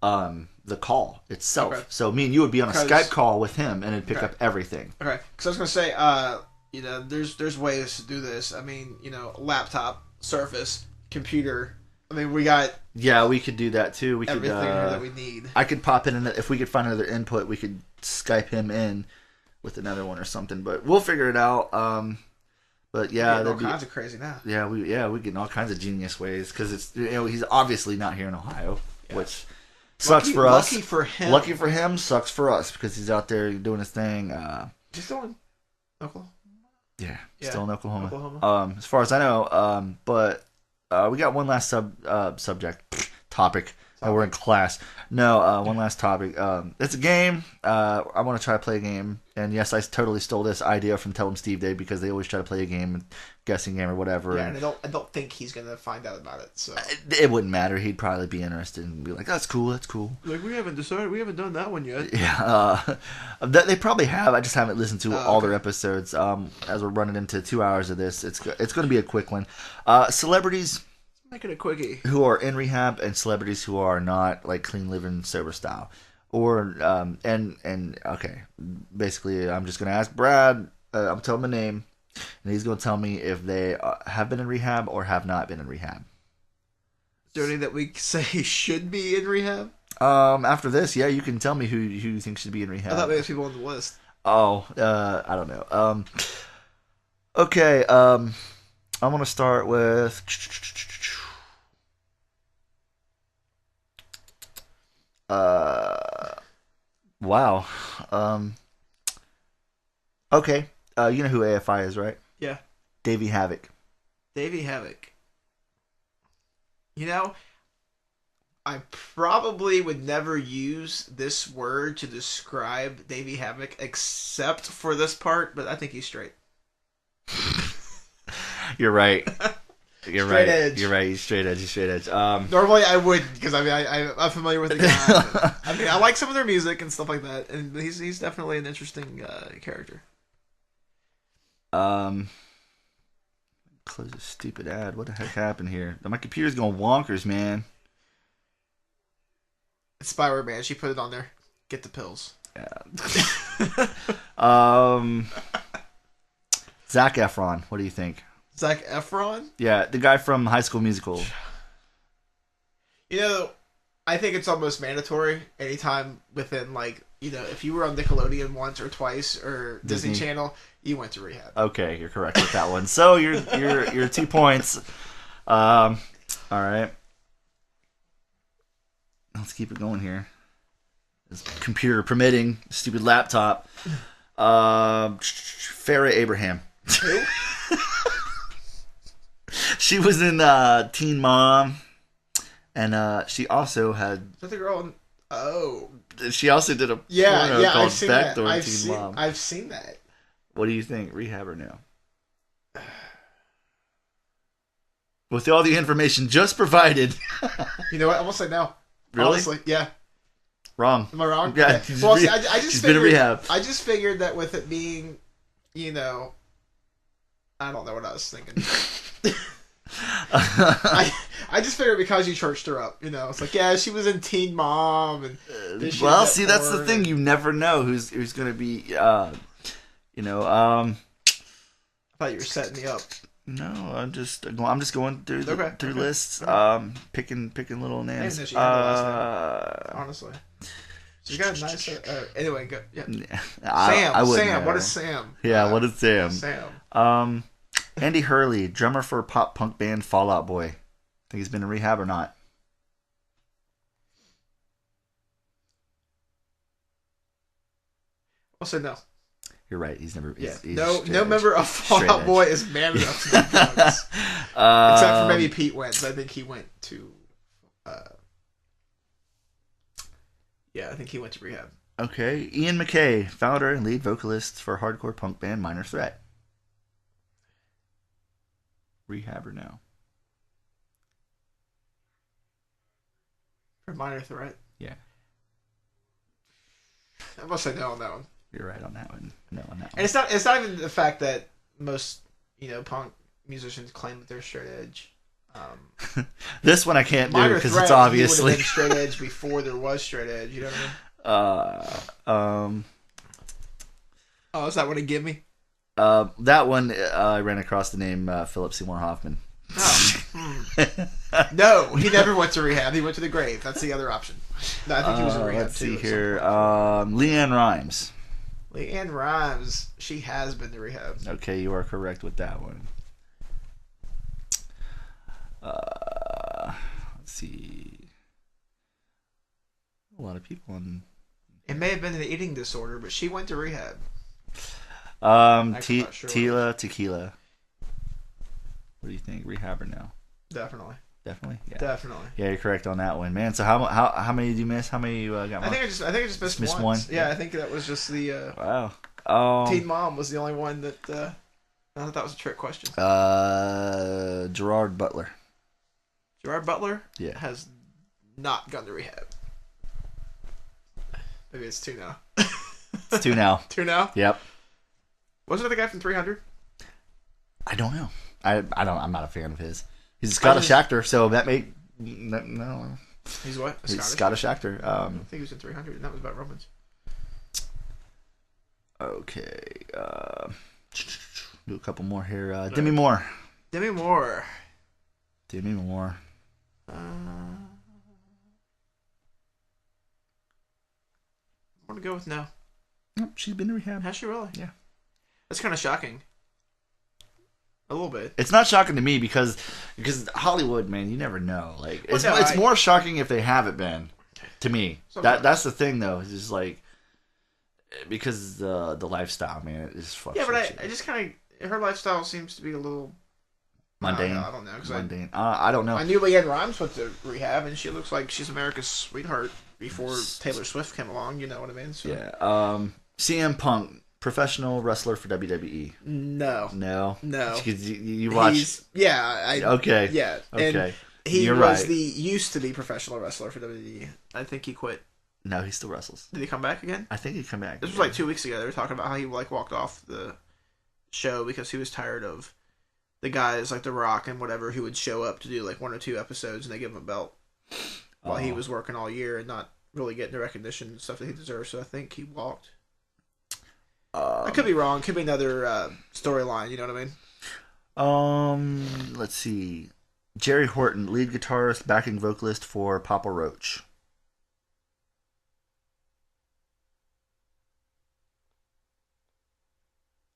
The call itself. Okay. So me and you would be on a Skype call with him, and it'd pick up everything. Okay, because I was gonna say, there's ways to do this. I mean, laptop, Surface, computer. I mean, we got. Yeah, we could do that too. We everything could, here that we need. I could pop in, if we could find another input, we could Skype him in with another one or something. But we'll figure it out. But yeah, all kinds of crazy now. Yeah, we get in all kinds of genius ways because it's he's obviously not here in Ohio, which. Sucks for us. Lucky for him. Lucky for him. Sucks for us because he's out there doing his thing. He's still in Oklahoma. Yeah, still in Oklahoma. As far as I know. But we got one last topic. Oh, we're in class. No, one last topic. It's a game. I want to try to play a game. And yes, I totally stole this idea from Tell 'em Steve Day because they always try to play a game, guessing game or whatever. Yeah, and I don't think he's gonna find out about it. So it wouldn't matter. He'd probably be interested and be like, "That's cool. That's cool." like, we haven't decided. We haven't done that one yet. Yeah, they probably have. I just haven't listened to all their episodes. As we're running into 2 hours of this, it's going to be a quick one. Celebrities. Make it a quickie. Who are in rehab and celebrities who are not, like clean living sober style, or and okay, basically I'm just gonna ask Brad. I'm telling him a name, and he's gonna tell me if they have been in rehab or have not been in rehab. Is there any that we say should be in rehab? After this, yeah, you can tell me who you think should be in rehab. I thought maybe there's people on the list. Oh, I don't know. Okay, I'm gonna start with. Wow. Okay. You know who AFI is, right? Yeah. Davey Havoc. Davey Havoc. You know, I probably would never use this word to describe Davey Havoc except for this part, but I think he's straight. You're right. You're straight right. Edge. You're right. He's straight edge. He's straight edge. Normally I would, because I'm familiar with the guy. I mean, I like some of their music and stuff like that, and he's definitely an interesting character. Close this stupid ad. What the heck happened here? My computer's going wonkers, man. It's Spyware Man. She put it on there. Get the pills. Yeah. Zac Efron. What do you think? Zac Efron? Yeah, the guy from High School Musical. You know, I think it's almost mandatory anytime within, like, you know, if you were on Nickelodeon once or twice or Disney Channel, you went to rehab. Okay, you're correct with that one. So you're 2 points. All right. Let's keep it going here. This computer permitting, stupid laptop. Farrah Abraham. Who? She was in Teen Mom, and she also had. Is that the girl in... Oh. She also did a porno called I've seen Backdoor that. Teen Mom. I've seen that. What do you think? Rehab or no? With all the information just provided. You know what? I'm gonna say no. Really? Honestly, yeah. Wrong. Am I wrong? Yeah. Well, see, I just she's figured, been in rehab. I just figured that with it being, you know, I don't know what I was thinking. I just figured because you churched her up, you know, it's like, yeah, she was in Teen Mom, and well, see, that's the thing. You never know who's going to be, you know. I thought you were setting me up. No, I'm just going through through lists, picking little names. I didn't know she had the last name, honestly. She's got a nice. Anyway, go. Yeah. Sam. What is Sam? Yeah, what is Sam? Sam. Andy Hurley, drummer for pop punk band Fall Out Boy. Think he's been in rehab or not? I'll say no. You're right. He's never. Yeah. He's no member of Fall Out Boy is man enough to do drugs. Except for maybe Pete Wentz. I think he went to. Yeah, I think he went to rehab. Okay, Ian MacKaye, founder and lead vocalist for hardcore punk band Minor Threat. Rehab or no? For Minor Threat? Yeah. I must say no on that one. You're right on that one. No on that one. And it's not even the fact that most, you know, punk musicians claim that they're straight edge. This one I can't do because it's obviously would have been straight edge before there was straight edge. You know what I mean? Oh, is that what it give me? That one I ran across the name Philip Seymour Hoffman. Oh. No, he never went to rehab. He went to the grave. That's the other option. No, I think he was in rehab let's too. See here. Leanne Rimes. Leanne Rimes. She has been to rehab. Okay, you are correct with that one. Let's see. A lot of people on. It may have been an eating disorder, but she went to rehab. Tila Tequila. What do you think? Rehab or no? Definitely. Definitely. Yeah. Definitely. Yeah, you're correct on that one, man. So how many did you miss? How many you got? I think I just missed missed one. one? Yeah, I think that was just the Wow. Teen Mom was the only one that I thought that was a trick question. Gerard Butler. Gerard Butler has not gone to rehab. Maybe it's 2 now. It's 2 now. 2 now? Yep. Wasn't it the guy from 300? I don't know. I'm not a fan of his. He's a Scottish actor, so that may no. He's what? He's a Scottish actor. I think he was in 300, and that was about Romans. Okay. Do a couple more here. Demi Moore. Demi Moore. Demi Moore. I'm gonna go with no. Nope, she's been to rehab. Has she really? Yeah. That's kind of shocking. A little bit. It's not shocking to me because Hollywood, man, you never know. Like Well, it's more shocking if they haven't been. To me, that's the thing though. It's just like because the lifestyle, man, is fucking. Yeah, but I just kind of her lifestyle seems to be a little mundane. I don't know. Mundane. I don't know. I knew Leanne Rimes went to rehab, and she looks like she's America's sweetheart before Taylor Swift came along. You know what I mean? So. Yeah. CM Punk, professional wrestler for WWE. No. You watch. Okay. Yeah. Okay. And he You're was right. the used to be professional wrestler for WWE. I think he quit. No, he still wrestles. Did he come back again? I think he come back. This was like 2 weeks ago. They were talking about how he walked off the show because he was tired of the guys like The Rock and whatever who would show up to do like 1 or 2 episodes and they give him a belt while he was working all year and not really getting the recognition and stuff that he deserved. So I think he walked. I could be wrong. Could be another storyline. You know what I mean? Let's see. Jerry Horton, lead guitarist, backing vocalist for Papa Roach.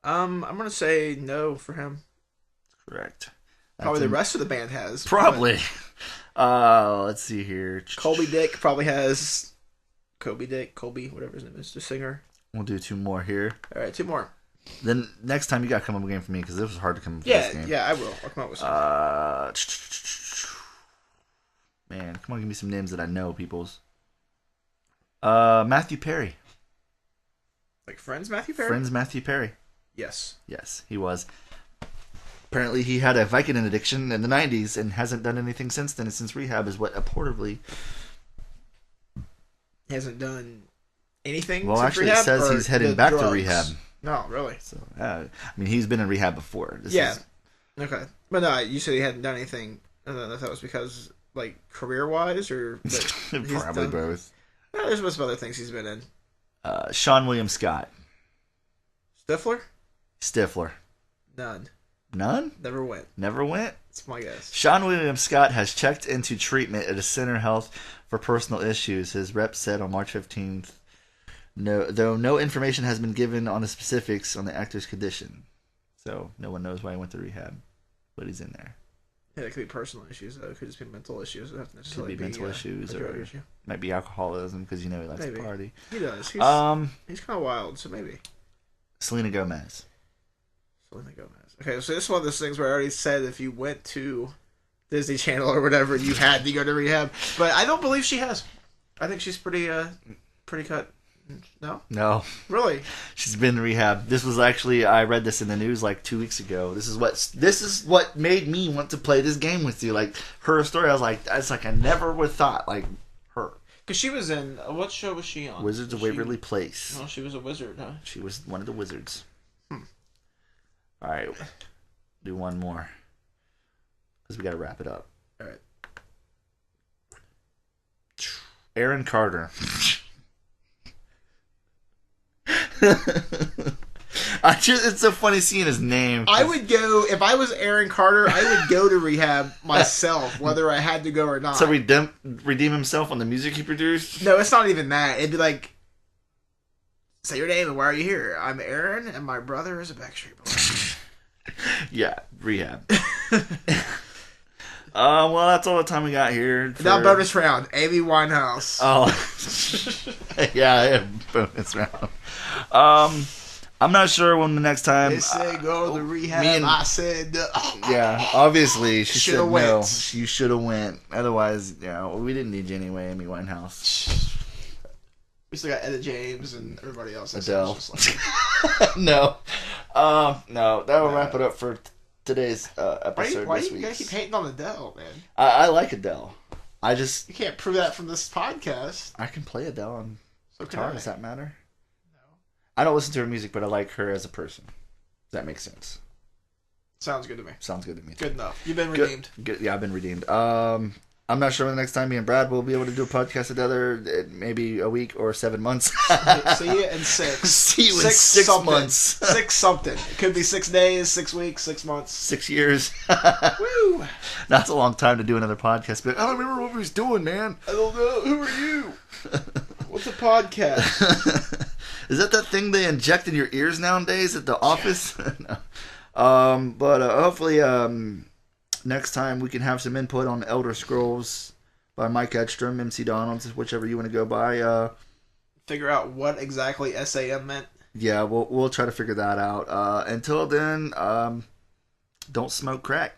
I'm gonna say no for him. Correct. Probably the rest of the band has. Probably. Let's see here. Colby Dick probably has. Colby, whatever his name is, the singer. We'll do 2 more here. All right, 2 more. Then next time you gotta come up with a game for me because it was hard to come up with this game. Yeah, I will. I'll come up with something. Man, come on, give me some names that I know, peoples. Matthew Perry. Like Friends Matthew Perry? Friends Matthew Perry. Yes. Yes, he was. Apparently, he had a Vicodin addiction in the 90s and hasn't done anything since then. Since rehab is what reportedly. He hasn't done anything. Well, since actually, rehab, it says he's heading back to rehab. No, really. So, I mean, he's been in rehab before. Okay, but no, you said he hadn't done anything. I don't know if that was because, like, career-wise or probably both. There's some other things he's been in. Sean William Scott. Stifler. None. Never went. Never went? That's my guess. Sean William Scott has checked into treatment at a center health for personal issues. His rep said on March 15th, though no information has been given on the specifics on the actor's condition. So no one knows why he went to rehab, but he's in there. Yeah, it could be personal issues, though. It could just be mental issues. It doesn't have to necessarily Could be mental issues a drug or issue. might be alcoholism because he likes to party. He does. He's kind of wild, so maybe. Selena Gomez. Okay, so this is one of those things where I already said if you went to Disney Channel or whatever, you had to go to rehab. But I don't believe she has. I think she's pretty cut. No? No. Really? She's been in rehab. This was actually, I read this in the news like 2 weeks ago. This is what made me want to play this game with you. Like, her story, I was like, it's like I never would have thought, like, her. Because she was in, what show was she on? Wizards of Waverly Place. Oh, she was a wizard, huh? She was one of the wizards. All right. Do one more. Because we got to wrap it up. All right. Aaron Carter. It's so funny seeing his name. I would go, if I was Aaron Carter, I would go to rehab myself, whether I had to go or not. So redeem himself on the music he produced? No, it's not even that. It'd be like, say your name and why are you here? I'm Aaron and my brother is a Backstreet Boy. Yeah, rehab. Well, that's all the time we got here. Now bonus round, Amy Winehouse. Oh, yeah, bonus round. I'm not sure when the next time. They say go to rehab. me and- I said, Yeah, obviously she said Shoulda no. went. You should have went. Otherwise, we didn't need you anyway, Amy Winehouse. We still got Etta James and everybody else. Adele. It's just like, No, no. That will wrap it up for today's episode. why this you week. gotta keep hating on Adele, man? I like Adele. You can't prove that from this podcast. I can play Adele on So guitar. Does that matter? I don't listen to her music, but I like her as a person. Does that make sense? Sounds good to me. Sounds good to me. Good enough. You've been redeemed. Good. Yeah, I've been redeemed. I'm not sure when the next time me and Brad will be able to do a podcast together. Maybe a week or 7 months. See you in 6. See you in 6 something. months. 6 something. It could be 6 days, 6 weeks, 6 months. 6 years. Woo! That's a long time to do another podcast. But I don't remember what we was doing, man. I don't know. Who are you? What's a podcast? Is that thing they inject in your ears nowadays at the office? No. But hopefully next time we can have some input on Elder Scrolls by Mike Edstrom, MC Donalds, whichever you want to go by. Figure out what exactly SAM meant. Yeah, we'll try to figure that out. Until then, don't smoke crack.